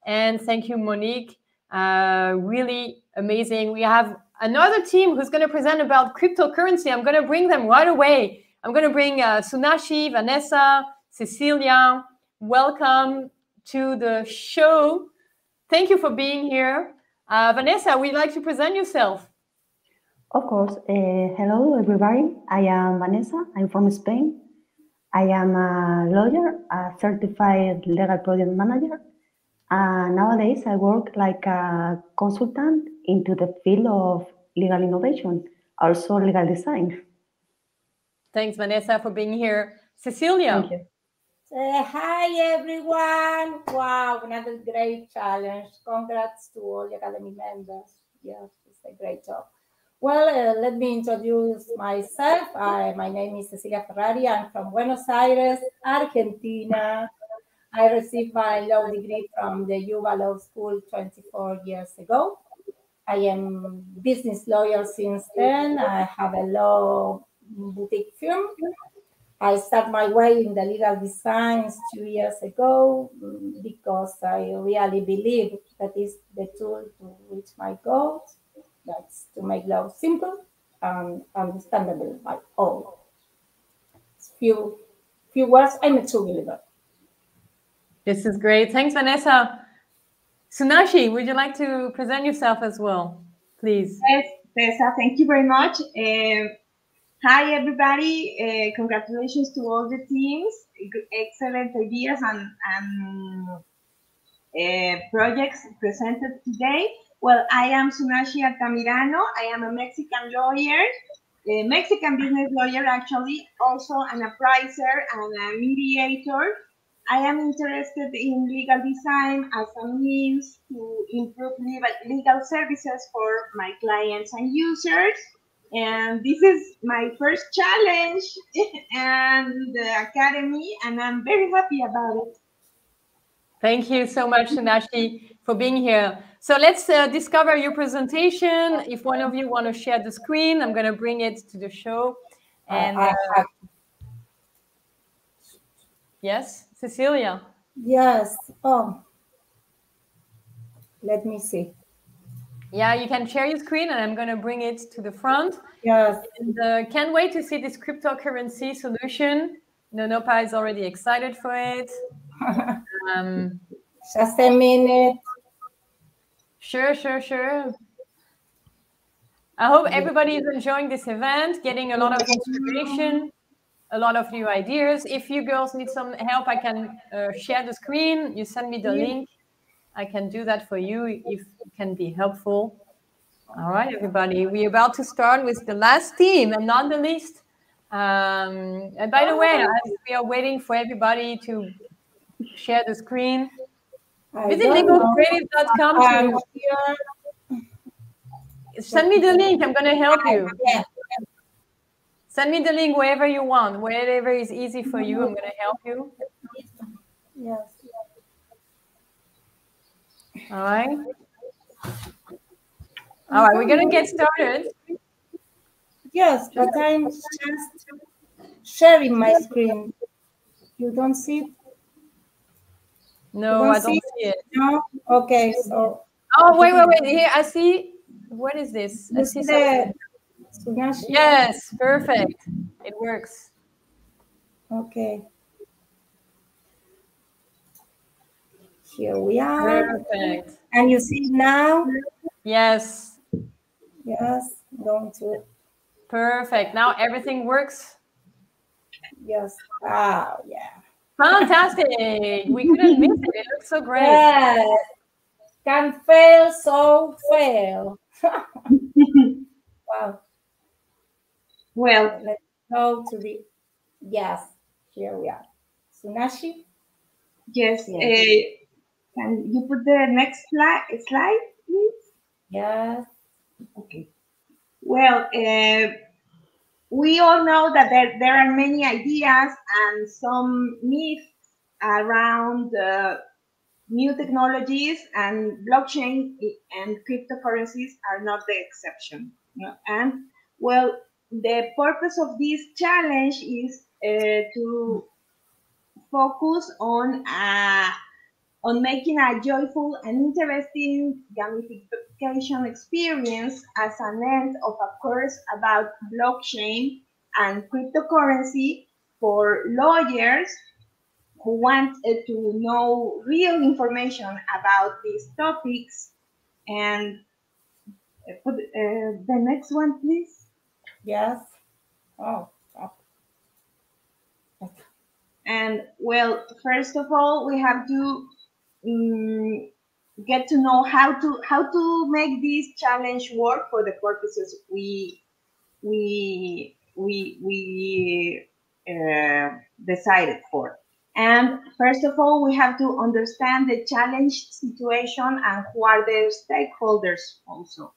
[SPEAKER 1] and thank you, Monique. Really amazing. We have another team who's going to present about cryptocurrency. I'm going to bring them right away. I'm going to bring Sunashi, Vanessa, Cecilia. Welcome to the show. Thank you for being here. Vanessa, would you like to present yourself?
[SPEAKER 15] Of course. Hello, everybody. I am Vanessa. I'm from Spain. I am a lawyer, a certified legal project manager. Nowadays, I work like a consultant into the field of legal innovation, also legal design.
[SPEAKER 1] Thanks, Vanessa, for being here. Cecilia.
[SPEAKER 15] Thank you.
[SPEAKER 16] Hi, everyone. Wow, another great challenge. Congrats to all the Academy members. Yes, it's a great job. Well, let me introduce myself. My name is Cecilia Ferrari. I'm from Buenos Aires, Argentina. I received my law degree from the UBA Law School 24 years ago. I am a business lawyer since then. I have a law boutique firm. I started my way in the legal design 2 years ago because I really believe that is the tool to reach my goals. That's to make law simple and understandable by all. Few words, I'm a true believer.
[SPEAKER 1] This is great. Thanks, Vanessa. Sunashi, would you like to present yourself as well, please?
[SPEAKER 17] Yes, Tessa, thank you very much. Hi, everybody. Congratulations to all the teams. Excellent ideas and projects presented today. Well, I am Sunashi Altamirano. I am a Mexican lawyer, a Mexican business lawyer, actually, also an appraiser and a mediator. I am interested in legal design as a means to improve legal services for my clients and users. And this is my first challenge and the Academy, and I'm very happy about it.
[SPEAKER 1] Thank you so much, Sunashi, for being here. So let's discover your presentation. If one of you want to share the screen, I'm going to bring it to the show. And yes, Cecilia.
[SPEAKER 16] Yes. Oh, let me see.
[SPEAKER 1] Yeah, you can share your screen, and I'm going to bring it to the front.
[SPEAKER 16] Yes.
[SPEAKER 1] And can't wait to see this cryptocurrency solution. Nonopa is already excited for it.
[SPEAKER 16] Just a minute.
[SPEAKER 1] Sure. I hope everybody is enjoying this event, getting a lot of inspiration, a lot of new ideas. If you girls need some help, I can share the screen. You send me the link. I can do that for you if it can be helpful. All right, everybody. We're about to start with the last team and not the least. And by the way, as we are waiting for everybody to share the screen, visit legalcreative.com to send me the link. I'm going to help you.
[SPEAKER 16] Yeah.
[SPEAKER 1] Send me the link wherever you want, wherever is easy for you. I'm going to help you.
[SPEAKER 16] Yes.
[SPEAKER 1] All right. All right, we're going to get started.
[SPEAKER 16] Yes, but I'm just sharing my screen. You don't see it?
[SPEAKER 1] No, I don't see it.
[SPEAKER 16] No? Okay, so.
[SPEAKER 1] Oh, wait. Here, I see. What is this? I see something. Yes, perfect. It works.
[SPEAKER 16] Okay. Here we are.
[SPEAKER 1] Perfect.
[SPEAKER 16] And you see now?
[SPEAKER 1] Yes.
[SPEAKER 16] Yes, going to it.
[SPEAKER 1] Perfect. Now everything works.
[SPEAKER 16] Yes. Wow, yeah.
[SPEAKER 1] Fantastic. We couldn't miss it. It looks so great.
[SPEAKER 16] Yes. Can fail, so fail. Wow.
[SPEAKER 17] Well,
[SPEAKER 16] let's go to the, yes, here we are. Sunashi?
[SPEAKER 17] Yes. Can you put the next slide, please?
[SPEAKER 16] Yes.
[SPEAKER 17] Okay. Well, we all know that there are many ideas and some myths around new technologies, and blockchain and cryptocurrencies are not the exception. And well, the purpose of this challenge is to focus on making a joyful and interesting gamification experience as an end of a course about blockchain and cryptocurrency for lawyers who want to know real information about these topics. And put the next one, please.
[SPEAKER 16] Yes. Oh.
[SPEAKER 17] And well, first of all, we have to get to know how to make this challenge work for the purposes we decided for. And first of all, we have to understand the challenge situation and who are the stakeholders also.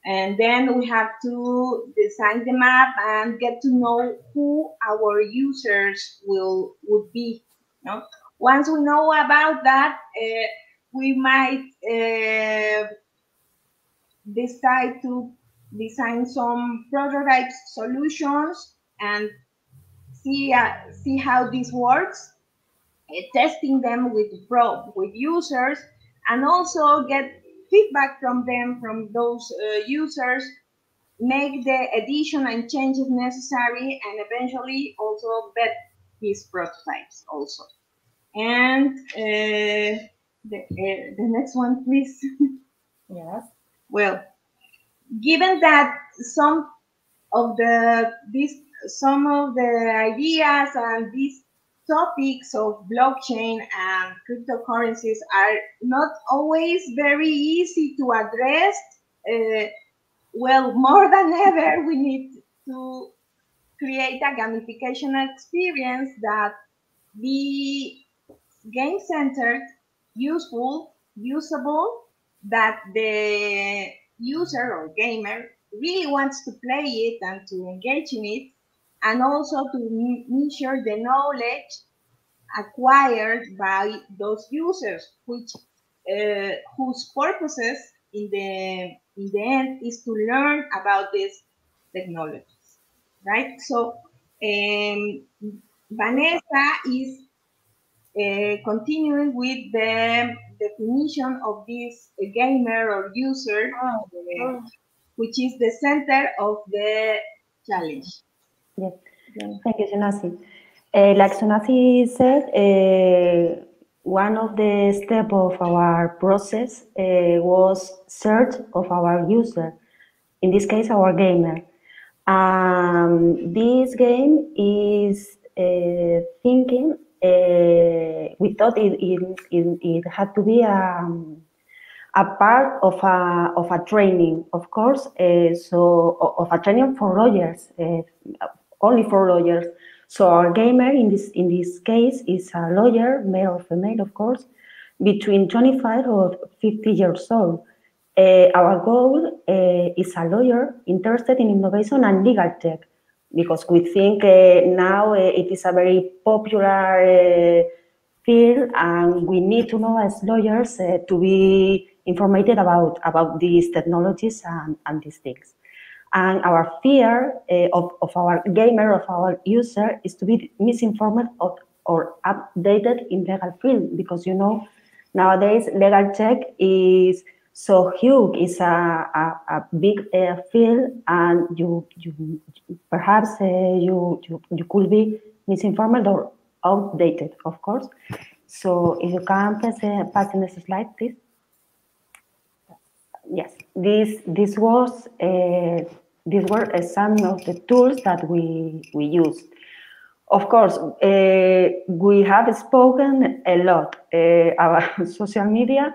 [SPEAKER 17] And then we have to design the map and get to know who our users would be. Once we know about that, we might decide to design some prototype solutions and see how this works, testing them with users, and also get feedback from them, from those users, make the addition and changes necessary, and eventually also vet these prototypes also. And the next one, please.
[SPEAKER 16] Yes.
[SPEAKER 17] Well, given that some of the ideas and these topics of blockchain and cryptocurrencies are not always very easy to address, well, more than ever, we need to create a gamification experience that be game-centered, useful, usable, that the user or gamer really wants to play it and to engage in it, and also to measure the knowledge acquired by those users, which whose purposes in the end is to learn about these technologies, right? So Vanessa is continuing with the definition of this gamer or user, which is the center of the challenge.
[SPEAKER 15] Yes, thank you, Sunasi. Like Sunasi said, one of the steps of our process was search of our user, in this case, our gamer. This game is thinking, we thought it had to be a part of a training, of course, so of a training for lawyers, only for lawyers. So our gamer in this case is a lawyer, male or female, of course, between 25 or 50 years old. Our goal is a lawyer interested in innovation and legal tech, because we think now it is a very popular field, and we need to know as lawyers to be informed about these technologies and these things. And our fear of our gamer, of our user, is to be misinformed or updated in legal field, because nowadays legal tech is so huge, it's a big field, and you perhaps you could be misinformed or outdated, of course. So if you can pass the next slide, please. Yes, these were some of the tools that we used. Of course, we have spoken a lot about social media.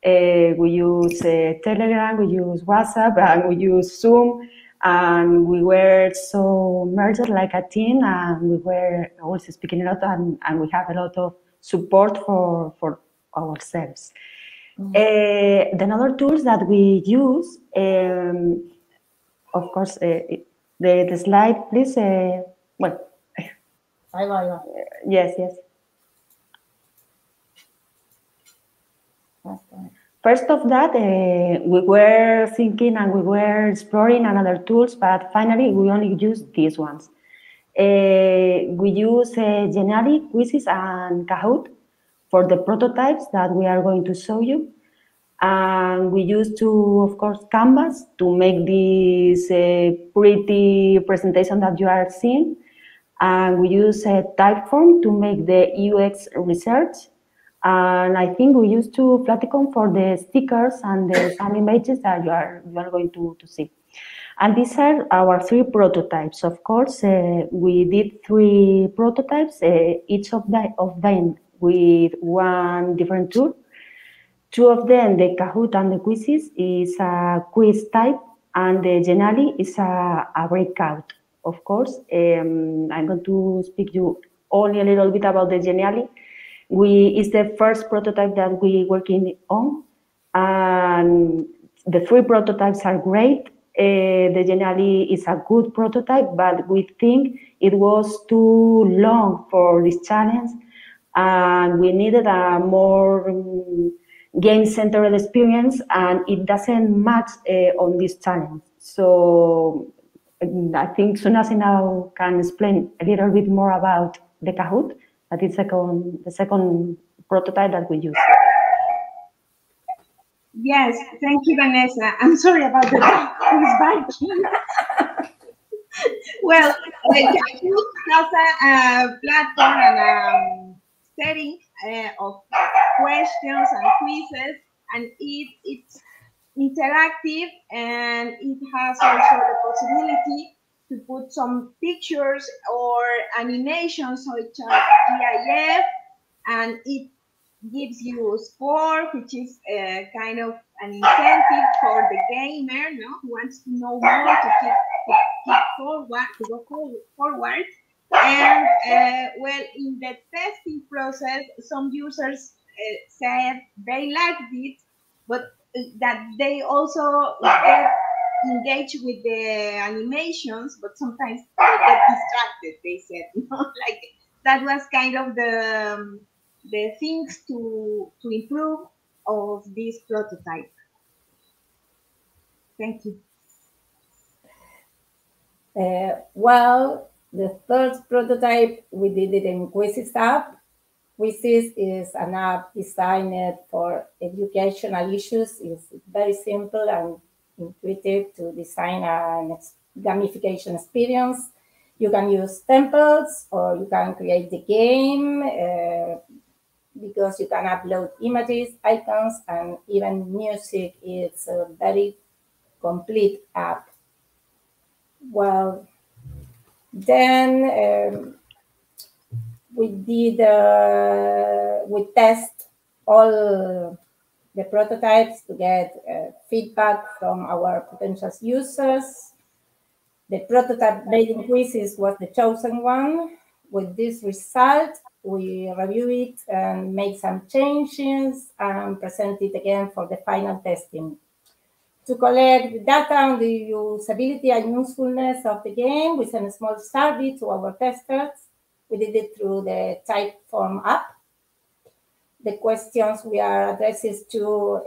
[SPEAKER 15] We use Telegram, we use WhatsApp, and we use Zoom, and we were so merged like a team, and we were also speaking a lot, and we have a lot of support for ourselves. The other tools that we use, of course, the slide, please. Well, yes. First of that, we were thinking and we were exploring another tools, but finally we only use these ones. We use Genially, Quizzes, and Kahoot for the prototypes that we are going to show you. And we used of course, Canvas to make this pretty presentation that you are seeing. And we use Typeform to make the UX research. And I think we used Platicon for the stickers and some images that you are going to see. And these are our 3 prototypes. Of course, we did 3 prototypes, each of them with one different tool. 2 of them, the Kahoot and the Quizzes, is a quiz type, and the Genially is a breakout. Of course, I'm going to speak you only a little bit about the Genially. It's the first prototype that we're working on, and the 3 prototypes are great. The Genially is a good prototype, but we think it was too long for this challenge, and we needed a more game-centered experience, and it doesn't match on this challenge. So I think Sunasi now can explain a little bit more about the Kahoot. That is the second prototype that we use.
[SPEAKER 17] Yes, thank you, Vanessa. I'm sorry about the barking. Well, the Kahoot has a platform and a setting of questions and quizzes, and it's interactive, and it has also the possibility to put some pictures or animations such as GIF, and it gives you a score, which is kind of an incentive for the gamer, who wants to know more, to keep forward, to go forward. And well, in the testing process, some users said they liked it, but that they also get engaged with the animations, but sometimes they get distracted, they said, like that was kind of the things to improve of this prototype. Thank you.
[SPEAKER 16] Well, the first prototype, we did it in Quizzes app. Quizzes is an app designed for educational issues. It's very simple and intuitive to design a gamification experience. You can use templates or you can create the game because you can upload images, icons, and even music. It's a very complete app. Well, then we test all the prototypes to get feedback from our potential users. The prototype made in Quizzes was the chosen one. With this result, we review it and make some changes and present it again for the final testing. To collect the data on the usability and usefulness of the game, we send a small survey to our testers. We did it through the Typeform app. The questions we are addressing to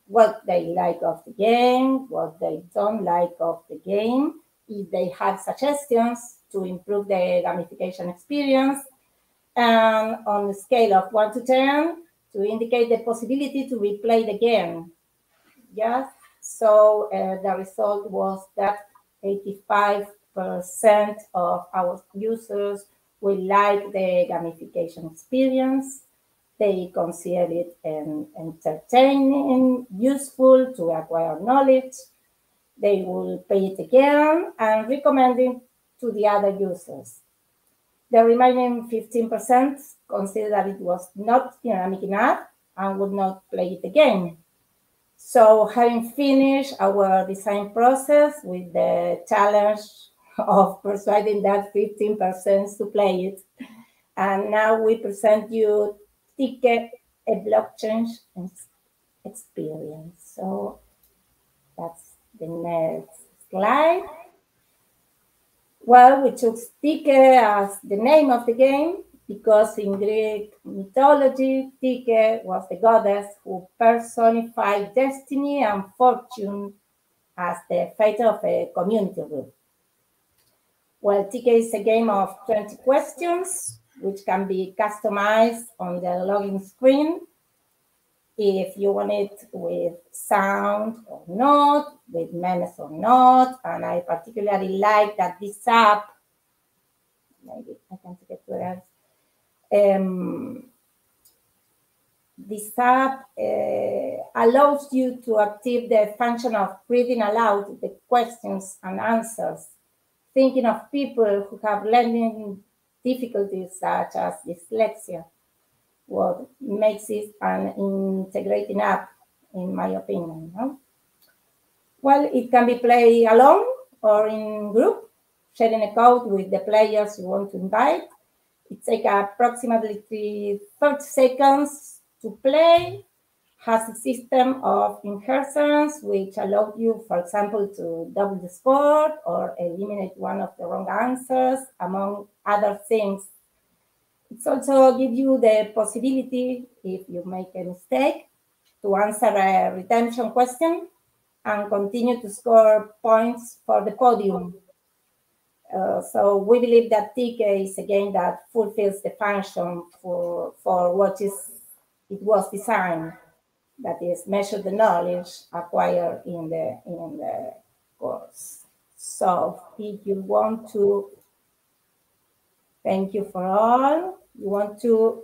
[SPEAKER 16] what they like of the game, what they don't like of the game, if they have suggestions to improve the gamification experience, and on the scale of 1 to 10, to indicate the possibility to replay the game. Yes, so the result was that 85% of our users will like the gamification experience. They consider it entertaining, useful to acquire knowledge. They will play it again and recommend it to the other users. The remaining 15% consider that it was not dynamic enough and would not play it again. So having finished our design process with the challenge of persuading that 15% to play it, and now we present you Ticket, a blockchain experience. So that's the next slide. Well, we took Ticket as the name of the game because in Greek mythology, Ticket was the goddess who personified destiny and fortune as the fate of a community group. Well, Ticket is a game of 20 questions, which can be customized on the login screen if you want it with sound or not, with memes or not. And I particularly like that this app, maybe I can take it to that. This app allows you to activate the function of reading aloud the questions and answers, thinking of people who have learning difficulties such as dyslexia, what makes it an integrating app, in my opinion. No? Well, it can be played alone or in group, sharing a code with the players you want to invite. It takes approximately 30 seconds to play, has a system of inheritance, which allows you, for example, to double the score or eliminate one of the wrong answers, among other things. It also gives you the possibility, if you make a mistake, to answer a redemption question and continue to score points for the podium. So we believe that Ticket is a game that fulfills the function for what it was designed. That is, measure the knowledge acquired in the course. So if you want to, thank you for all. We want to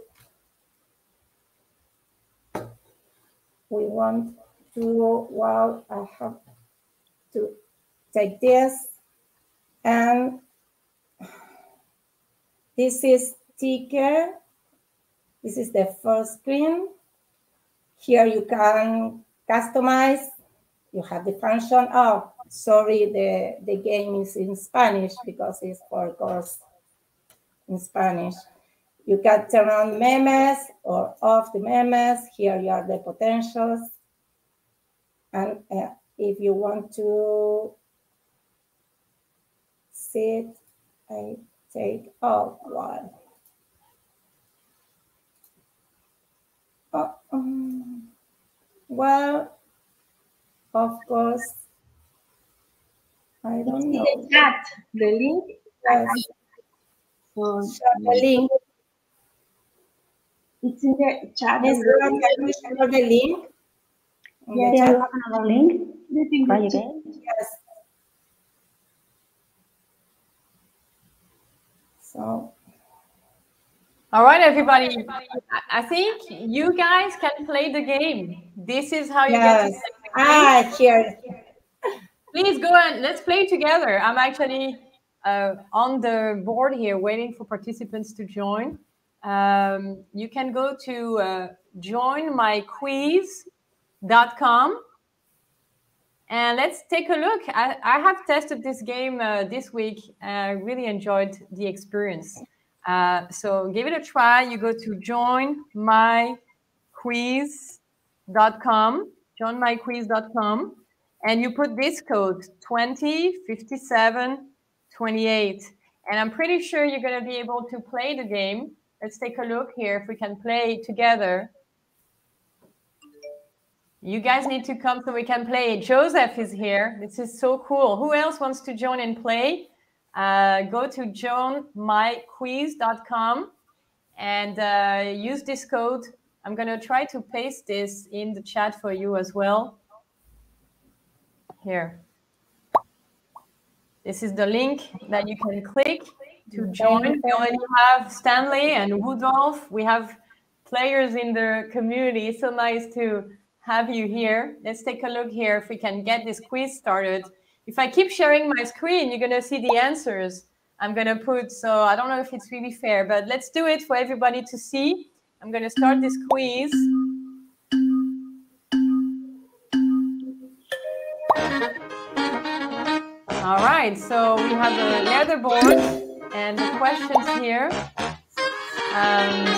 [SPEAKER 16] well, I have to take this, and this is Ticket. This is the first screen. Here you can customize. You have the function. Oh, sorry, the game is in Spanish because it's for course in Spanish. You can turn on memes or off the memes. Here you are the potentials. And if you want to see it, I take a while. Well, of course, I don't know.
[SPEAKER 17] The chat, the link.
[SPEAKER 16] Yes.
[SPEAKER 17] So,
[SPEAKER 16] the link.
[SPEAKER 17] It's in the chat.
[SPEAKER 16] Can you share the link?
[SPEAKER 15] Yeah, you have another link. Try again.
[SPEAKER 16] Yes. So.
[SPEAKER 1] All right, everybody. I think you guys can play the game. This is how you get to play the game.
[SPEAKER 16] Here.
[SPEAKER 1] Please go and let's play together. I'm actually on the board here waiting for participants to join. You can go to joinmyquiz.com and let's take a look. I have tested this game this week. I really enjoyed the experience. So give it a try. You go to joinmyquiz.com, and you put this code 205728. And I'm pretty sure you're going to be able to play the game. Let's take a look here if we can play together. You guys need to come so we can play. Joseph is here. This is so cool. Who else wants to join and play? Go to joinmyquiz.com and use this code. I'm going to try to paste this in the chat for you as well. Here. This is the link that you can click to join. We already have Stanley and Rudolph. We have players in the community. It's so nice to have you here. Let's take a look here if we can get this quiz started. If I keep sharing my screen, you're going to see the answers I'm going to put. So I don't know if it's really fair, but let's do it for everybody to see. I'm going to start this quiz. All right, so we have a leaderboard and the questions here.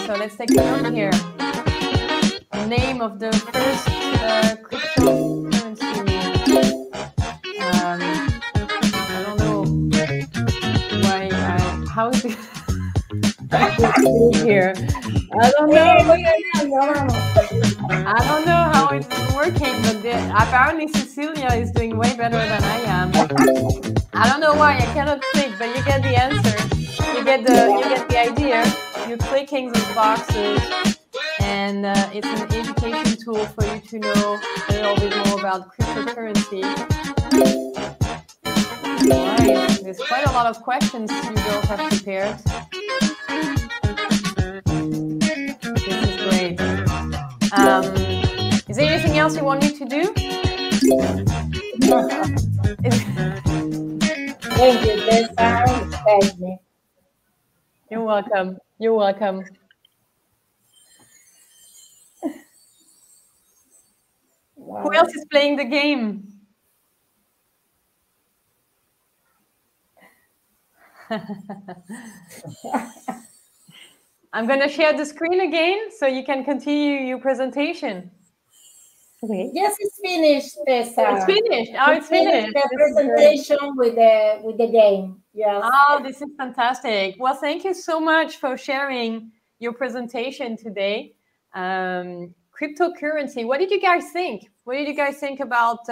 [SPEAKER 1] So let's take a look here. The name of the first cryptocurrency. I don't know why. How is it here? I don't know. I don't know how it's working, but apparently Cecilia is doing way better than I am. I don't know why I cannot click, but you get the answer. You get the idea. You're clicking those boxes, and it's an education tool for you to know a little bit more about cryptocurrency. All right, there's quite a lot of questions you girls have prepared. This is great. Is there anything else you want me to do?
[SPEAKER 16] Thank you, Tessa.
[SPEAKER 1] You're welcome. You're welcome. Wow. Who else is playing the game? I'm going to share the screen again so you can continue your presentation.
[SPEAKER 16] Okay. Yes, it's finished, Tessa.
[SPEAKER 1] It's finished. Oh, it's finished.
[SPEAKER 16] The presentation with the game. Yes.
[SPEAKER 1] Oh, this is fantastic. Well, thank you so much for sharing your presentation today. Cryptocurrency. What did you guys think? What did you guys think about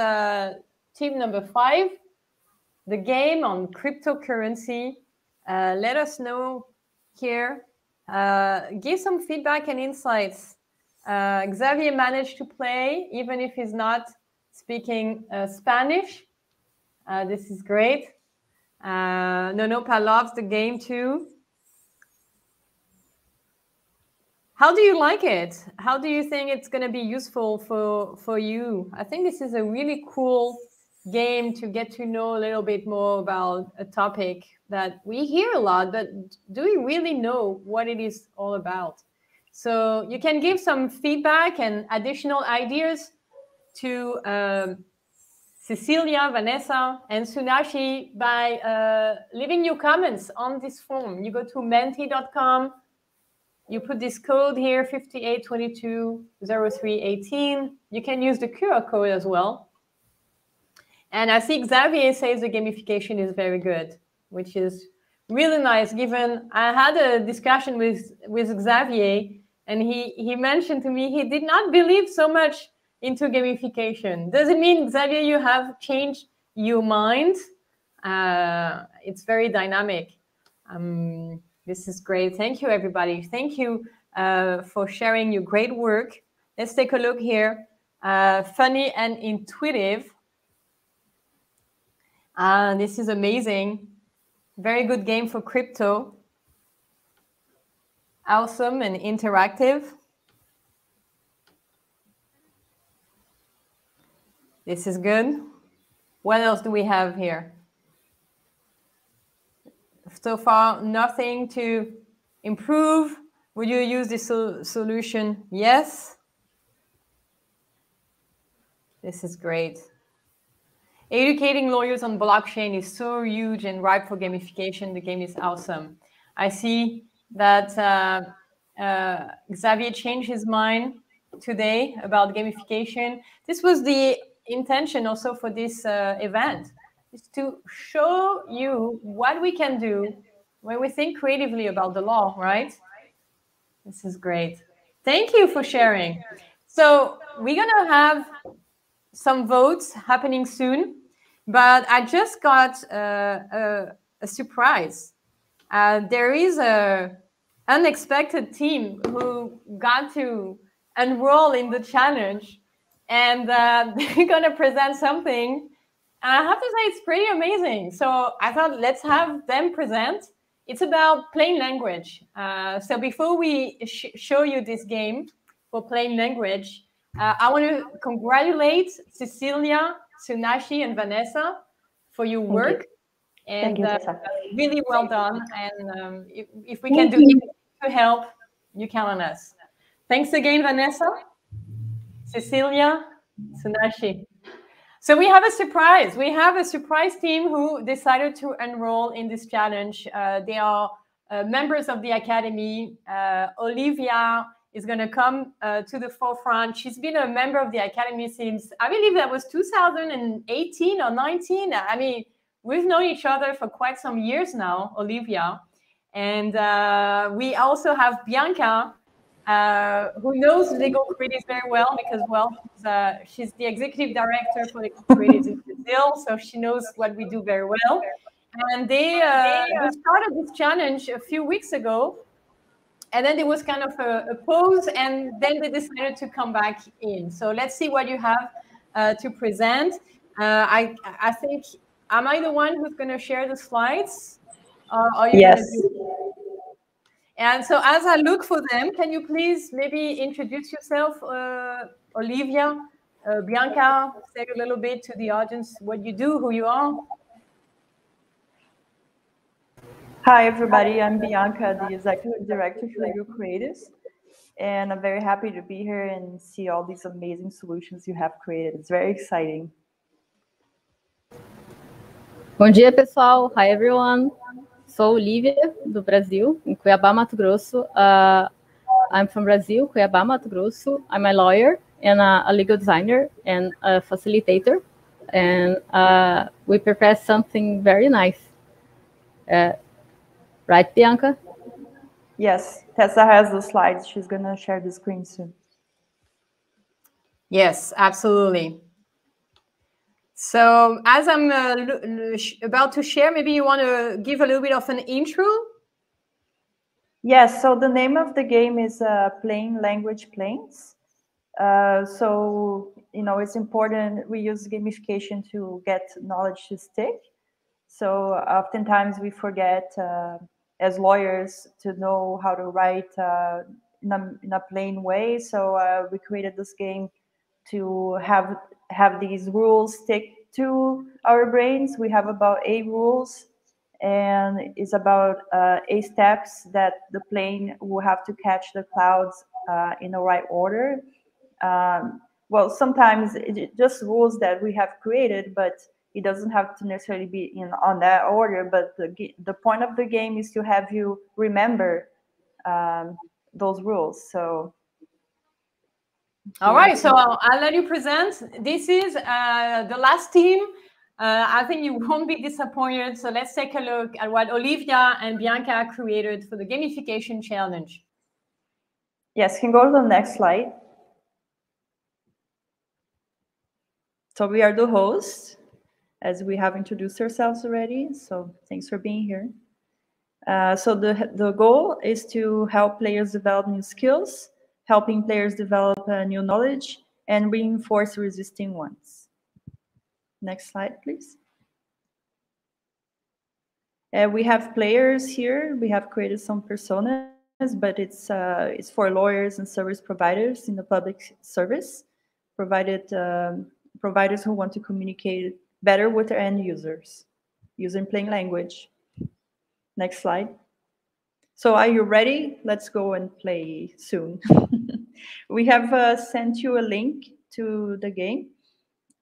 [SPEAKER 1] team number 5, the game on cryptocurrency? Let us know here. Give some feedback and insights. Xavier managed to play, even if he's not speaking Spanish. This is great. Nonopa loves the game too. How do you like it? How do you think it's going to be useful for you? I think this is a really cool game to get to know a little bit more about a topic that we hear a lot, but do we really know what it is all about? So you can give some feedback and additional ideas to Cecilia, Vanessa, and Sunashi by leaving your comments on this form. You go to menti.com. You put this code here, 58220318. You can use the QR code as well. And I see Xavier says the gamification is very good, which is really nice. Given I had a discussion with Xavier, and he mentioned to me he did not believe so much into gamification. Does it mean, Xavier, you have changed your mind? It's very dynamic. This is great. Thank you, everybody. Thank you for sharing your great work. Let's take a look here. Funny and intuitive. This is amazing. Very good game for crypto. Awesome and interactive. This is good. What else do we have here? So far, nothing to improve. Would you use this solution? Yes. This is great. Educating lawyers on blockchain is so huge and ripe for gamification. The game is awesome. I see that Xavier changed his mind today about gamification. This was the intention also for this event, is to show you what we can do when we think creatively about the law, right? This is great. Thank you for sharing. So we're gonna have some votes happening soon, but I just got a surprise. There is a unexpected team who got to enroll in the challenge, and they're gonna present something. And I have to say it's pretty amazing. So I thought let's have them present. It's about plain language. So before we show you this game for plain language, I want to congratulate Cecilia, Sunashi, and Vanessa for your work. And really well done. And if we can do anything to help, you count on us. Thanks again, Vanessa, Cecilia, Sunashi. So we have a surprise. We have a surprise team who decided to enroll in this challenge. They are members of the Academy. Olivia is going to come to the forefront. She's been a member of the Academy since, I believe that was 2018 or 19. I mean, we've known each other for quite some years now, Olivia. And we also have Bianca, who knows legal creatives very well because, well, she's the executive director for legal creatives in Brazil, so she knows what we do very well. And they started this challenge a few weeks ago, and then there was kind of a pause, and then they decided to come back in. So let's see what you have to present. I think, am I the one who's going to share the slides? Are you
[SPEAKER 18] yes.
[SPEAKER 1] Gonna do it? And so as I look for them, can you please maybe introduce yourself, Olivia, Bianca, say a little bit to the audience what you do, who you are.
[SPEAKER 18] Hi, everybody. I'm Bianca, the Executive Director for Legal Creatives. And I'm very happy to be here and see all these amazing solutions you have created. It's very exciting.
[SPEAKER 19] Bom dia, pessoal. Hi, everyone. Sou Olivia, do Brasil, em Cuiabá, Mato Grosso. I'm from Brazil, Cuiabá, Mato Grosso. I'm a lawyer and a legal designer and a facilitator. And we prepared something very nice. Right, Bianca?
[SPEAKER 18] Yes, Tessa has the slides. She's going to share the screen soon.
[SPEAKER 1] Yes, absolutely. So as I'm about to share, maybe you want to give a little bit of an intro?
[SPEAKER 18] Yes, so the name of the game is Plain Language Planes. So, you know, it's important. We use gamification to get knowledge to stick. So oftentimes we forget as lawyers to know how to write in a plain way. So we created this game to have these rules stick to our brains. We have about 8 rules, and it's about 8 steps that the plane will have to catch the clouds in the right order. Well, sometimes it's just rules that we have created, but it doesn't have to necessarily be on that order. But the point of the game is to have you remember those rules. So.
[SPEAKER 1] All right, so I'll let you present. This is the last team I think you won't be disappointed. So let's take a look at what Olivia and Bianca created for the gamification challenge.
[SPEAKER 18] Yes, can go to the next slide. So we are the hosts, as we have introduced ourselves already. So thanks for being here. So the goal is to help players develop new skills, helping players develop new knowledge, and reinforce resisting ones. Next slide, please. We have players here. We have created some personas, but it's for lawyers and service providers in the public service, providers who want to communicate better with their end users using plain language. Next slide. So are you ready? Let's go and play soon. We have sent you a link to the game.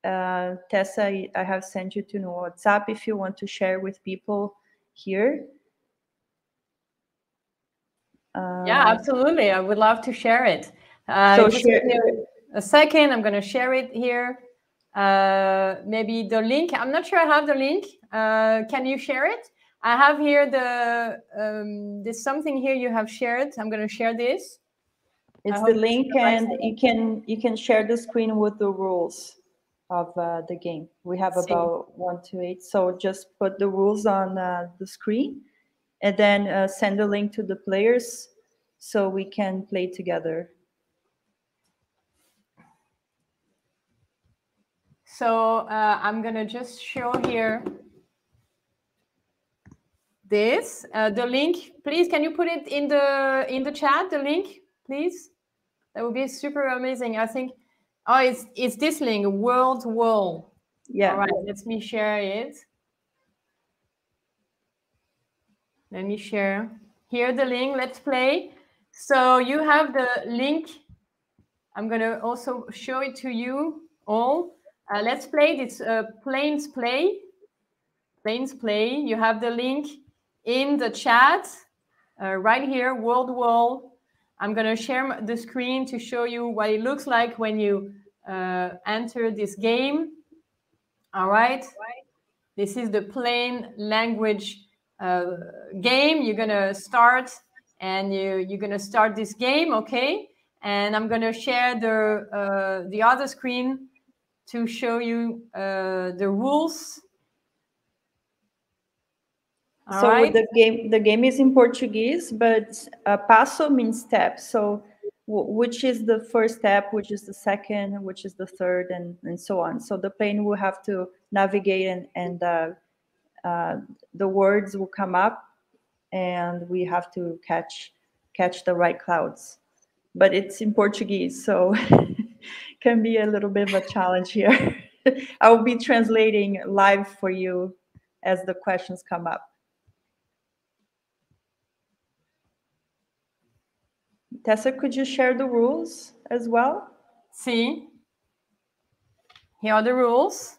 [SPEAKER 18] Tessa, I have sent you to WhatsApp if you want to share with people here.
[SPEAKER 1] Yeah, absolutely. I would love to share it.
[SPEAKER 18] So
[SPEAKER 1] just
[SPEAKER 18] share
[SPEAKER 1] a second. I'm going to share it here. Maybe the link. I'm not sure I have the link. Can you share it? I have here there's something here you have shared. I'm going to share this.
[SPEAKER 18] It's the link, and you can share the screen with the rules of the game. We have about 1 to 8. So just put the rules on the screen, and then send the link to the players so we can play together.
[SPEAKER 1] So I'm going to just show here this. The link, please, can you put it in the chat, the link, please? That would be super amazing. I think, oh, it's this link, World Wall.
[SPEAKER 18] Yeah.
[SPEAKER 1] All right, let me share it. Let me share. Here the link, let's play. So you have the link. I'm going to also show it to you all. Let's play this Planes Play. Planes Play. You have the link in the chat right here, World Wall. I'm going to share the screen to show you what it looks like when you enter this game. All right. This is the plain language game. You're going to start, and you're going to start this game, okay? And I'm going to share the other screen to show you the rules.
[SPEAKER 18] So the game is in Portuguese, but passo means step. So which is the first step, which is the second, which is the third, and so on. So the plane will have to navigate, and the words will come up, and we have to catch the right clouds. But it's in Portuguese, so can be a little bit of a challenge here. I will be translating live for you as the questions come up. Tessa, could you share the rules as well?
[SPEAKER 1] See, here are the rules.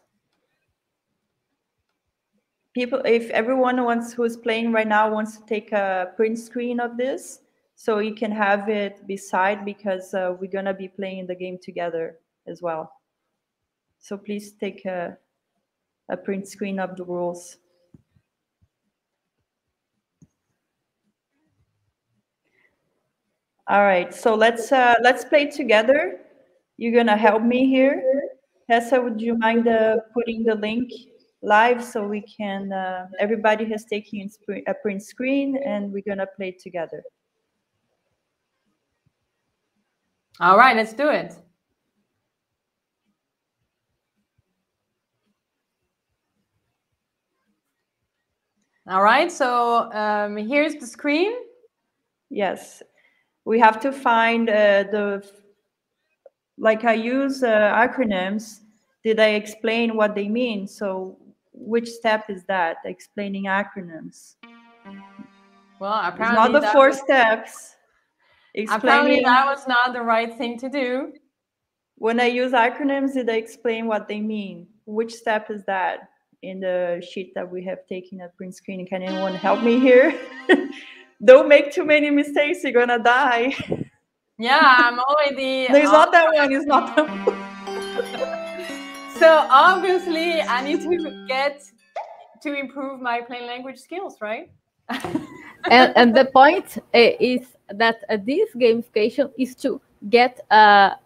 [SPEAKER 18] People, if everyone who's playing right now wants to take a print screen of this, so you can have it beside, because we're gonna be playing the game together as well. So please take a print screen of the rules. All right, so let's play together. You're gonna help me here. Tessa, would you mind putting the link live so we can? Everybody has taken a print screen, and we're gonna play together.
[SPEAKER 1] All right, let's do it. All right, so here's the screen.
[SPEAKER 18] Yes. We have to find like I use acronyms. Did I explain what they mean? So which step is that, explaining acronyms?
[SPEAKER 1] Well, apparently
[SPEAKER 18] it's not the 4 steps.
[SPEAKER 1] Apparently that was not the right thing to do.
[SPEAKER 18] When I use acronyms, did I explain what they mean? Which step is that in the sheet that we have taken a print screen? Can anyone help me here? Don't make too many mistakes, you're gonna die.
[SPEAKER 1] Yeah, I'm already...
[SPEAKER 18] There's not that one, it's not that one.
[SPEAKER 1] So obviously I need to improve my plain language skills, right?
[SPEAKER 19] and the point is that this gamification is to get a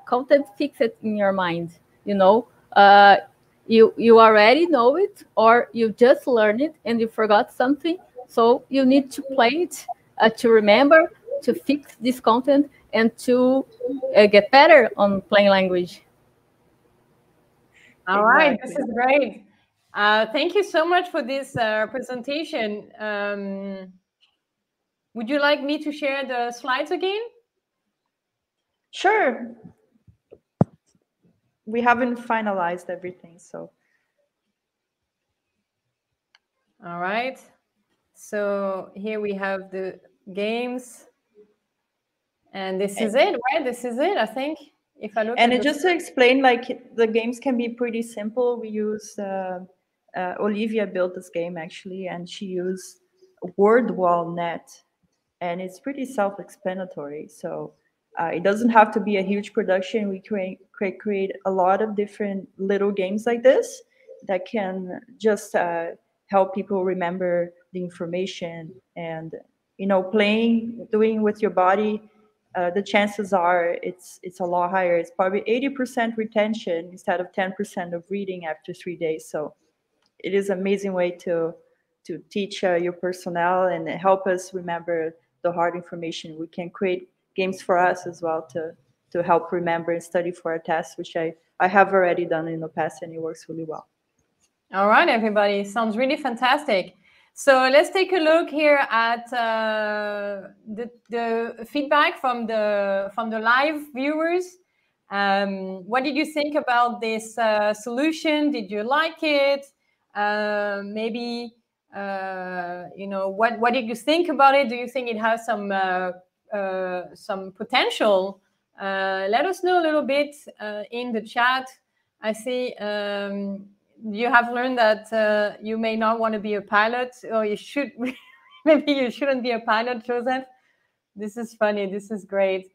[SPEAKER 19] content fixed in your mind. You know, you already know it, or you just learned it and you forgot something. So you need to play it to remember, to fix this content, and to get better on plain language.
[SPEAKER 1] All right, this is great. Thank you so much for this presentation. Would you like me to share the slides again?
[SPEAKER 18] Sure. We haven't finalized everything, so.
[SPEAKER 1] All right. So here we have the games. And this is it, right? This is it, I think. If I look
[SPEAKER 18] and
[SPEAKER 1] at
[SPEAKER 18] just to explain, like, the games can be pretty simple. We use Olivia built this game actually, and she used WordWallNet, and it's pretty self-explanatory. So it doesn't have to be a huge production. We create a lot of different little games like this that can just help people remember the information. And you know, doing with your body. The chances are it's a lot higher. It's probably 80% retention instead of 10% of reading after 3 days. So it is an amazing way to teach your personnel and help us remember the hard information. We can create games for us as well to help remember and study for our tests, which I have already done in the past, and it works really well.
[SPEAKER 1] All right, everybody. Sounds really fantastic. So let's take a look here at the feedback from the live viewers. What did you think about this solution? Did you like it? Maybe you know, what did you think about it? Do you think it has some potential? Let us know a little bit in the chat. I see. You have learned that you may not want to be a pilot, or you should. Maybe you shouldn't be a pilot, Joseph. This is funny. This is great.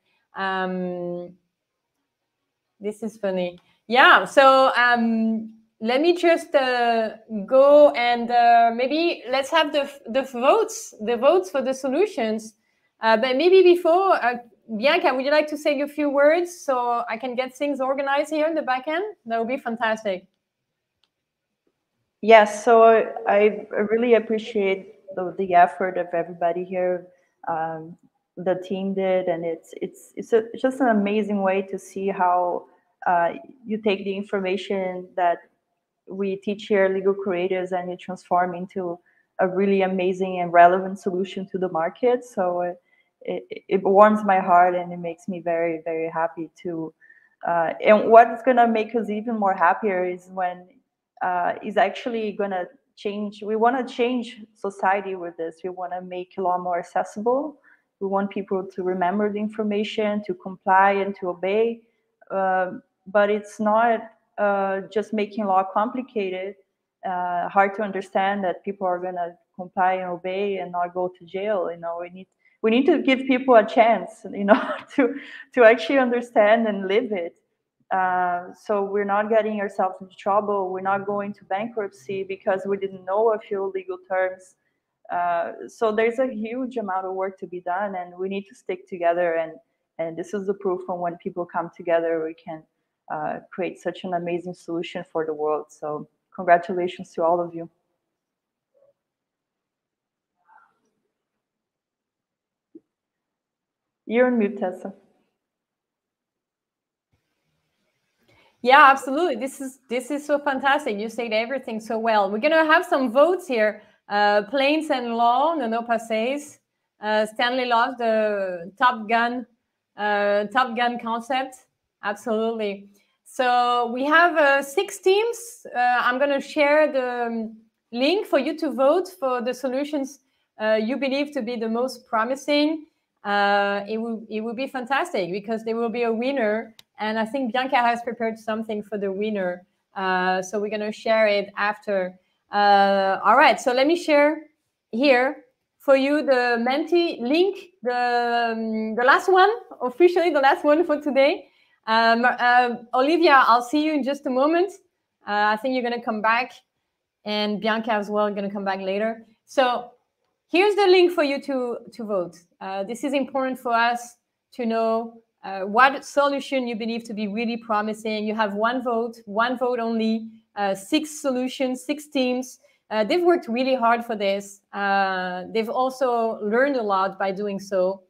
[SPEAKER 1] This is funny. Yeah. So let me just go and maybe let's have the votes for the solutions. But maybe before, Bianca, would you like to say a few words so I can get things organized here in the back end? That would be fantastic.
[SPEAKER 18] Yes, so I really appreciate the effort of everybody here. The team did, and it's just an amazing way to see how you take the information that we teach here, legal creators, and you transform into a really amazing and relevant solution to the market. So it warms my heart, and it makes me very, very happy to. And what's gonna make us even more happier is when is actually going to change. We want to change society with this. We want to make law more accessible. We want people to remember the information, to comply and to obey. But it's not just making law complicated, hard to understand that people are going to comply and obey and not go to jail. You know, we need to give people a chance, you know, to actually understand and live it. So we're not getting ourselves into trouble. We're not going to bankruptcy because we didn't know a few legal terms. So there's a huge amount of work to be done, and we need to stick together. And this is the proof of when people come together, we can create such an amazing solution for the world. So congratulations to all of you. You're on mute, Tessa.
[SPEAKER 1] Yeah, absolutely. This is so fantastic. You said everything so well. We're gonna have some votes here. Planes and Law, no passes. Stanley loves the Top Gun concept. Absolutely. So we have 6 teams. I'm gonna share the link for you to vote for the solutions you believe to be the most promising. It will be fantastic because there will be a winner. And I think Bianca has prepared something for the winner. So we're going to share it after. All right. So let me share here for you the Menti link, the last one, officially the last one for today. Olivia, I'll see you in just a moment. I think you're going to come back, and Bianca as well going to come back later. So here's the link for you to vote. This is important for us to know what solution you believe to be really promising. You have one vote only, 6 solutions, 6 teams. They've worked really hard for this. They've also learned a lot by doing so.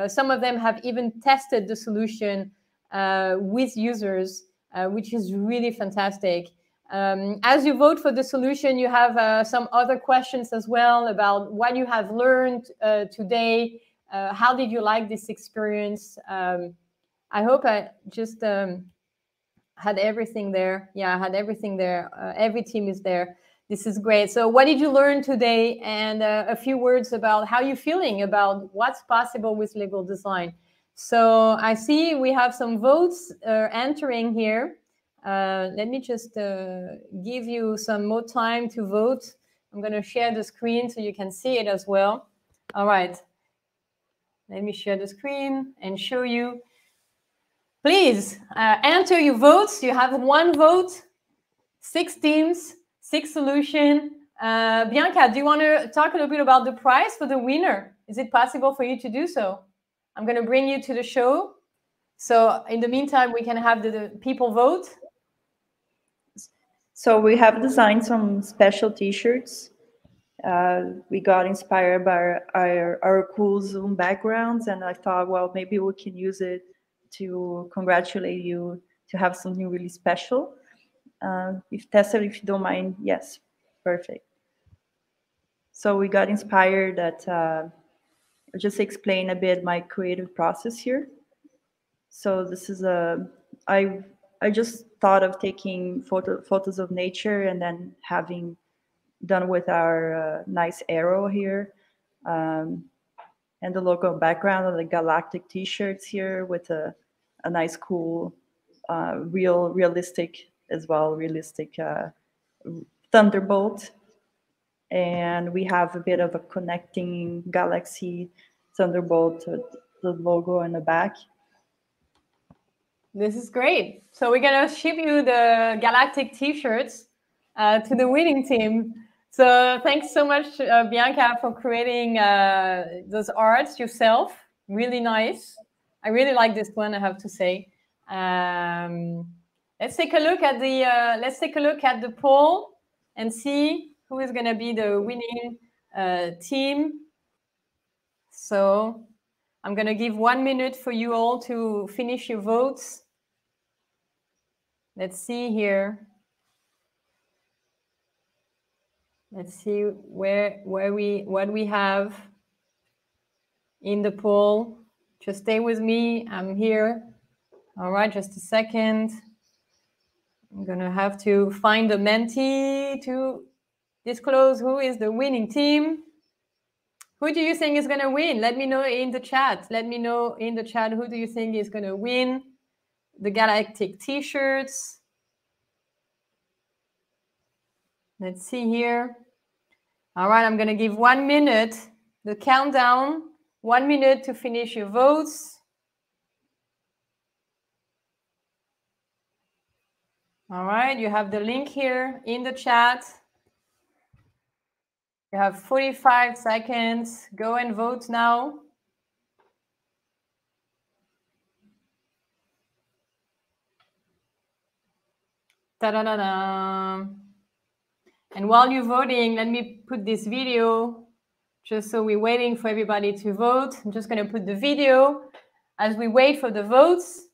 [SPEAKER 1] Some of them have even tested the solution with users, which is really fantastic. As you vote for the solution, you have some other questions as well about what you have learned today. How did you like this experience? I hope I just had everything there. Yeah, I had everything there. Every team is there. This is great. So what did you learn today? And a few words about how you're feeling about what's possible with legal design. So I see we have some votes entering here. Let me just give you some more time to vote. I'm going to share the screen so you can see it as well. All right. Let me share the screen and show you. Please enter your votes. You have 1 vote, 6 teams, 6 solutions. Bianca, do you want to talk a little bit about the prize for the winner? Is it possible for you to do so? I'm going to bring you to the show. So in the meantime, we can have the people vote.
[SPEAKER 18] So we have designed some special T-shirts. We got inspired by our cool Zoom backgrounds, and I thought, well, maybe we can use it to congratulate you, to have something really special. If Tessa, if you don't mind, yes, perfect. So we got inspired that I'll just explain a bit my creative process here. So this is I just thought of taking photos of nature and then having done with our nice arrow here, and the logo background of the galactic T-shirts here with a nice, cool, realistic as well, realistic thunderbolt. And we have a bit of a connecting galaxy thunderbolt with the logo in the back.
[SPEAKER 1] This is great. So we're going to ship you the galactic T-shirts to the winning team. So thanks so much, Bianca, for creating those arts yourself. Really nice. I really like this one, I have to say. Let's take a look at the poll and see who is going to be the winning team. So I'm going to give 1 minute for you all to finish your votes. Let's see here. Let's see what we have in the poll. Just stay with me. I'm here. All right, just a second. I'm gonna have to find a mentee to disclose who is the winning team. Who do you think is gonna win? Let me know in the chat. Let me know in the chat who do you think is gonna win the galactic T-shirts. Let's see here. All right, I'm going to give 1 minute, the countdown, 1 minute to finish your votes. All right, you have the link here in the chat. You have 45 seconds. Go and vote now. Ta-da-da-da. And while you're voting, let me put this video just so we're waiting for everybody to vote. I'm just going to put the video as we wait for the votes.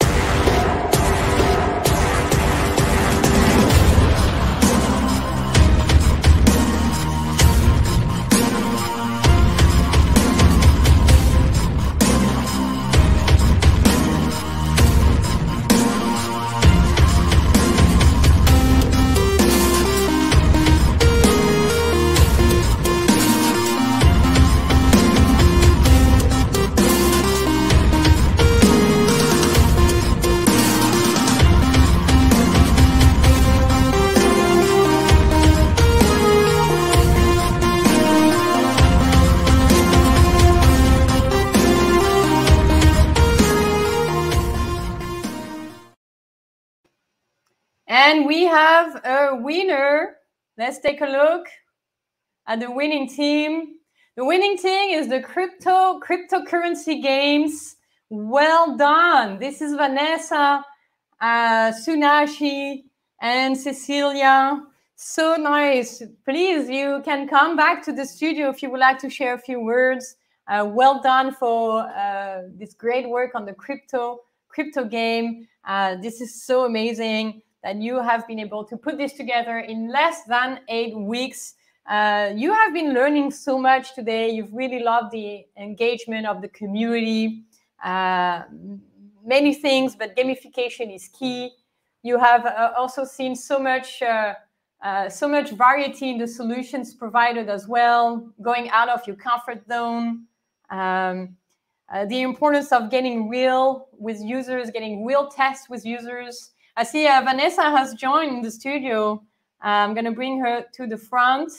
[SPEAKER 1] And we have a winner. Let's take a look at the winning team. The winning team is the cryptocurrency games. Well done. This is Vanessa, Sunashi, and Cecilia. So nice. Please, you can come back to the studio if you would like to share a few words. Well done for this great work on the crypto game. This is so amazing that you have been able to put this together in less than 8 weeks. You have been learning so much today. You've really loved the engagement of the community. Many things, but gamification is key. You have also seen so much variety in the solutions provided as well, going out of your comfort zone. The importance of getting real with users, getting real tests with users. I see Vanessa has joined the studio. I'm going to bring her to the front.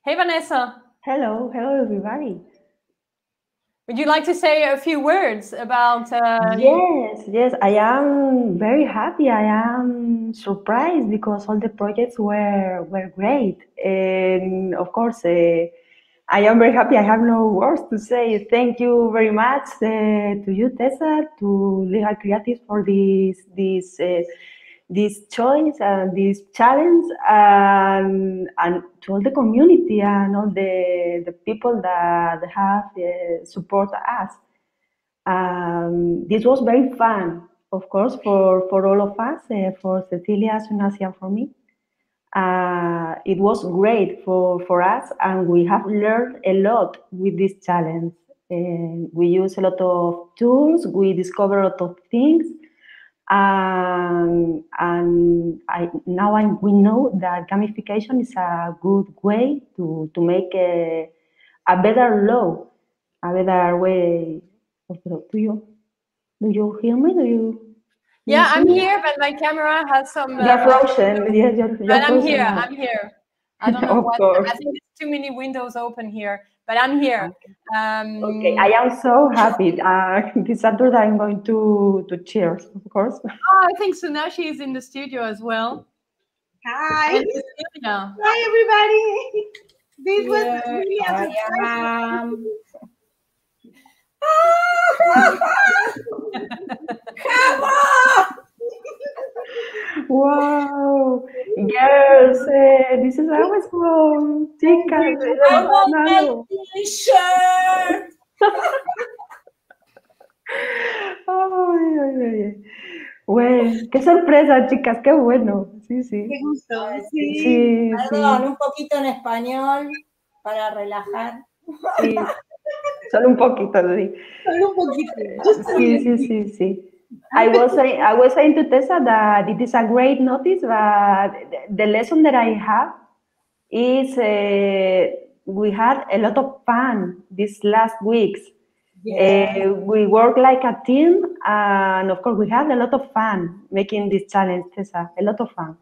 [SPEAKER 1] Hey, Vanessa.
[SPEAKER 15] Hello everybody.
[SPEAKER 1] Would you like to say a few words about
[SPEAKER 15] Yes, I am very happy. I am surprised because all the projects were great. And of course, I am very happy. I have no words to say. Thank you very much to you, Tessa, to Legal Creatives for this choice and this challenge, and to all the community and all the people that have support us. This was very fun, of course, for all of us, for Cecilia, Sunasi, and for me. It was great for us, and we have learned a lot with this challenge. We use a lot of tools, we discover a lot of things, and we know that gamification is a good way to make a better law, a better way. Do you hear me?
[SPEAKER 1] Yeah, I'm here, but my camera has some.
[SPEAKER 15] You're frozen. Yeah, you're
[SPEAKER 1] but I'm
[SPEAKER 15] frozen
[SPEAKER 1] here.
[SPEAKER 15] now.
[SPEAKER 1] I'm here. I don't know
[SPEAKER 15] Of
[SPEAKER 1] what.
[SPEAKER 15] course.
[SPEAKER 1] I think there's too many windows open here, but I'm here.
[SPEAKER 15] Okay, I am so happy. This Saturday I'm going to cheers, of course.
[SPEAKER 1] Oh, I think Sunashi is in the studio as well.
[SPEAKER 17] Hi.
[SPEAKER 1] And Cecilia.
[SPEAKER 17] Hi, everybody. This was really a
[SPEAKER 16] I
[SPEAKER 17] surprise.
[SPEAKER 16] Come on!
[SPEAKER 15] Wow, girls, this is our song. Chicas,
[SPEAKER 16] I want my t-shirt.
[SPEAKER 15] Ay, ay, ay. Bueno, qué sorpresa, chicas, qué bueno. Sí, sí.
[SPEAKER 17] Qué gusto.
[SPEAKER 15] Sí, sí.
[SPEAKER 16] Perdón, un poquito en español para relajar.
[SPEAKER 15] Sí. Solo un poquito, sí.
[SPEAKER 17] Solo un poquito.
[SPEAKER 15] Sí. I was saying to Tessa that it is a great notice, but the lesson that I have is we had a lot of fun these last weeks.
[SPEAKER 16] Yes.
[SPEAKER 15] We work like a team, and of course we had a lot of fun making this challenge, Tessa. A lot of fun.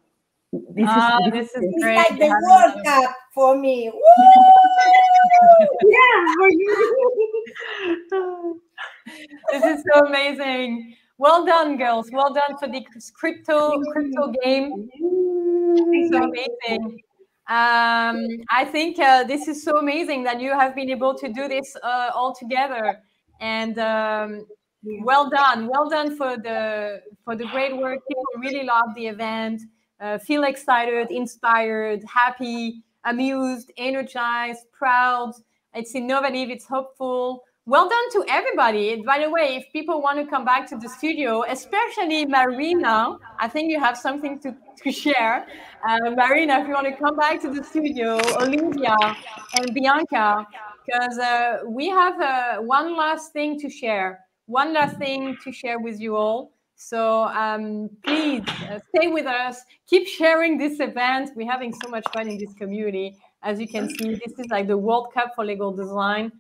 [SPEAKER 15] This is
[SPEAKER 16] It's
[SPEAKER 15] great.
[SPEAKER 16] like the World Cup for me.
[SPEAKER 1] This is so amazing. Well done, girls. Well done for the crypto game. It's so amazing. I think this is so amazing that you have been able to do this all together. And well done for the great work. People really love the event. Feel excited, inspired, happy, amused, energized, proud. It's innovative. It's hopeful. Well done to everybody. By the way, if people want to come back to the studio, especially Marina, I think you have something to share. Marina, if you want to come back to the studio, Olivia and Bianca, because we have one last thing to share with you all. So please stay with us. Keep sharing this event. We're having so much fun in this community. As you can see, this is like the World Cup for legal design.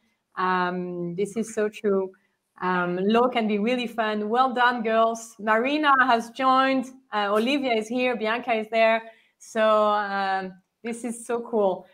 [SPEAKER 1] This is so true. Law can be really fun. Well done, girls. Marina has joined. Olivia is here. Bianca is there. So this is so cool.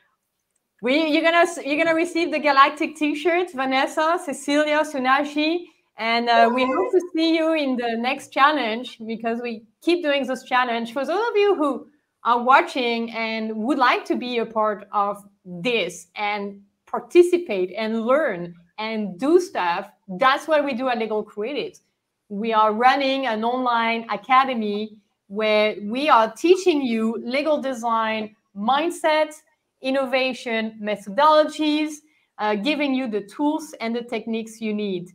[SPEAKER 1] You're gonna receive the Galactic T-shirt. Vanessa, Cecilia, Sunashi. And we hope to see you in the next challenge, because we keep doing this challenge. For those of you who are watching and would like to be a part of this and participate and learn and do stuff, that's what we do at Legal Creatives. We are running an online academy where we are teaching you legal design mindset, innovation, methodologies, giving you the tools and the techniques you need.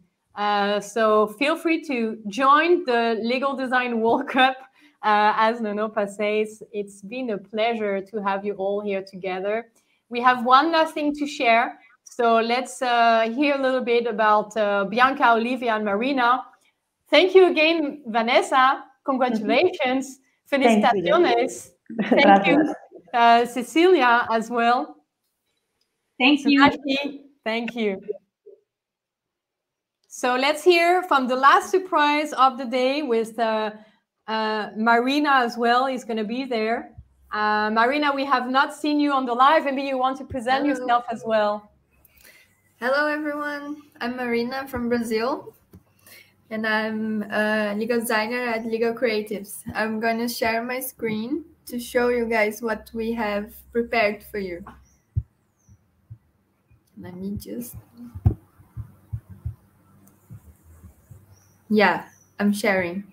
[SPEAKER 1] So feel free to join the Legal Design World Cup. As Nonopa says, it's been a pleasure to have you all here together. We have one last thing to share. So let's hear a little bit about Bianca, Olivia, and Marina. Thank you again, Vanessa. Congratulations. Felicitaciones. Thank you, Cecilia, as well.
[SPEAKER 17] Thank you.
[SPEAKER 1] Thank you. So let's hear from the last surprise of the day with Marina as well. Is going to be there. Marina, we have not seen you on the live. Maybe you want to present yourself as well.
[SPEAKER 20] Hello, everyone. I'm Marina from Brazil, and I'm a legal designer at Legal Creatives. I'm going to share my screen to show you guys what we have prepared for you. Let me just... Yeah, I'm sharing.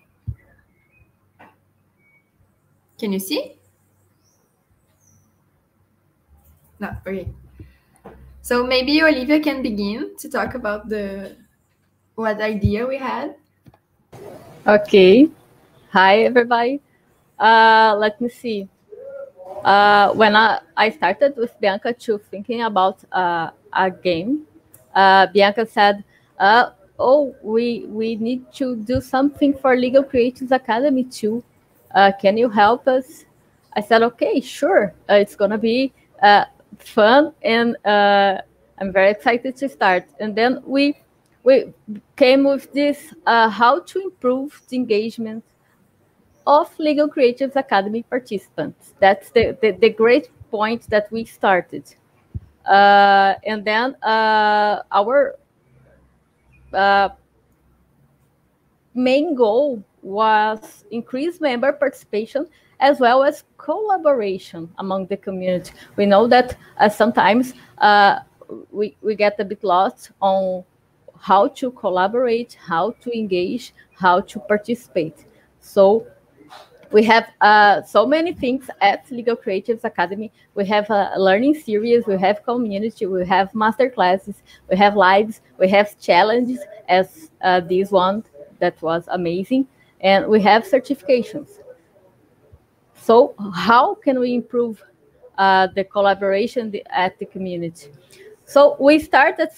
[SPEAKER 20] Can you see? No, okay. So maybe Olivia can begin to talk about what idea we had.
[SPEAKER 19] Okay. Hi, everybody. Let me see. When I started with Bianca too, thinking about a game, Bianca said, oh, we need to do something for Legal Creatives Academy too. Can you help us? I said, okay, sure. It's going to be fun, and I'm very excited to start. And then we came with this, how to improve the engagement of Legal Creatives Academy participants. That's the great point that we started. And then our main goal was increase member participation as well as collaboration among the community. We know that sometimes we get a bit lost on how to collaborate, how to engage, how to participate. So we have so many things at Legal Creatives Academy. We have a learning series, we have community, we have master classes, we have lives, we have challenges as this one that was amazing, and we have certifications. So how can we improve the collaboration at the community? So we started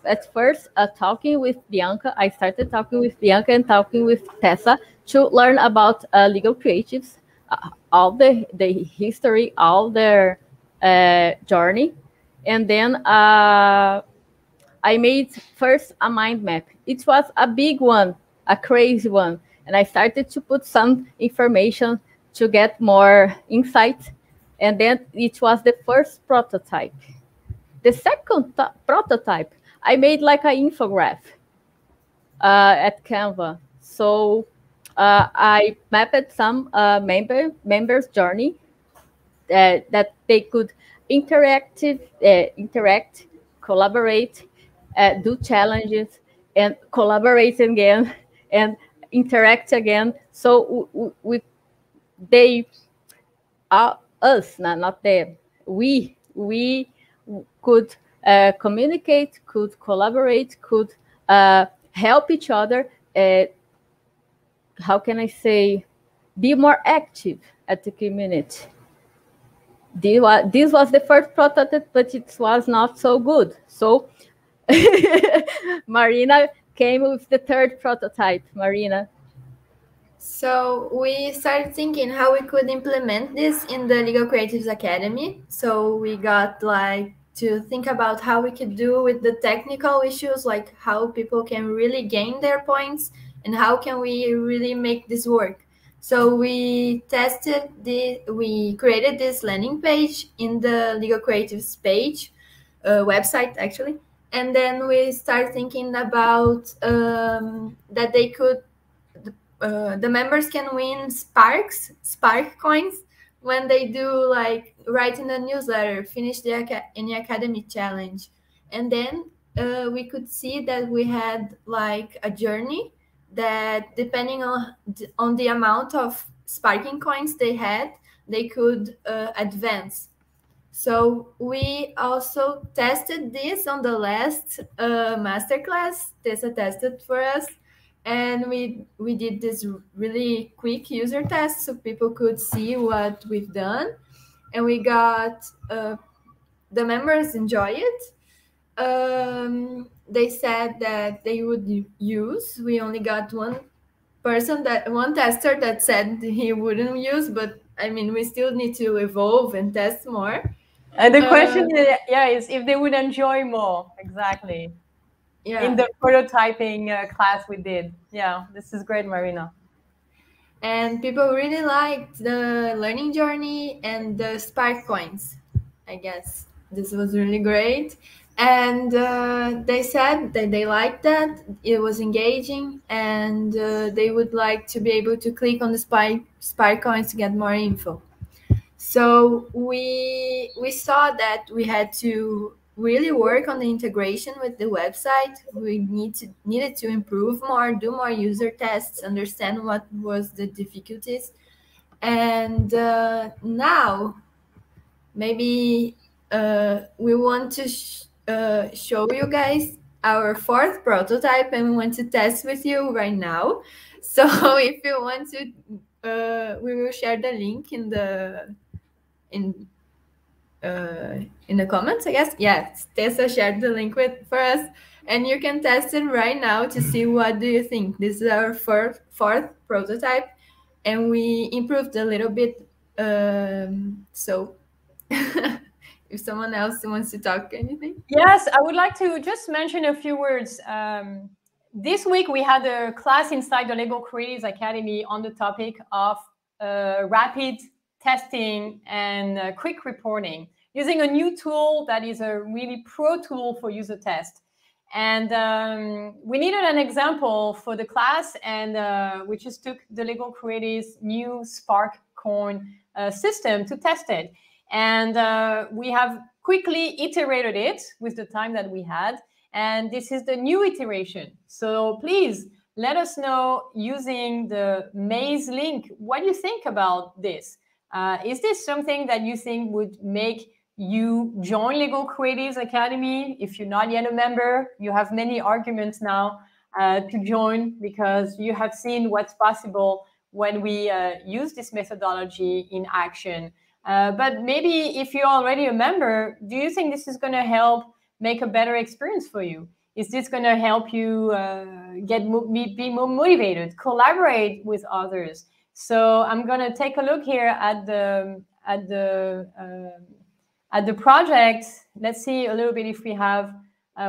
[SPEAKER 19] at first talking with Bianca. I started talking with Bianca and talking with Tessa to learn about Legal Creatives, all the history, all their journey. And then I made first a mind map. It was a big one, a crazy one. And I started to put some information to get more insight. And then it was the first prototype. The second prototype, I made like an infographic at Canva. So I mapped some members' journey that they could interact, collaborate, do challenges, and collaborate again, and interact again. So us, not them, we could communicate, could collaborate, could help each other. How can I say? Be more active at the community. This was the first prototype, but it was not so good. So Marina came with the third prototype. Marina.
[SPEAKER 20] So we started thinking how we could implement this in the Legal Creatives Academy. So we got to think about how we could do with the technical issues, like how people can really gain their points and how can we really make this work. So we created this landing page in the Legal Creatives page, website actually. And then we start thinking about that they could, the members can win spark coins when they do like write in the newsletter, finish the any academy challenge. And then we could see that we had like a journey that depending on the amount of sparking coins they had, they could advance. So we also tested this on the last masterclass. Tessa tested for us, and we did this really quick user test so people could see what we've done, and we got the members enjoy it. They said that they would use. We only got one tester that said he wouldn't use, but I mean, we still need to evolve and test more.
[SPEAKER 1] And the question is if they would enjoy more. Exactly. Yeah. In the prototyping class we did. Yeah, this is great, Marina.
[SPEAKER 20] And people really liked the learning journey and the spark coins. I guess this was really great. And they said that they liked that. It was engaging, and they would like to be able to click on the spark coins to get more info. So we saw that we had to really work on the integration with the website. We needed to improve more, do more user tests, understand what was the difficulties. And now maybe we want to show you guys our fourth prototype, and we want to test with you right now. So if you want to, we will share the link in the comments, I guess. Yes, Tessa shared the link for us, and you can test it right now to see what do you think. This is our fourth prototype, and we improved a little bit. So if someone else wants to talk anything.
[SPEAKER 1] Yes, I would like to just mention a few words. This week we had a class inside the Lego Creatives Academy on the topic of rapid testing and quick reporting using a new tool that is a really pro tool for user test. And we needed an example for the class, and we just took the Lego Creatives new Spark coin system to test it. And we have quickly iterated it with the time that we had. And this is the new iteration. So please let us know using the Maze link what you think about this. Is this something that you think would make you join Lego Creatives Academy? If you're not yet a member, you have many arguments now to join, because you have seen what's possible when we use this methodology in action. But maybe if you're already a member, do you think this is going to help make a better experience for you? Is this going to help you be more motivated, collaborate with others? So I'm going to take a look here at the project. Let's see a little bit if we have.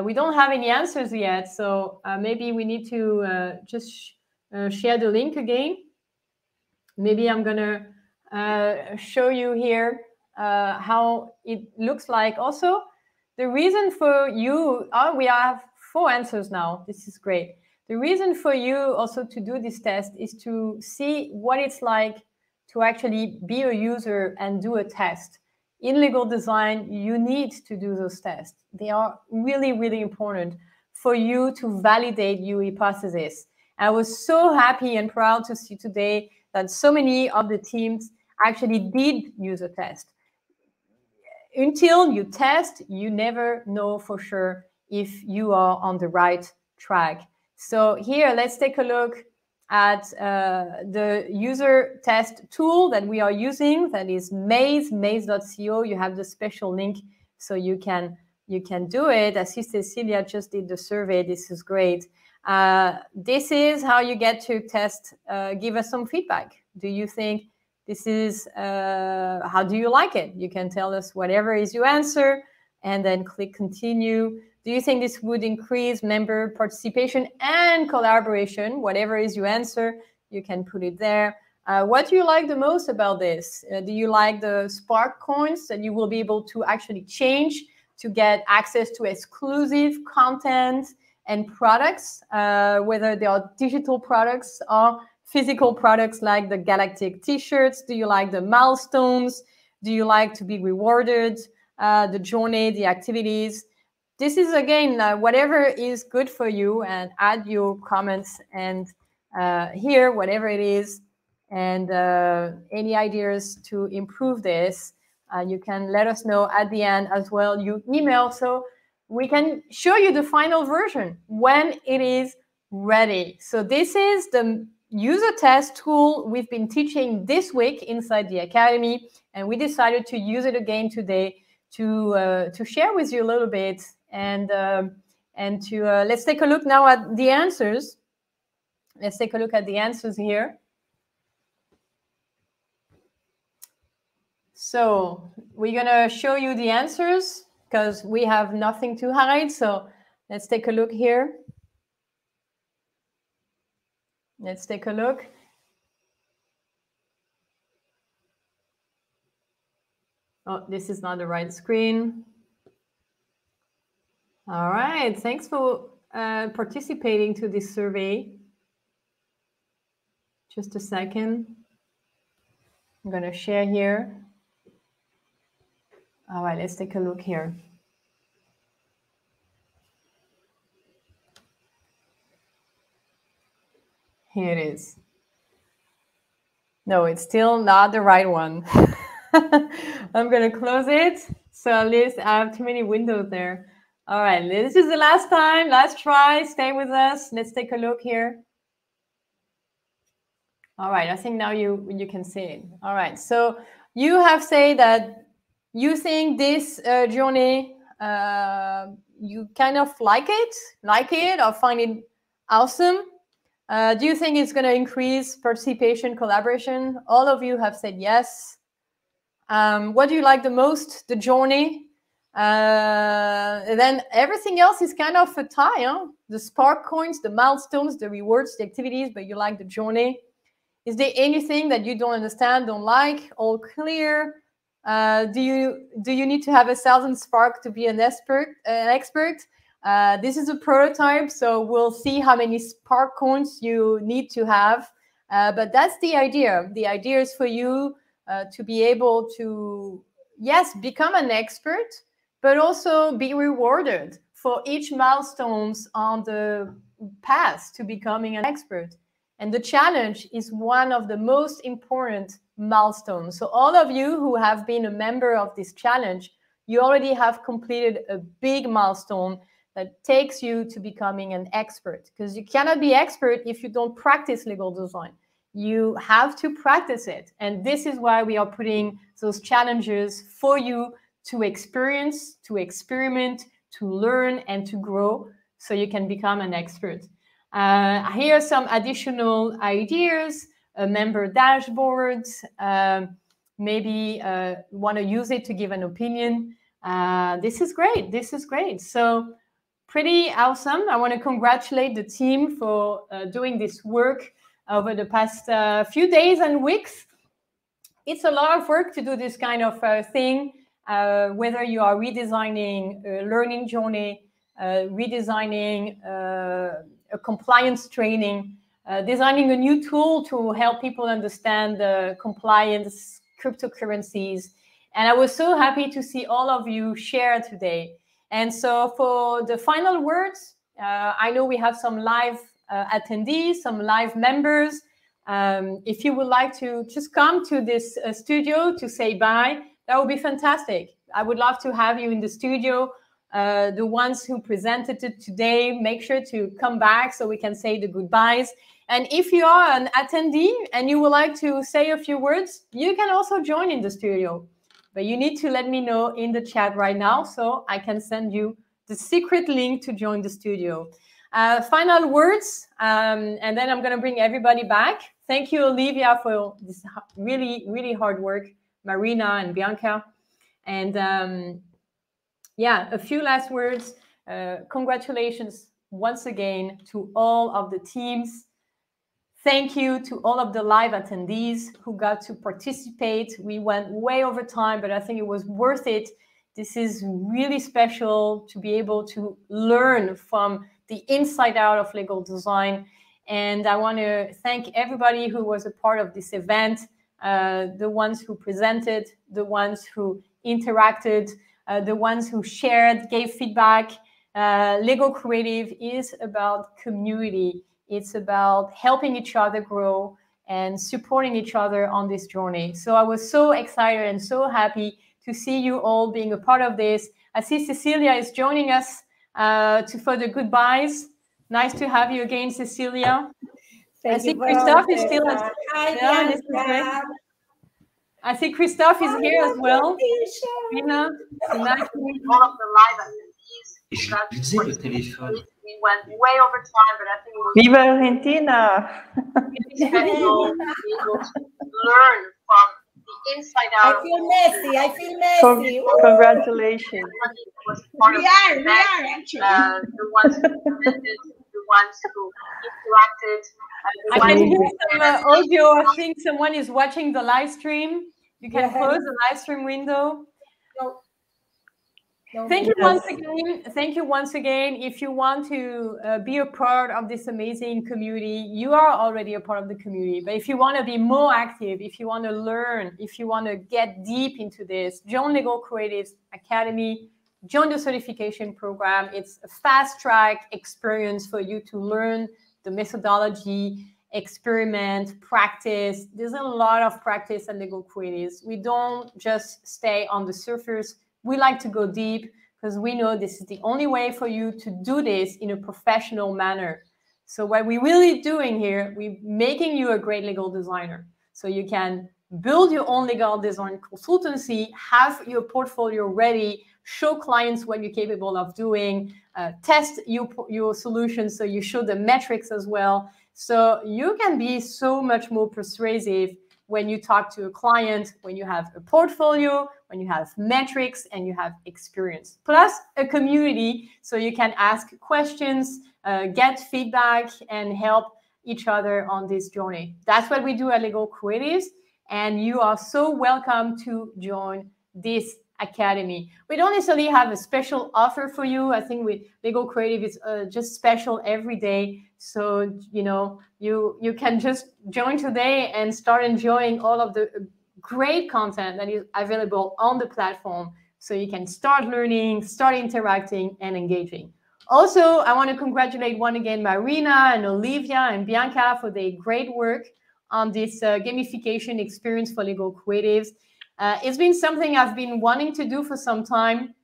[SPEAKER 1] We don't have any answers yet, so maybe we need to just share the link again. Maybe I'm going to show you here how it looks like. Also, the reason for you, we have 4 answers now. This is great. The reason for you also to do this test is to see what it's like to actually be a user and do a test. In legal design, you need to do those tests. They are really, really important for you to validate your hypothesis. I was so happy and proud to see today that so many of the teams actually did use a test. Until you test, you never know for sure if you are on the right track. So here, let's take a look at the user test tool that we are using. That is maze.co. You have the special link, so you can do it. I see Cecilia just did the survey. This is great. This is how you get to test. Give us some feedback. Do you think this is, how do you like it? You can tell us whatever is your answer and then click continue. Do you think this would increase member participation and collaboration? Whatever is your answer, you can put it there. What do you like the most about this? Do you like the Spark coins that you will be able to actually change to get access to exclusive content and products, whether they are digital products or physical products like the Galactic t-shirts. Do you like the milestones? Do you like to be rewarded? The journey, the activities? This is, again, whatever is good for you, and add your comments and here, whatever it is, and any ideas to improve this, you can let us know at the end as well. You email so we can show you the final version when it is ready. So this is the user test tool we've been teaching this week inside the Academy, and we decided to use it again today to share with you a little bit, and to let's take a look now at the answers. Let's take a look at the answers here. So we're gonna show you the answers because we have nothing to hide. So let's take a look here. Let's take a look. Oh, this is not the right screen. All right, thanks for participating to this survey. Just a second. I'm gonna share here. All right, let's take a look here. Here it is. No, it's still not the right one. I'm going to close it. So at least I have too many windows there. All right, this is the last time. Last try. Stay with us. Let's take a look here. All right, I think now you can see it. All right, so you have said that you think this journey, you kind of like it or find it awesome. Do you think it's going to increase participation, collaboration? All of you have said yes. What do you like the most? The journey. And then everything else is kind of a tie, huh? The spark coins, the milestones, the rewards, the activities, but you like the journey. Is there anything that you don't understand, don't like? All clear? Do you need to have 1,000 spark to be an expert? This is a prototype, so we'll see how many spark coins you need to have. But that's the idea. The idea is for you to be able to, yes, become an expert, but also be rewarded for each milestones on the path to becoming an expert. And the challenge is one of the most important milestones. So all of you who have been a member of this challenge, you already have completed a big milestone that takes you to becoming an expert, because you cannot be expert if you don't practice legal design. You have to practice it. And this is why we are putting those challenges for you to experience, to experiment, to learn, and to grow so you can become an expert. Here are some additional ideas, member dashboards, maybe want to use it to give an opinion. This is great. This is great. So pretty awesome. I want to congratulate the team for doing this work over the past few days and weeks. It's a lot of work to do this kind of thing, whether you are redesigning a learning journey, redesigning a compliance training, designing a new tool to help people understand the compliance, cryptocurrencies. And I was so happy to see all of you share today. And so for the final words, I know we have some live attendees, some live members. If you would like to just come to this studio to say bye, that would be fantastic. I would love to have you in the studio. The ones who presented it today, make sure to come back so we can say the goodbyes. And if you are an attendee and you would like to say a few words, you can also join in the studio. But you need to let me know in the chat right now so I can send you the secret link to join the studio. Final words, and then I'm going to bring everybody back. Thank you, Olivia, for this really, really hard work, Marina and Bianca. And yeah, a few last words. Congratulations once again to all of the teams. Thank you to all of the live attendees who got to participate. We went way over time, but I think it was worth it. This is really special to be able to learn from the inside out of Lego design. And I want to thank everybody who was a part of this event, the ones who presented, the ones who interacted, the ones who shared, gave feedback. Lego Creative is about community. It's about helping each other grow and supporting each other on this journey. So I was so excited and so happy to see you all being a part of this. I see Cecilia is joining us for the goodbyes. Nice to have you again, Cecilia. I see Christophe is still.
[SPEAKER 16] Hi,
[SPEAKER 1] this is great. I see Christophe is here as well. Rina, nice to meet
[SPEAKER 21] all of the live attendees. We went way over time, but I think it was
[SPEAKER 18] Viva Argentina!
[SPEAKER 21] special to be able to learn from the inside out.
[SPEAKER 16] I feel messy.
[SPEAKER 18] Congratulations.
[SPEAKER 21] We are actually. The ones who presented, the ones who interacted.
[SPEAKER 1] I can hear some audio. I think someone is watching the live stream. You can close the live stream window. Thank you once again. Thank you once again. If you want to be a part of this amazing community, you are already a part of the community. But if you want to be more active, if you want to learn, if you want to get deep into this, join Lego Creatives Academy, join the certification program. It's a fast track experience for you to learn the methodology, experiment, practice. There's a lot of practice at Lego Creatives. We don't just stay on the surface. We like to go deep because we know this is the only way for you to do this in a professional manner. So what we're really doing here, we're making you a great legal designer. So you can build your own legal design consultancy, have your portfolio ready, show clients what you're capable of doing, test your solutions so you show the metrics as well. So you can be so much more persuasive when you talk to a client, when you have a portfolio, when you have metrics and you have experience, plus a community so you can ask questions, get feedback and help each other on this journey. That's what we do at Lego Creatives, and you are so welcome to join this academy. We don't necessarily have a special offer for you. I think with Lego Creative is just special every day. So, you know, you can just join today and start enjoying all of the great content that is available on the platform. So you can start learning, start interacting and engaging. Also, I want to congratulate once again Marina and Olivia and Bianca for their great work on this gamification experience for Lego Creatives. It's been something I've been wanting to do for some time,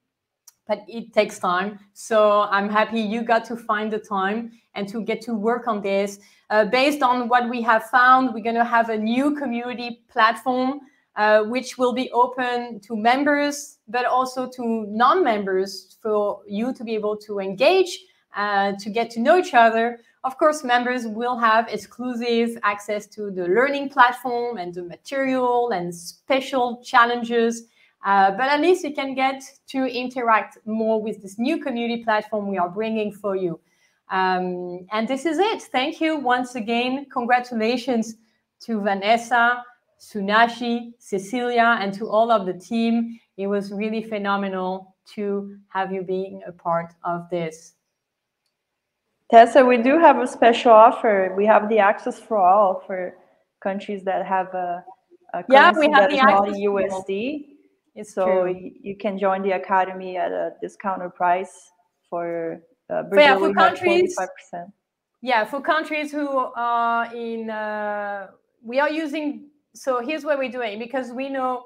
[SPEAKER 1] but it takes time. So I'm happy you got to find the time and to get to work on this. Based on what we have found, we're going to have a new community platform, which will be open to members, but also to non-members for you to be able to engage, to get to know each other. Of course, members will have exclusive access to the learning platform and the material and special challenges. But at least you can get to interact more with this new community platform we are bringing for you. And this is it. Thank you once again. Congratulations to Vanessa, Sunashi, Cecilia, and to all of the team. It was really phenomenal to have you being a part of this.
[SPEAKER 18] Tessa, we do have a special offer. We have the access for all for countries that have a currency that is not USD.
[SPEAKER 1] It's
[SPEAKER 18] so
[SPEAKER 1] true.
[SPEAKER 18] You can join the academy at a discounted price for Brazil.
[SPEAKER 1] Yeah, for
[SPEAKER 18] we
[SPEAKER 1] countries,
[SPEAKER 18] have 25%.
[SPEAKER 1] Yeah, for countries who are in, we are using. So here's what we're doing, because we know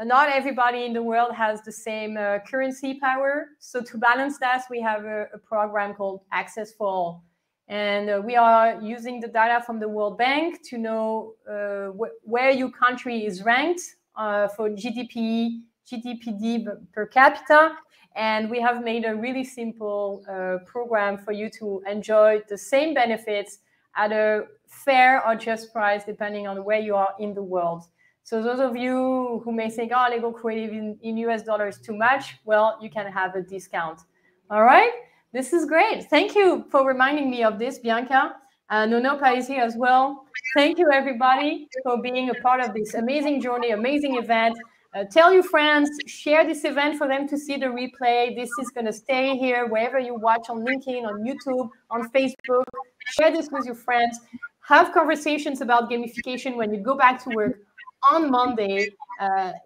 [SPEAKER 1] not everybody in the world has the same currency power. So to balance that, we have a program called Access for All. And we are using the data from the World Bank to know where your country is ranked for GDPD per capita. And we have made a really simple program for you to enjoy the same benefits at a fair or just price, depending on where you are in the world. So those of you who may think, oh, Lego Creative in US dollars is too much, well, you can have a discount. All right, this is great. Thank you for reminding me of this, Bianca. Nonopa is here as well. Thank you, everybody, for being a part of this amazing journey, amazing event. Tell your friends, share this event for them to see the replay. This is going to stay here wherever you watch, on LinkedIn, on YouTube, on Facebook. Share this with your friends. Have conversations about gamification when you go back to work on Monday.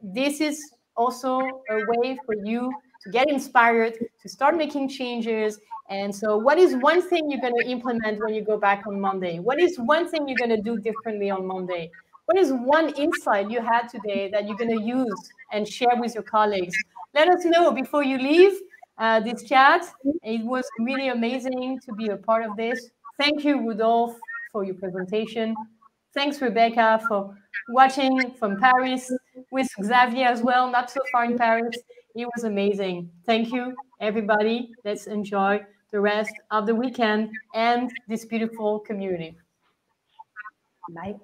[SPEAKER 1] This is also a way for you to get inspired, to start making changes. And so what is one thing you're going to implement when you go back on Monday? What is one thing you're going to do differently on Monday? What is one insight you had today that you're going to use and share with your colleagues? Let us know before you leave this chat. It was really amazing to be a part of this. Thank you, Rudolph, for your presentation. Thanks, Rebecca, for watching from Paris, with Xavier as well, not so far in Paris. It was amazing. Thank you, everybody. Let's enjoy the rest of the weekend and this beautiful community.
[SPEAKER 15] Bye.